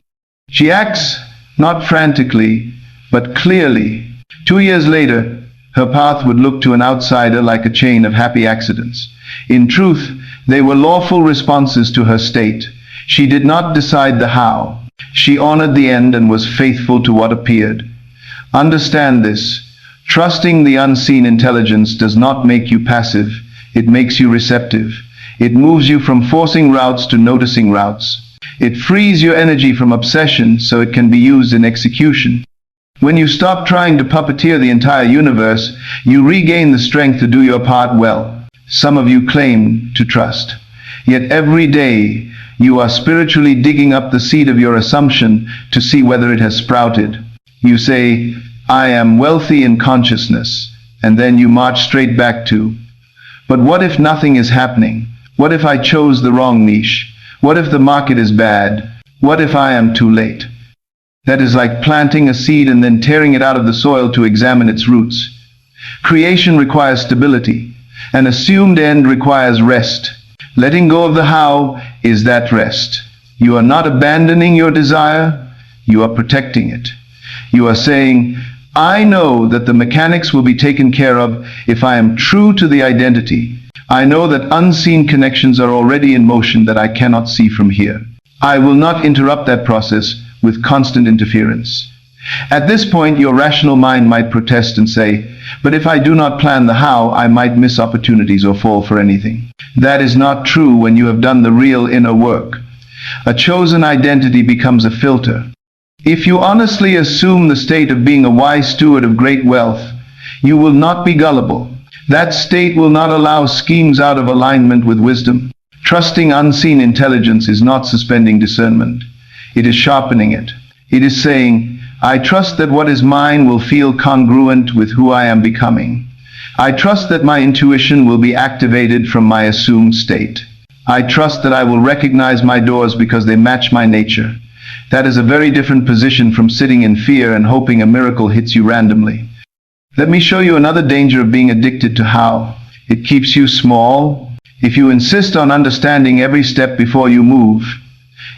She acts not frantically, but clearly. 2 years later, her path would look to an outsider like a chain of happy accidents. In truth, they were lawful responses to her state. She did not decide the how. She honored the end and was faithful to what appeared. Understand this. Trusting the unseen intelligence does not make you passive. It makes you receptive. It moves you from forcing routes to noticing routes. It frees your energy from obsession so it can be used in execution. When you stop trying to puppeteer the entire universe, you regain the strength to do your part well. Some of you claim to trust. Yet every day, you are spiritually digging up the seed of your assumption to see whether it has sprouted. You say, "I am wealthy in consciousness," and then you march straight back to, "But what if nothing is happening? What if I chose the wrong niche? What if the market is bad? What if I am too late? That is like planting a seed and then tearing it out of the soil to examine its roots. Creation requires stability. An assumed end requires rest. Letting go of the how is that rest. You are not abandoning your desire, you are protecting it. You are saying, I know that the mechanics will be taken care of if I am true to the identity. I know that unseen connections are already in motion that I cannot see from here. I will not interrupt that process with constant interference. At this point, your rational mind might protest and say, but if I do not plan the how, I might miss opportunities or fall for anything. That is not true when you have done the real inner work. A chosen identity becomes a filter. If you honestly assume the state of being a wise steward of great wealth, you will not be gullible. That state will not allow schemes out of alignment with wisdom. Trusting unseen intelligence is not suspending discernment. It is sharpening it. It is saying, I trust that what is mine will feel congruent with who I am becoming. I trust that my intuition will be activated from my assumed state. I trust that I will recognize my doors because they match my nature. That is a very different position from sitting in fear and hoping a miracle hits you randomly. Let me show you another danger of being addicted to how. It keeps you small. If you insist on understanding every step before you move,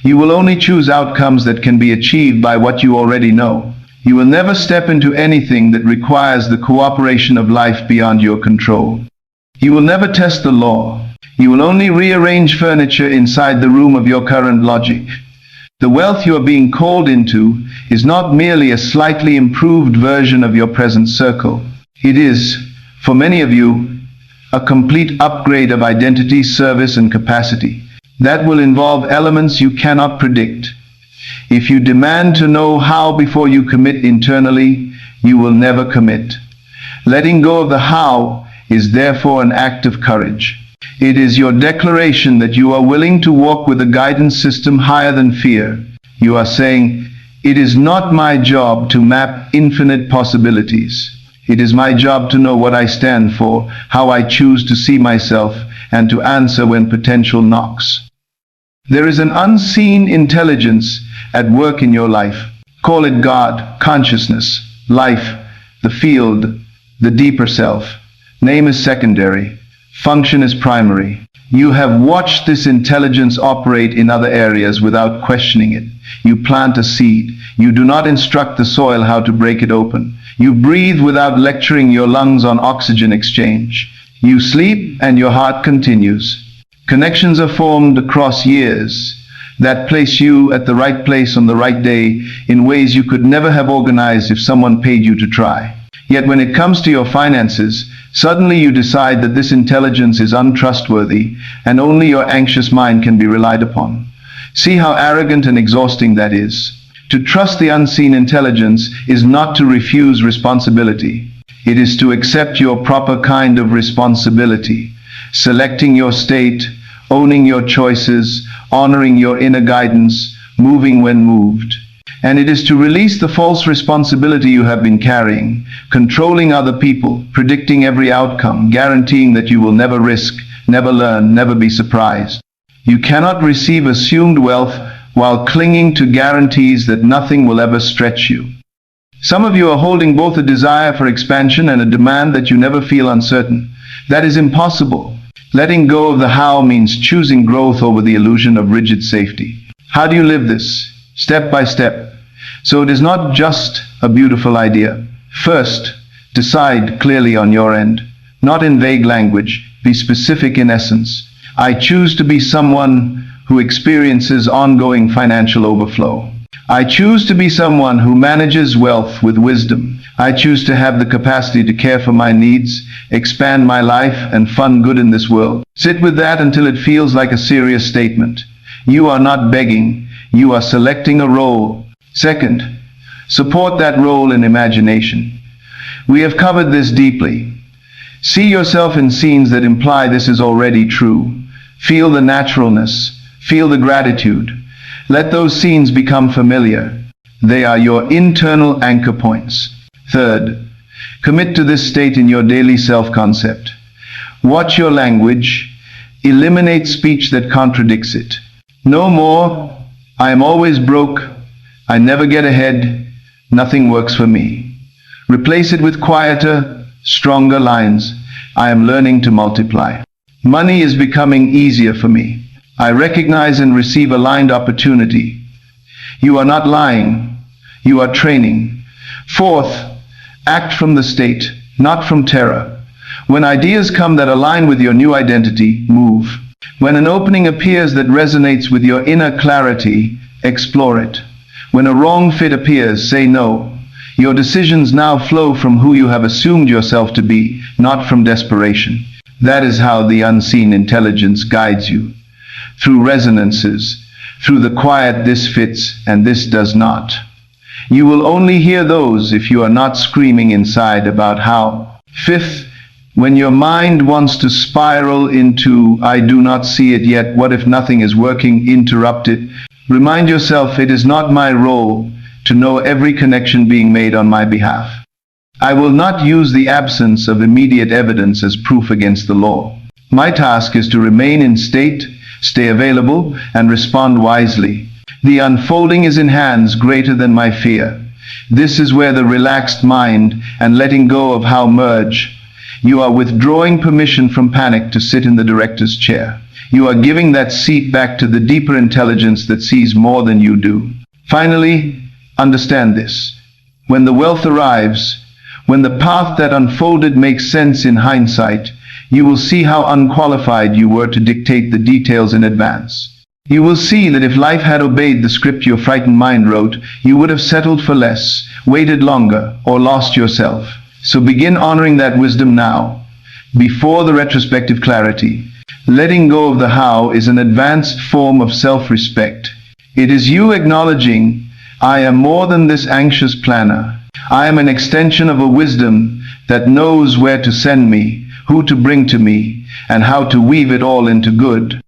you will only choose outcomes that can be achieved by what you already know. You will never step into anything that requires the cooperation of life beyond your control. You will never test the law. You will only rearrange furniture inside the room of your current logic. The wealth you are being called into is not merely a slightly improved version of your present circle. It is, for many of you, a complete upgrade of identity, service, and capacity. That will involve elements you cannot predict. If you demand to know how before you commit internally, you will never commit. Letting go of the how is therefore an act of courage. It is your declaration that you are willing to walk with a guidance system higher than fear. You are saying, it is not my job to map infinite possibilities. It is my job to know what I stand for, how I choose to see myself, and to answer when potential knocks. There is an unseen intelligence at work in your life. Call it God, consciousness, life, the field, the deeper self. Name is secondary. Function is primary. You have watched this intelligence operate in other areas without questioning it. You plant a seed. You do not instruct the soil how to break it open. You breathe without lecturing your lungs on oxygen exchange. You sleep and your heart continues. Connections are formed across years that place you at the right place on the right day in ways you could never have organized if someone paid you to try. Yet when it comes to your finances, suddenly you decide that this intelligence is untrustworthy and only your anxious mind can be relied upon. See how arrogant and exhausting that is. To trust the unseen intelligence is not to refuse responsibility. It is to accept your proper kind of responsibility, selecting your state, owning your choices, honoring your inner guidance, moving when moved. And it is to release the false responsibility you have been carrying, controlling other people, predicting every outcome, guaranteeing that you will never risk, never learn, never be surprised. You cannot receive assumed wealth while clinging to guarantees that nothing will ever stretch you. Some of you are holding both a desire for expansion and a demand that you never feel uncertain. That is impossible. Letting go of the how means choosing growth over the illusion of rigid safety. How do you live this? Step by step. So it is not just a beautiful idea. First, decide clearly on your end. Not in vague language, be specific in essence. I choose to be someone who experiences ongoing financial overflow. I choose to be someone who manages wealth with wisdom. I choose to have the capacity to care for my needs, expand my life, and fund good in this world. Sit with that until it feels like a serious statement. You are not begging. You are selecting a role. Second, support that role in imagination. We have covered this deeply. See yourself in scenes that imply this is already true. Feel the naturalness. Feel the gratitude. Let those scenes become familiar. They are your internal anchor points. Third, commit to this state in your daily self-concept. Watch your language. Eliminate speech that contradicts it. No more, I am always broke, I never get ahead, nothing works for me. Replace it with quieter, stronger lines. I am learning to multiply. Money is becoming easier for me. I recognize and receive aligned opportunity. You are not lying. You are training. Fourth, act from the state, not from terror. When ideas come that align with your new identity, move. When an opening appears that resonates with your inner clarity, explore it. When a wrong fit appears, say no. Your decisions now flow from who you have assumed yourself to be, not from desperation. That is how the unseen intelligence guides you. Through resonances, through the quiet "this fits" and "this does not." You will only hear those if you are not screaming inside about how. Fifth, when your mind wants to spiral into "I do not see it yet, what if nothing is working," interrupt it. Remind yourself it is not my role to know every connection being made on my behalf. I will not use the absence of immediate evidence as proof against the law. My task is to remain in state, stay available, and respond wisely. The unfolding is in hands greater than my fear. This is where the relaxed mind and letting go of how merge. You are withdrawing permission from panic to sit in the director's chair. You are giving that seat back to the deeper intelligence that sees more than you do. Finally, understand this. When the wealth arrives, when the path that unfolded makes sense in hindsight, you will see how unqualified you were to dictate the details in advance. You will see that if life had obeyed the script your frightened mind wrote, you would have settled for less, waited longer, or lost yourself. So begin honoring that wisdom now, before the retrospective clarity. Letting go of the how is an advanced form of self-respect. It is you acknowledging, I am more than this anxious planner. I am an extension of a wisdom that knows where to send me, who to bring to me, and how to weave it all into good.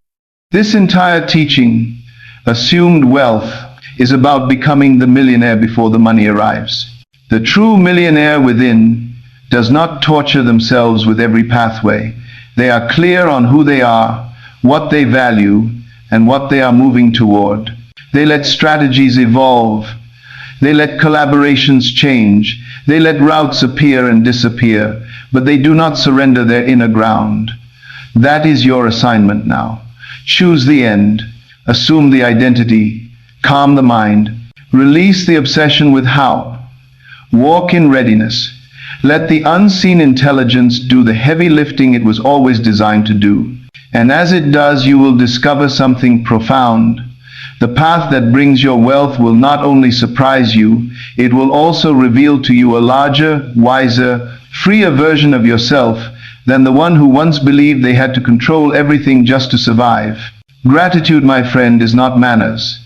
This entire teaching, Assumed Wealth, is about becoming the millionaire before the money arrives. The true millionaire within does not torture themselves with every pathway. They are clear on who they are, what they value, and what they are moving toward. They let strategies evolve. They let collaborations change. They let routes appear and disappear, but they do not surrender their inner ground. That is your assignment now. Choose the end. Assume the identity. Calm the mind. Release the obsession with how. Walk in readiness. Let the unseen intelligence do the heavy lifting it was always designed to do. And as it does, you will discover something profound. The path that brings your wealth will not only surprise you, it will also reveal to you a larger, wiser, freer version of yourself than the one who once believed they had to control everything just to survive. Gratitude, my friend, is not manners.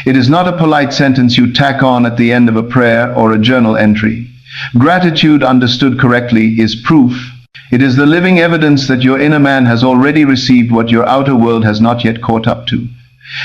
It is not a polite sentence you tack on at the end of a prayer or a journal entry. Gratitude, understood correctly, is proof. It is the living evidence that your inner man has already received what your outer world has not yet caught up to.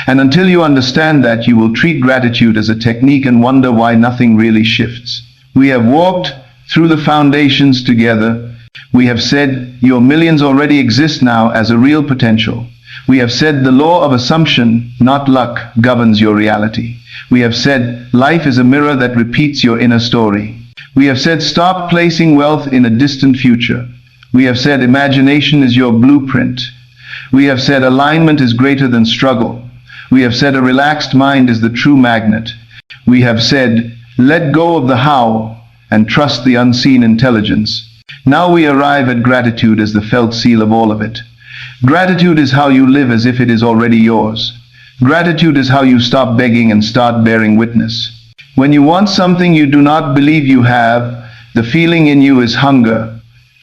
And until you understand that, you will treat gratitude as a technique and wonder why nothing really shifts. We have walked through the foundations together. We have said your millions already exist now as a real potential. We have said the law of assumption, not luck, governs your reality. We have said life is a mirror that repeats your inner story. We have said stop placing wealth in a distant future. We have said imagination is your blueprint. We have said alignment is greater than struggle. We have said a relaxed mind is the true magnet. We have said let go of the how and trust the unseen intelligence. Now we arrive at gratitude as the felt seal of all of it. Gratitude is how you live as if it is already yours. Gratitude is how you stop begging and start bearing witness. When you want something you do not believe you have, the feeling in you is hunger,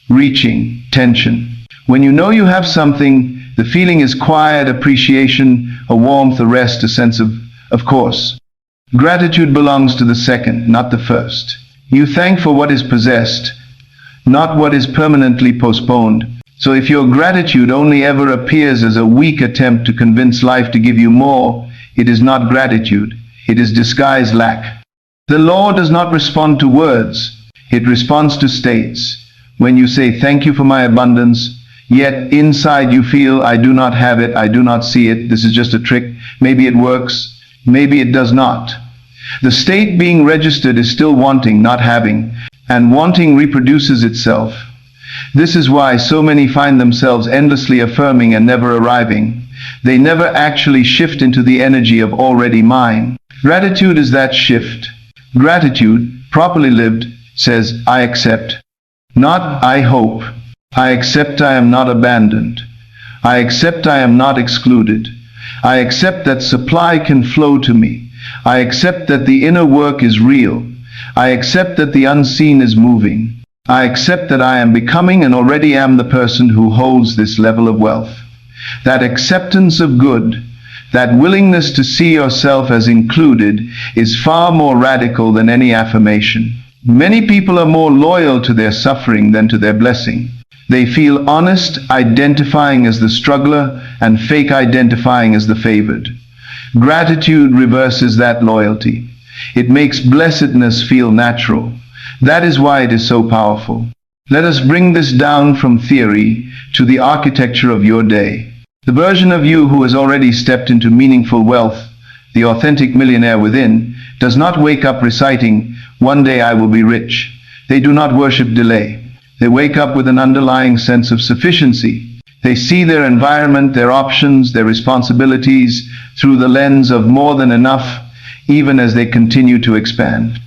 reaching, tension. When you know you have something, the feeling is quiet, appreciation, a warmth, a rest, a sense of course. Gratitude belongs to the second, not the first. You thank for what is possessed, not what is permanently postponed. So if your gratitude only ever appears as a weak attempt to convince life to give you more, it is not gratitude, it is disguised lack. The law does not respond to words, it responds to states. When you say thank you for my abundance, Yet inside you feel, I do not have it, I do not see it, this is just a trick, maybe it works, maybe it does not. The state being registered is still wanting, not having, and wanting reproduces itself. This is why so many find themselves endlessly affirming and never arriving. They never actually shift into the energy of already mine. Gratitude is that shift. Gratitude, properly lived, says, I accept. Not, I hope. I accept I am not abandoned. I accept I am not excluded. I accept that supply can flow to me. I accept that the inner work is real. I accept that the unseen is moving. I accept that I am becoming and already am the person who holds this level of wealth. That acceptance of good, that willingness to see yourself as included, is far more radical than any affirmation. Many people are more loyal to their suffering than to their blessing. They feel honest, identifying as the struggler, and fake, identifying as the favored. Gratitude reverses that loyalty. It makes blessedness feel natural. That is why it is so powerful. Let us bring this down from theory to the architecture of your day. The version of you who has already stepped into meaningful wealth, the authentic millionaire within, does not wake up reciting, one day I will be rich. They do not worship delay. They wake up with an underlying sense of sufficiency. They see their environment, their options, their responsibilities through the lens of more than enough, even as they continue to expand.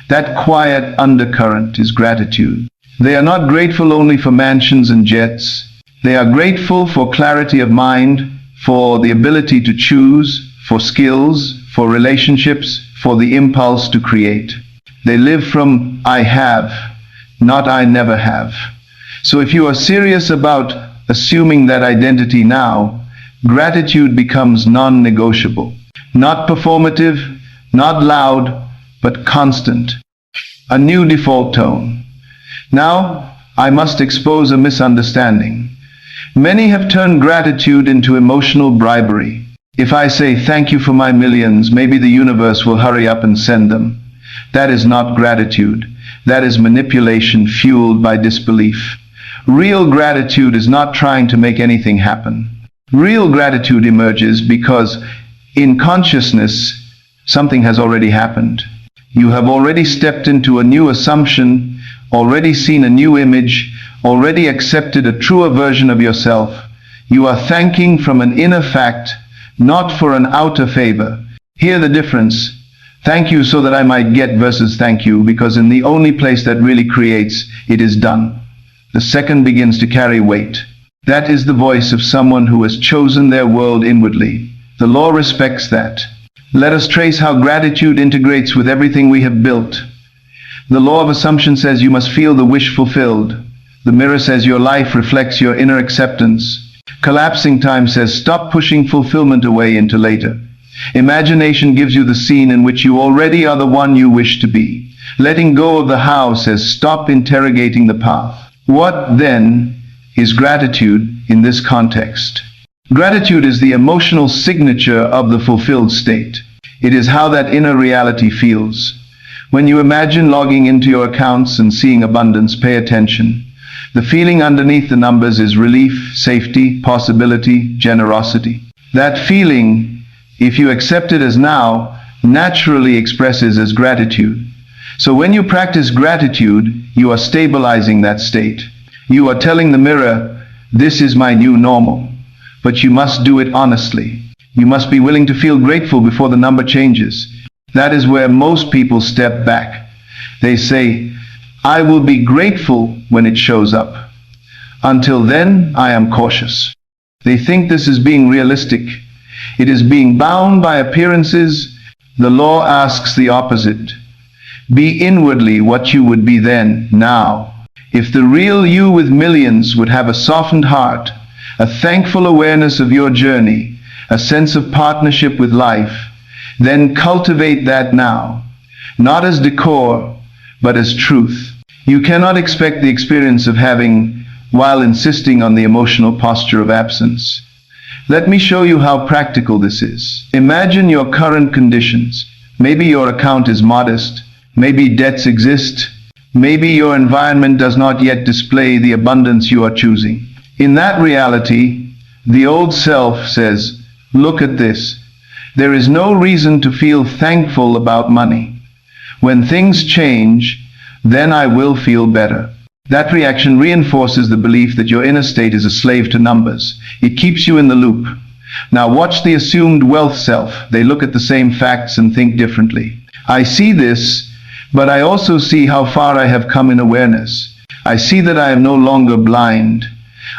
That quiet undercurrent is gratitude. They are not grateful only for mansions and jets. They are grateful for clarity of mind, for the ability to choose, for skills, for relationships, for the impulse to create. They live from I have, not I never have. So if you are serious about assuming that identity now, gratitude becomes non-negotiable. Not performative, not loud, but constant. A new default tone. Now, I must expose a misunderstanding. Many have turned gratitude into emotional bribery. If I say thank you for my millions, maybe the universe will hurry up and send them. That is not gratitude. That is manipulation fueled by disbelief. Real gratitude is not trying to make anything happen. Real gratitude emerges because in consciousness, something has already happened. You have already stepped into a new assumption, already seen a new image, already accepted a truer version of yourself. You are thanking from an inner fact, not for an outer favor. Hear the difference. Thank you so that I might get versus thank you, because in the only place that really creates, it is done. The second begins to carry weight. That is the voice of someone who has chosen their world inwardly. The law respects that. Let us trace how gratitude integrates with everything we have built. The law of assumption says you must feel the wish fulfilled. The mirror says your life reflects your inner acceptance. Collapsing time says stop pushing fulfillment away into later. Imagination gives you the scene in which you already are the one you wish to be. Letting go of the how says stop interrogating the path. What, then, is gratitude in this context? Gratitude is the emotional signature of the fulfilled state. It is how that inner reality feels. When you imagine logging into your accounts and seeing abundance, pay attention. The feeling underneath the numbers is relief, safety, possibility, generosity. That feeling, if you accept it as now, naturally expresses as gratitude. So when you practice gratitude, you are stabilizing that state. You are telling the mirror, this is my new normal. But you must do it honestly. You must be willing to feel grateful before the number changes. That is where most people step back. They say, I will be grateful when it shows up. Until then, I am cautious. They think this is being realistic. It is being bound by appearances. The law asks the opposite. Be inwardly what you would be then, now. If the real you with millions would have a softened heart, a thankful awareness of your journey, a sense of partnership with life, then cultivate that now, not as decor, but as truth. You cannot expect the experience of having while insisting on the emotional posture of absence. Let me show you how practical this is. Imagine your current conditions. Maybe your account is modest, maybe debts exist, maybe your environment does not yet display the abundance you are choosing. In that reality, the old self says, look at this. There is no reason to feel thankful about money. When things change, then I will feel better. That reaction reinforces the belief that your inner state is a slave to numbers. It keeps you in the loop. Now watch the assumed wealth self. They look at the same facts and think differently. I see this, but I also see how far I have come in awareness. I see that I am no longer blind.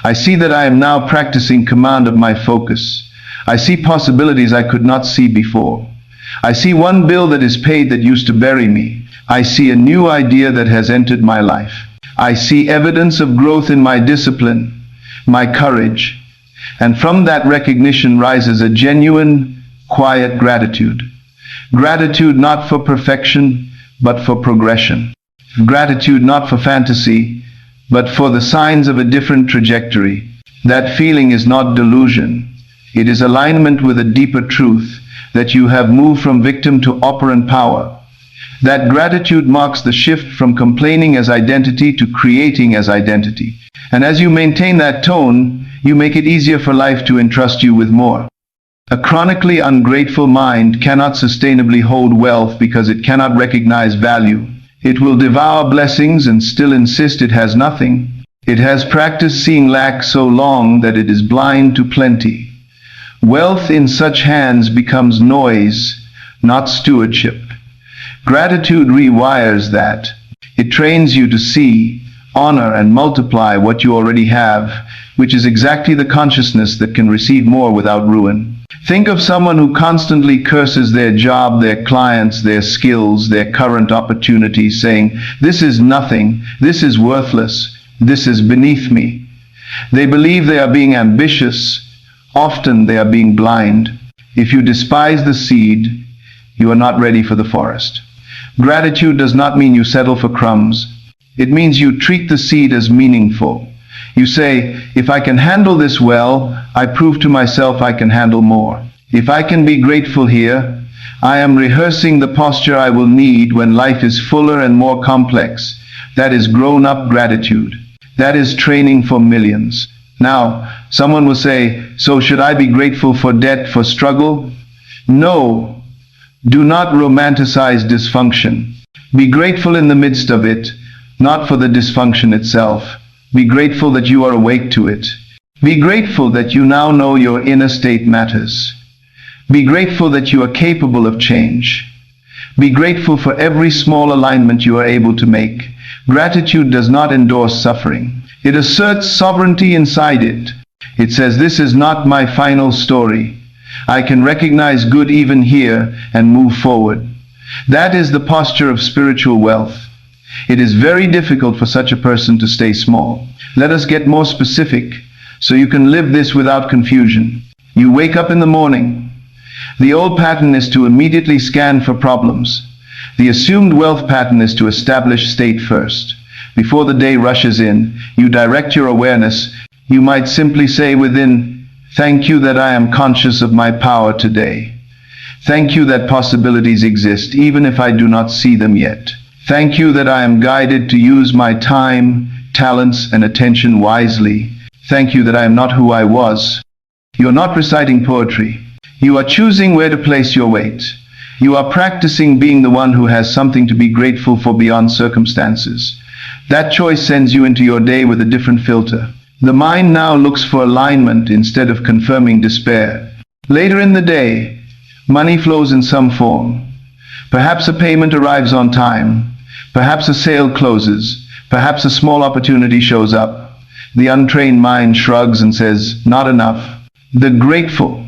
I see that I am now practicing command of my focus. I see possibilities I could not see before. I see one bill that is paid that used to bury me. I see a new idea that has entered my life. I see evidence of growth in my discipline, my courage, and from that recognition rises a genuine, quiet gratitude. Gratitude not for perfection, but for progression. Gratitude not for fantasy, but for the signs of a different trajectory. That feeling is not delusion. It is alignment with a deeper truth that you have moved from victim to operant power. That gratitude marks the shift from complaining as identity to creating as identity. And as you maintain that tone, you make it easier for life to entrust you with more. A chronically ungrateful mind cannot sustainably hold wealth because it cannot recognize value. It will devour blessings and still insist it has nothing. It has practiced seeing lack so long that it is blind to plenty. Wealth in such hands becomes noise, not stewardship. Gratitude rewires that. It trains you to see, honor, and multiply what you already have, which is exactly the consciousness that can receive more without ruin. Think of someone who constantly curses their job, their clients, their skills, their current opportunities, saying, "This is nothing, this is worthless, this is beneath me." They believe they are being ambitious. Often they are being blind. If you despise the seed, you are not ready for the forest. Gratitude does not mean you settle for crumbs. It means you treat the seed as meaningful. You say, if I can handle this well, I prove to myself I can handle more. If I can be grateful here, I am rehearsing the posture I will need when life is fuller and more complex. That is grown-up gratitude. That is training for millions. Now, someone will say, so should I be grateful for debt, for struggle? No. Do not romanticize dysfunction. Be grateful in the midst of it, not for the dysfunction itself. Be grateful that you are awake to it. Be grateful that you now know your inner state matters. Be grateful that you are capable of change. Be grateful for every small alignment you are able to make. Gratitude does not endorse suffering. It asserts sovereignty inside it. It says, this is not my final story. I can recognize good even here and move forward. That is the posture of spiritual wealth. It is very difficult for such a person to stay small. Let us get more specific so you can live this without confusion. You wake up in the morning. The old pattern is to immediately scan for problems. The assumed wealth pattern is to establish state first. Before the day rushes in, you direct your awareness. You might simply say within, thank you that I am conscious of my power today. Thank you that possibilities exist even if I do not see them yet. Thank you that I am guided to use my time, talents, and attention wisely. Thank you that I am not who I was. You are not reciting poetry. You are choosing where to place your weight. You are practicing being the one who has something to be grateful for beyond circumstances. That choice sends you into your day with a different filter. The mind now looks for alignment instead of confirming despair. Later in the day, money flows in some form. Perhaps a payment arrives on time. Perhaps a sale closes. Perhaps a small opportunity shows up. The untrained mind shrugs and says, not enough. The grateful,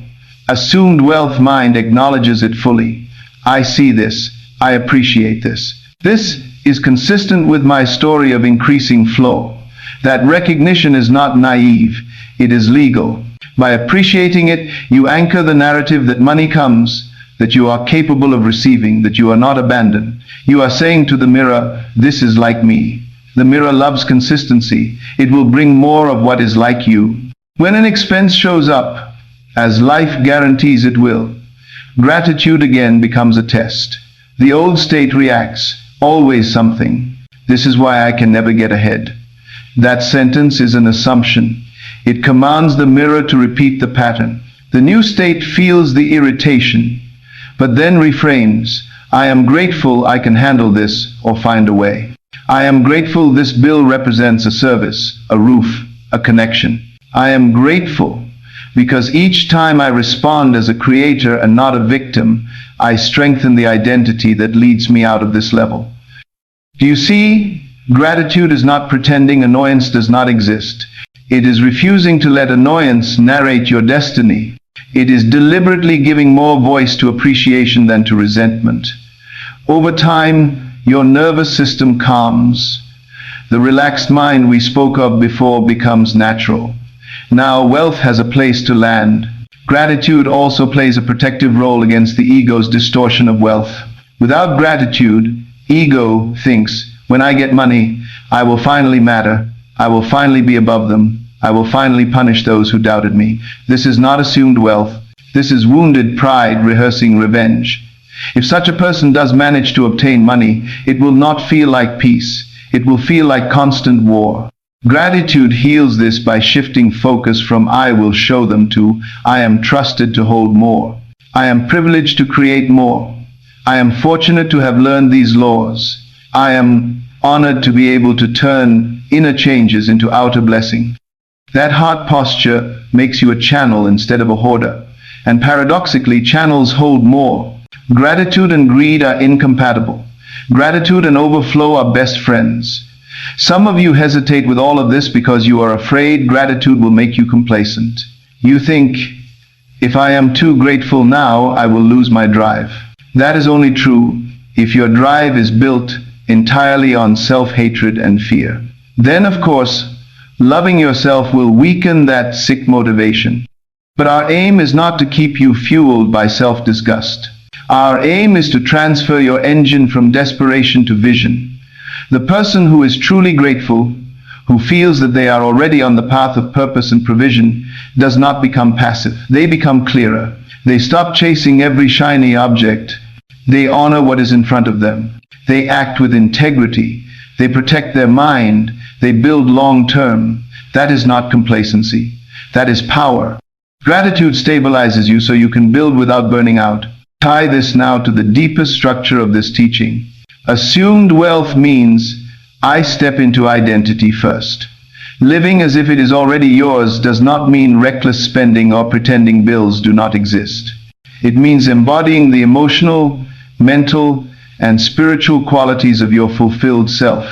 assumed wealth mind acknowledges it fully. I see this. I appreciate this. This is consistent with my story of increasing flow. That recognition is not naive. It is legal. By appreciating it, you anchor the narrative that money comes, that you are capable of receiving, that you are not abandoned. You are saying to the mirror, this is like me. The mirror loves consistency. It will bring more of what is like you. When an expense shows up, as life guarantees it will, gratitude again becomes a test. The old state reacts, always something. This is why I can never get ahead. That sentence is an assumption. It commands the mirror to repeat the pattern. The new state feels the irritation, but then reframes. I am grateful I can handle this or find a way. I am grateful this bill represents a service, a roof, a connection. I am grateful because each time I respond as a creator and not a victim, I strengthen the identity that leads me out of this level. Do you see? Gratitude is not pretending annoyance does not exist. It is refusing to let annoyance narrate your destiny. It is deliberately giving more voice to appreciation than to resentment. Over time, your nervous system calms. The relaxed mind we spoke of before becomes natural. Now wealth has a place to land. Gratitude also plays a protective role against the ego's distortion of wealth. Without gratitude, ego thinks, when I get money, I will finally matter. I will finally be above them. I will finally punish those who doubted me. This is not assumed wealth. This is wounded pride rehearsing revenge. If such a person does manage to obtain money, it will not feel like peace. It will feel like constant war. Gratitude heals this by shifting focus from I will show them to I am trusted to hold more. I am privileged to create more. I am fortunate to have learned these laws. I am honored to be able to turn inner changes into outer blessing. That heart posture makes you a channel instead of a hoarder. And paradoxically, channels hold more. Gratitude and greed are incompatible. Gratitude and overflow are best friends. Some of you hesitate with all of this because you are afraid gratitude will make you complacent. You think, if I am too grateful now, I will lose my drive. That is only true if your drive is built entirely on self-hatred and fear. Then, of course, loving yourself will weaken that sick motivation. But our aim is not to keep you fueled by self-disgust. Our aim is to transfer your engine from desperation to vision. The person who is truly grateful, who feels that they are already on the path of purpose and provision, does not become passive. They become clearer. They stop chasing every shiny object. They honor what is in front of them. They act with integrity. They protect their mind. They build long-term. That is not complacency. That is power. Gratitude stabilizes you so you can build without burning out. Tie this now to the deepest structure of this teaching. Assumed wealth means I step into identity first. Living as if it is already yours does not mean reckless spending or pretending bills do not exist. It means embodying the emotional, mental, and spiritual qualities of your fulfilled self.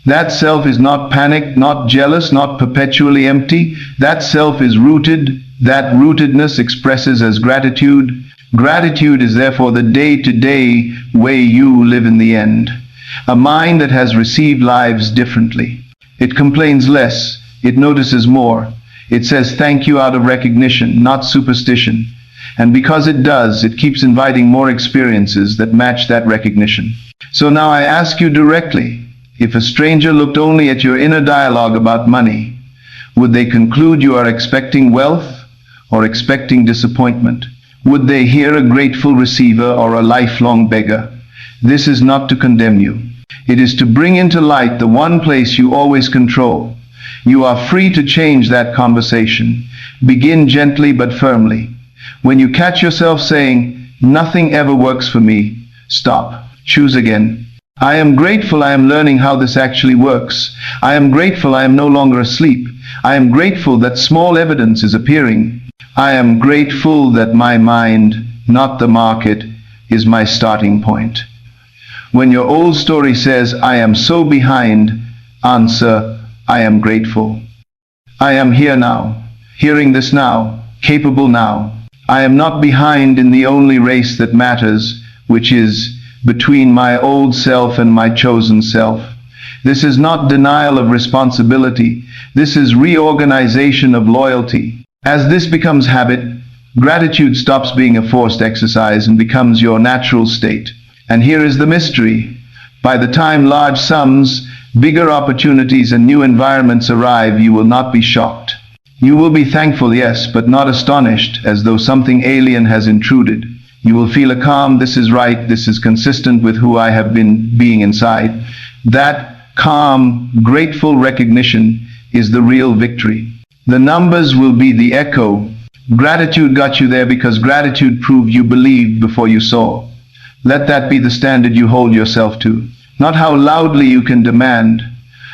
That self is not panicked, not jealous, not perpetually empty. That self is rooted. That rootedness expresses as gratitude. Gratitude is therefore the day-to-day way you live in the end. A mind that has received lives differently. It complains less. It notices more. It says thank you out of recognition, not superstition. And because it does, it keeps inviting more experiences that match that recognition. So now I ask you directly, if a stranger looked only at your inner dialogue about money, would they conclude you are expecting wealth or expecting disappointment? Would they hear a grateful receiver or a lifelong beggar? This is not to condemn you. It is to bring into light the one place you always control. You are free to change that conversation. Begin gently but firmly. When you catch yourself saying, nothing ever works for me, stop. Choose again. I am grateful I am learning how this actually works. I am grateful I am no longer asleep. I am grateful that small evidence is appearing. I am grateful that my mind, not the market, is my starting point. When your old story says, I am so behind, answer, I am grateful. I am here now, hearing this now, capable now. I am not behind in the only race that matters, which is between my old self and my chosen self. This is not denial of responsibility. This is reorganization of loyalty. As this becomes habit, gratitude stops being a forced exercise and becomes your natural state. And here is the mystery. By the time large sums, bigger opportunities, and new environments arrive, you will not be shocked. You will be thankful, yes, but not astonished, as though something alien has intruded. You will feel a calm, this is right, this is consistent with who I have been being inside. That calm, grateful recognition is the real victory. The numbers will be the echo. Gratitude got you there because gratitude proved you believed before you saw. Let that be the standard you hold yourself to. Not how loudly you can demand,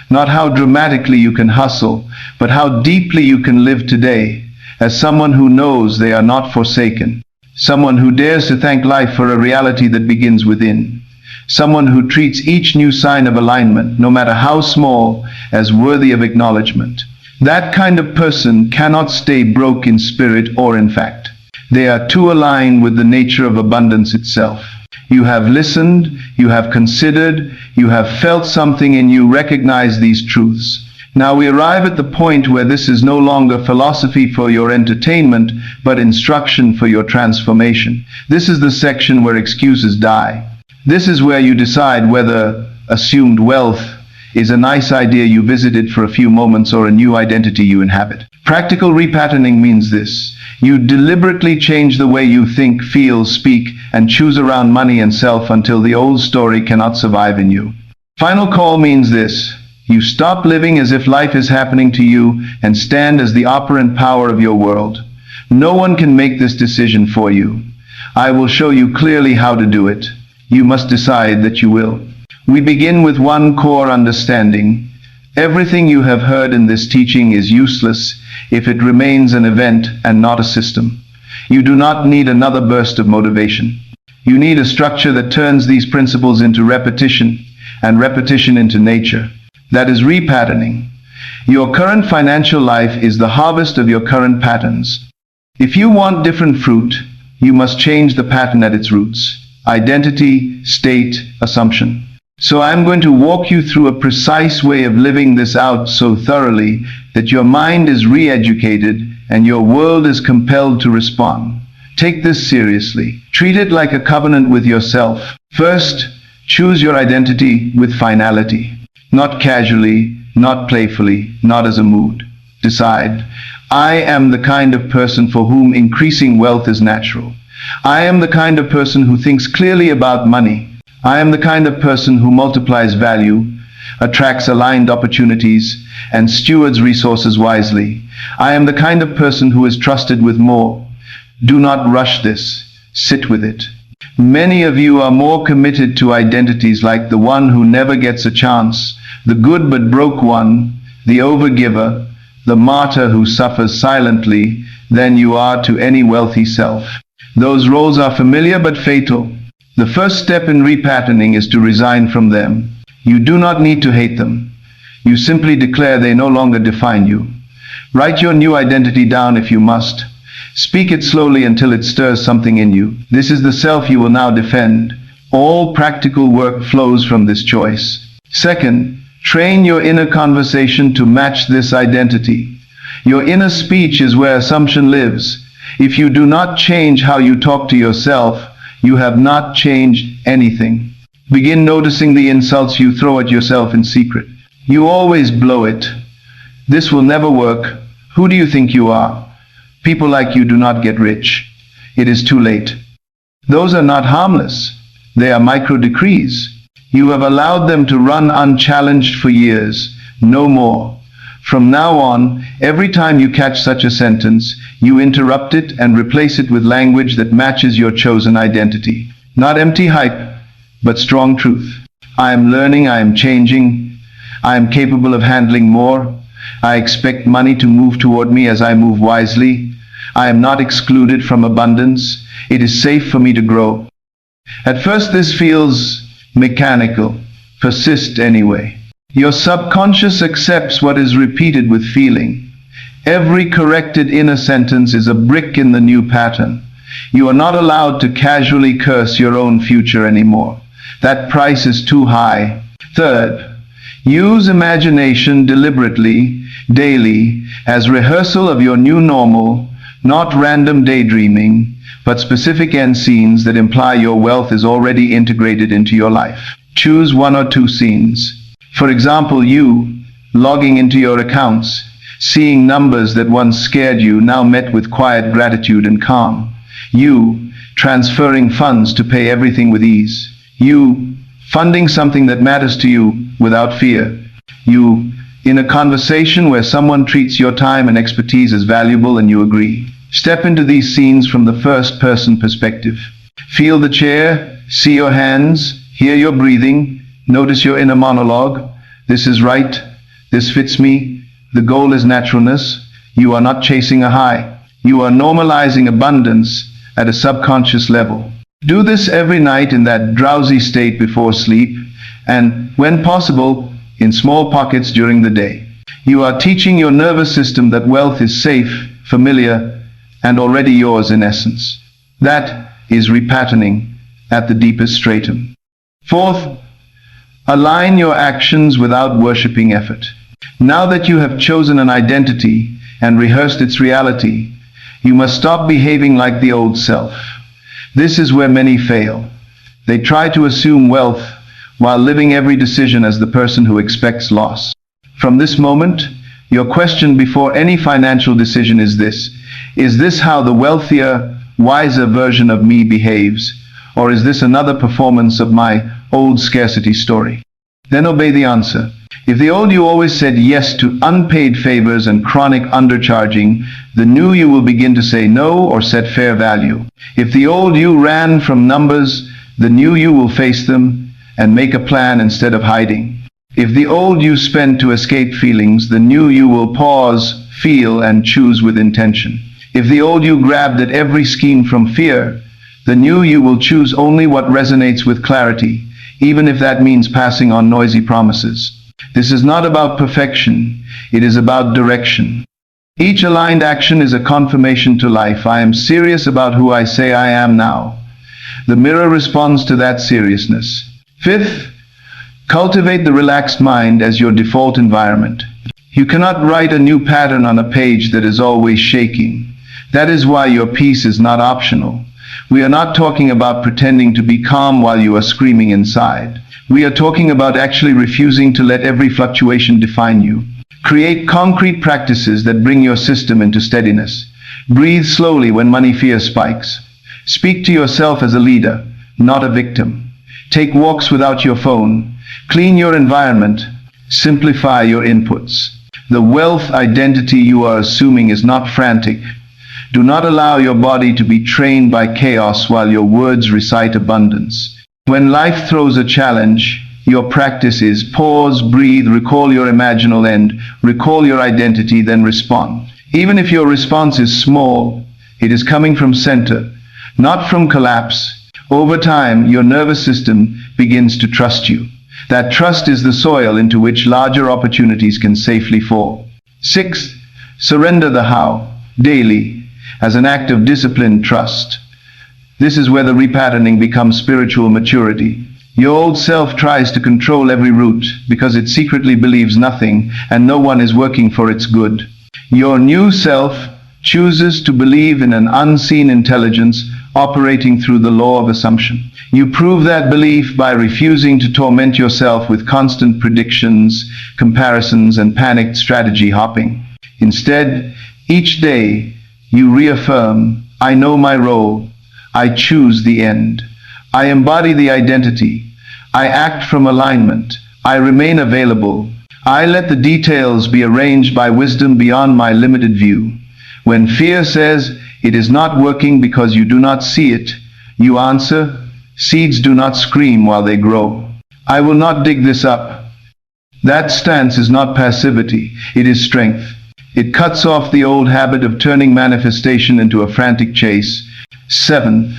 not how dramatically you can hustle, but how deeply you can live today as someone who knows they are not forsaken. Someone who dares to thank life for a reality that begins within. Someone who treats each new sign of alignment, no matter how small, as worthy of acknowledgement. That kind of person cannot stay broke in spirit or in fact. They are too aligned with the nature of abundance itself. You have listened, you have considered, you have felt something and you recognize these truths. Now we arrive at the point where this is no longer philosophy for your entertainment, but instruction for your transformation. This is the section where excuses die. This is where you decide whether assumed wealth is a nice idea you visited for a few moments or a new identity you inhabit. Practical repatterning means this. You deliberately change the way you think, feel, speak, and choose around money and self until the old story cannot survive in you. Final call means this. You stop living as if life is happening to you and stand as the operant power of your world. No one can make this decision for you. I will show you clearly how to do it. You must decide that you will. We begin with one core understanding. Everything you have heard in this teaching is useless if it remains an event and not a system. You do not need another burst of motivation. You need a structure that turns these principles into repetition and repetition into nature. That is repatterning. Your current financial life is the harvest of your current patterns. If you want different fruit, you must change the pattern at its roots. Identity, state, assumption. So I'm going to walk you through a precise way of living this out so thoroughly that your mind is re-educated and your world is compelled to respond. Take this seriously. Treat it like a covenant with yourself. First, choose your identity with finality. Not casually, not playfully, not as a mood. Decide, I am the kind of person for whom increasing wealth is natural. I am the kind of person who thinks clearly about money. I am the kind of person who multiplies value, attracts aligned opportunities, and stewards resources wisely. I am the kind of person who is trusted with more. Do not rush this. Sit with it. Many of you are more committed to identities like the one who never gets a chance, the good but broke one, the overgiver, the martyr who suffers silently, than you are to any wealthy self. Those roles are familiar but fatal. The first step in repatterning is to resign from them. You do not need to hate them. You simply declare they no longer define you. Write your new identity down if you must. Speak it slowly until it stirs something in you. This is the self you will now defend. All practical work flows from this choice. Second, train your inner conversation to match this identity. Your inner speech is where assumption lives. If you do not change how you talk to yourself, you have not changed anything. Begin noticing the insults you throw at yourself in secret. You always blow it. This will never work. Who do you think you are? People like you do not get rich. It is too late. Those are not harmless. They are micro-decrees. You have allowed them to run unchallenged for years. No more. From now on, every time you catch such a sentence, you interrupt it and replace it with language that matches your chosen identity. Not empty hype, but strong truth. I am learning, I am changing, I am capable of handling more. I expect money to move toward me as I move wisely. I am not excluded from abundance. It is safe for me to grow. At first this feels mechanical. Persist anyway. Your subconscious accepts what is repeated with feeling. Every corrected inner sentence is a brick in the new pattern. You are not allowed to casually curse your own future anymore. That price is too high. Third, use imagination deliberately, daily, as rehearsal of your new normal, not random daydreaming, but specific end scenes that imply your wealth is already integrated into your life. Choose one or two scenes. For example, you, logging into your accounts, seeing numbers that once scared you now met with quiet gratitude and calm. You, transferring funds to pay everything with ease. You, funding something that matters to you without fear. You, In a conversation where someone treats your time and expertise as valuable and you agree, step into these scenes from the first-person perspective. Feel the chair, see your hands, hear your breathing, notice your inner monologue. This is right. This fits me. The goal is naturalness. You are not chasing a high. You are normalizing abundance at a subconscious level. Do this every night in that drowsy state before sleep, and, when possible, in small pockets during the day. You are teaching your nervous system that wealth is safe, familiar, and already yours in essence. That is repatterning at the deepest stratum. Fourth, align your actions without worshipping effort. Now that you have chosen an identity and rehearsed its reality, you must stop behaving like the old self. This is where many fail. They try to assume wealth while living every decision as the person who expects loss. From this moment, your question before any financial decision is this: is this how the wealthier, wiser version of me behaves, or is this another performance of my old scarcity story? Then obey the answer. If the old you always said yes to unpaid favors and chronic undercharging, the new you will begin to say no or set fair value. If the old you ran from numbers, the new you will face them and make a plan instead of hiding. If the old you spent to escape feelings, the new you will pause, feel, and choose with intention. If the old you grabbed at every scheme from fear, the new you will choose only what resonates with clarity, even if that means passing on noisy promises. This is not about perfection, it is about direction. Each aligned action is a confirmation to life. I am serious about who I say I am now. The mirror responds to that seriousness. Fifth, cultivate the relaxed mind as your default environment. You cannot write a new pattern on a page that is always shaking. That is why your peace is not optional. We are not talking about pretending to be calm while you are screaming inside. We are talking about actually refusing to let every fluctuation define you. Create concrete practices that bring your system into steadiness. Breathe slowly when money fear spikes. Speak to yourself as a leader, not a victim. Take walks without your phone. Clean your environment. Simplify your inputs. The wealth identity you are assuming is not frantic. Do not allow your body to be trained by chaos while your words recite abundance. When life throws a challenge, your practice is pause, breathe, recall your imaginal end, recall your identity, then respond. Even if your response is small, it is coming from center, not from collapse. Over time, your nervous system begins to trust you. That trust is the soil into which larger opportunities can safely fall. Sixth, surrender the how, daily, as an act of disciplined trust. This is where the repatterning becomes spiritual maturity. Your old self tries to control every route because it secretly believes nothing and no one is working for its good. Your new self chooses to believe in an unseen intelligence operating through the law of assumption. You prove that belief by refusing to torment yourself with constant predictions, comparisons, and panicked strategy hopping. Instead, each day, you reaffirm, I know my role. I choose the end. I embody the identity. I act from alignment. I remain available. I let the details be arranged by wisdom beyond my limited view. When fear says it is not working because you do not see it, you answer, seeds do not scream while they grow. I will not dig this up. That stance is not passivity, it is strength. It cuts off the old habit of turning manifestation into a frantic chase. Seventh,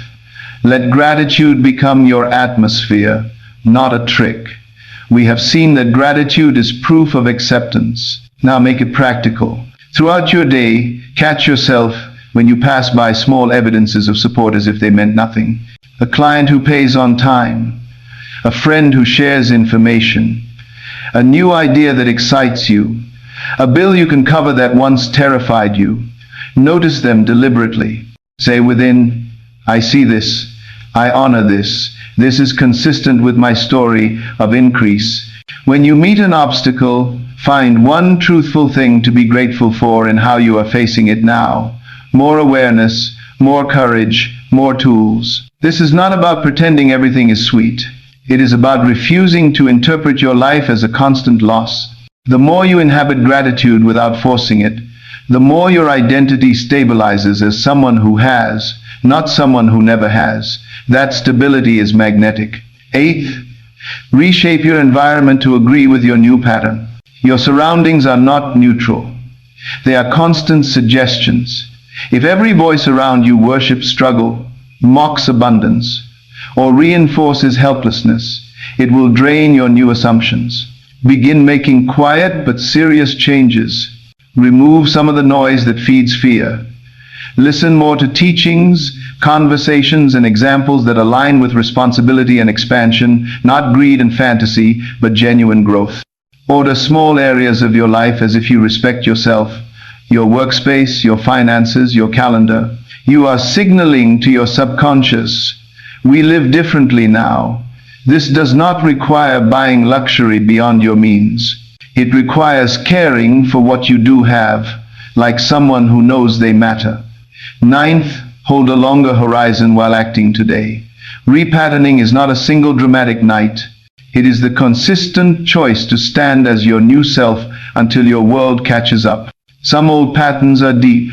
let gratitude become your atmosphere, not a trick. We have seen that gratitude is proof of acceptance. Now make it practical. Throughout your day, catch yourself when you pass by small evidences of support as if they meant nothing. A client who pays on time, a friend who shares information, a new idea that excites you, a bill you can cover that once terrified you. Notice them deliberately. Say within, I see this, I honor this, this is consistent with my story of increase. When you meet an obstacle, find one truthful thing to be grateful for in how you are facing it now. More awareness, more courage, more tools. This is not about pretending everything is sweet. It is about refusing to interpret your life as a constant loss. The more you inhabit gratitude without forcing it, the more your identity stabilizes as someone who has, not someone who never has. That stability is magnetic. Eighth, reshape your environment to agree with your new pattern. Your surroundings are not neutral. They are constant suggestions. If every voice around you worships struggle, mocks abundance, or reinforces helplessness, it will drain your new assumptions. Begin making quiet but serious changes. Remove some of the noise that feeds fear. Listen more to teachings, conversations, and examples that align with responsibility and expansion, not greed and fantasy, but genuine growth. Order small areas of your life as if you respect yourself, your workspace, your finances, your calendar. You are signaling to your subconscious, we live differently now. This does not require buying luxury beyond your means. It requires caring for what you do have, like someone who knows they matter. Ninth, hold a longer horizon while acting today. Repatterning is not a single dramatic night. It is the consistent choice to stand as your new self until your world catches up. Some old patterns are deep.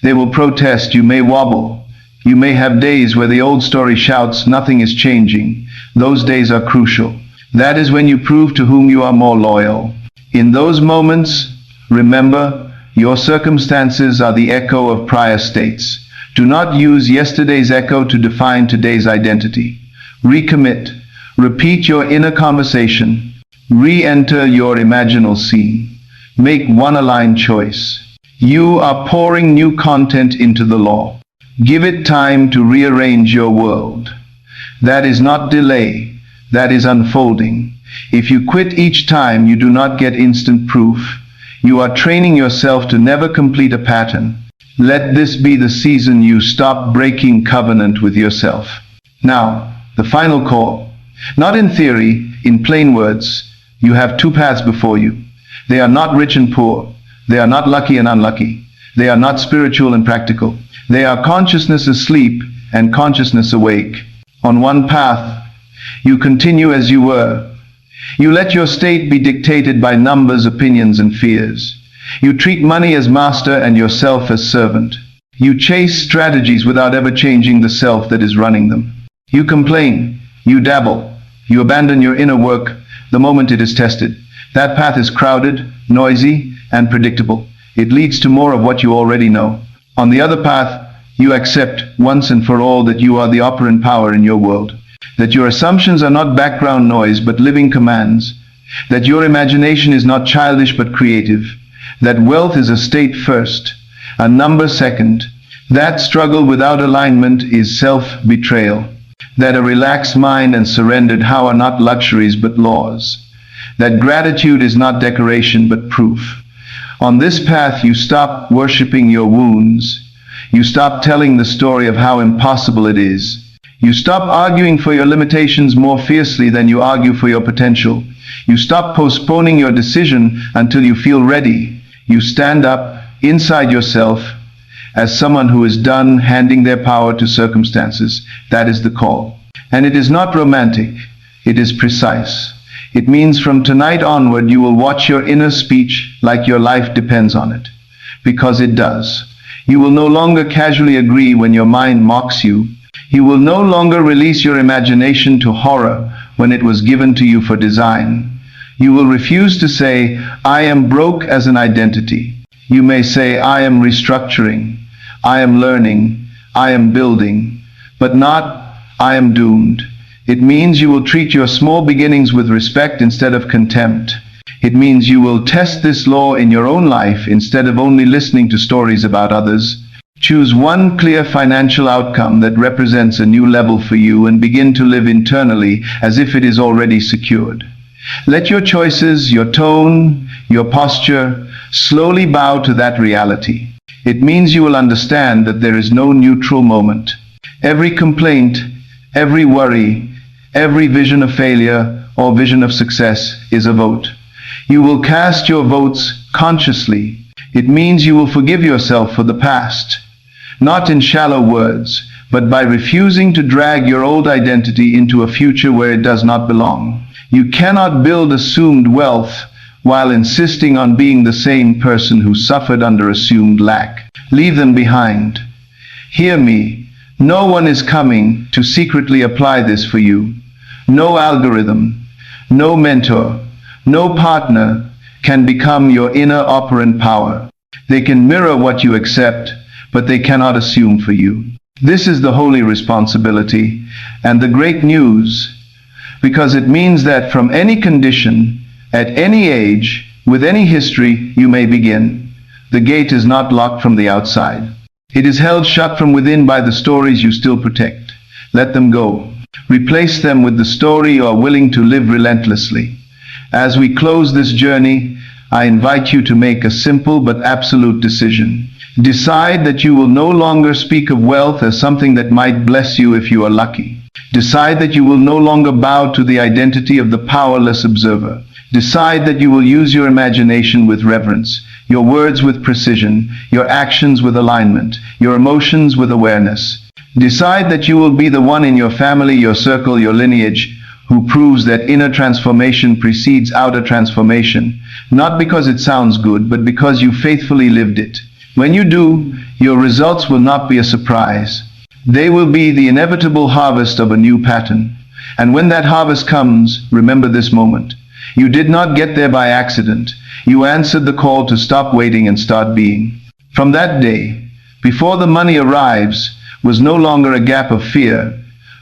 They will protest, you may wobble. You may have days where the old story shouts, nothing is changing. Those days are crucial. That is when you prove to whom you are more loyal. In those moments, remember, your circumstances are the echo of prior states. Do not use yesterday's echo to define today's identity. Recommit. Repeat your inner conversation. Re-enter your imaginal scene. Make one aligned choice. You are pouring new content into the law. Give it time to rearrange your world. That is not delay. That is unfolding. If you quit each time, you do not get instant proof. You are training yourself to never complete a pattern. Let this be the season you stop breaking covenant with yourself. Now, the final call. Not in theory, in plain words, you have two paths before you. They are not rich and poor. They are not lucky and unlucky. They are not spiritual and practical. They are consciousness asleep and consciousness awake. On one path, you continue as you were. You let your state be dictated by numbers, opinions, and fears. You treat money as master and yourself as servant. You chase strategies without ever changing the self that is running them. You complain. You dabble. You abandon your inner work the moment it is tested. That path is crowded, noisy, and predictable. It leads to more of what you already know. On the other path, you accept once and for all that you are the operant power in your world. That your assumptions are not background noise but living commands. That your imagination is not childish but creative. That wealth is a state first, a number second. That struggle without alignment is self-betrayal. That a relaxed mind and surrendered how are not luxuries but laws. That gratitude is not decoration but proof. On this path you stop worshipping your wounds. You stop telling the story of how impossible it is. You stop arguing for your limitations more fiercely than you argue for your potential. You stop postponing your decision until you feel ready. You stand up inside yourself as someone who is done handing their power to circumstances. That is the call. And it is not romantic. It is precise. It means from tonight onward you will watch your inner speech like your life depends on it. Because it does. You will no longer casually agree when your mind mocks you. You will no longer release your imagination to horror when it was given to you for design. You will refuse to say, I am broke as an identity. You may say, I am restructuring, I am learning, I am building, but not, I am doomed. It means you will treat your small beginnings with respect instead of contempt. It means you will test this law in your own life instead of only listening to stories about others. Choose one clear financial outcome that represents a new level for you and begin to live internally as if it is already secured. Let your choices, your tone, your posture slowly bow to that reality. It means you will understand that there is no neutral moment. Every complaint, every worry, every vision of failure or vision of success is a vote. You will cast your votes consciously. It means you will forgive yourself for the past, not in shallow words, but by refusing to drag your old identity into a future where it does not belong. You cannot build assumed wealth while insisting on being the same person who suffered under assumed lack. Leave them behind. Hear me. No one is coming to secretly apply this for you. No algorithm, no mentor, no partner can become your inner operant power. They can mirror what you accept, but they cannot assume for you. This is the holy responsibility and the great news, because it means that from any condition, at any age, with any history, you may begin. The gate is not locked from the outside. It is held shut from within by the stories you still protect. Let them go. Replace them with the story you are willing to live relentlessly. As we close this journey, I invite you to make a simple but absolute decision. Decide that you will no longer speak of wealth as something that might bless you if you are lucky. Decide that you will no longer bow to the identity of the powerless observer. Decide that you will use your imagination with reverence, your words with precision, your actions with alignment, your emotions with awareness. Decide that you will be the one in your family, your circle, your lineage, who proves that inner transformation precedes outer transformation, not because it sounds good, but because you faithfully lived it. When you do, your results will not be a surprise. They will be the inevitable harvest of a new pattern. And when that harvest comes, remember this moment. You did not get there by accident. You answered the call to stop waiting and start being. From that day, before the money arrives, was no longer a gap of fear,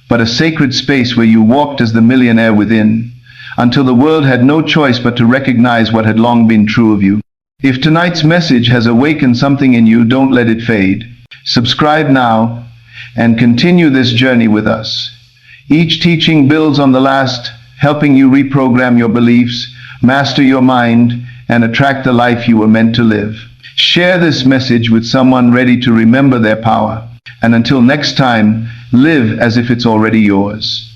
but a sacred space where you walked as the millionaire within, until the world had no choice but to recognize what had long been true of you. If tonight's message has awakened something in you, don't let it fade. Subscribe now and continue this journey with us. Each teaching builds on the last, helping you reprogram your beliefs, master your mind, and attract the life you were meant to live. Share this message with someone ready to remember their power. And until next time, live as if it's already yours.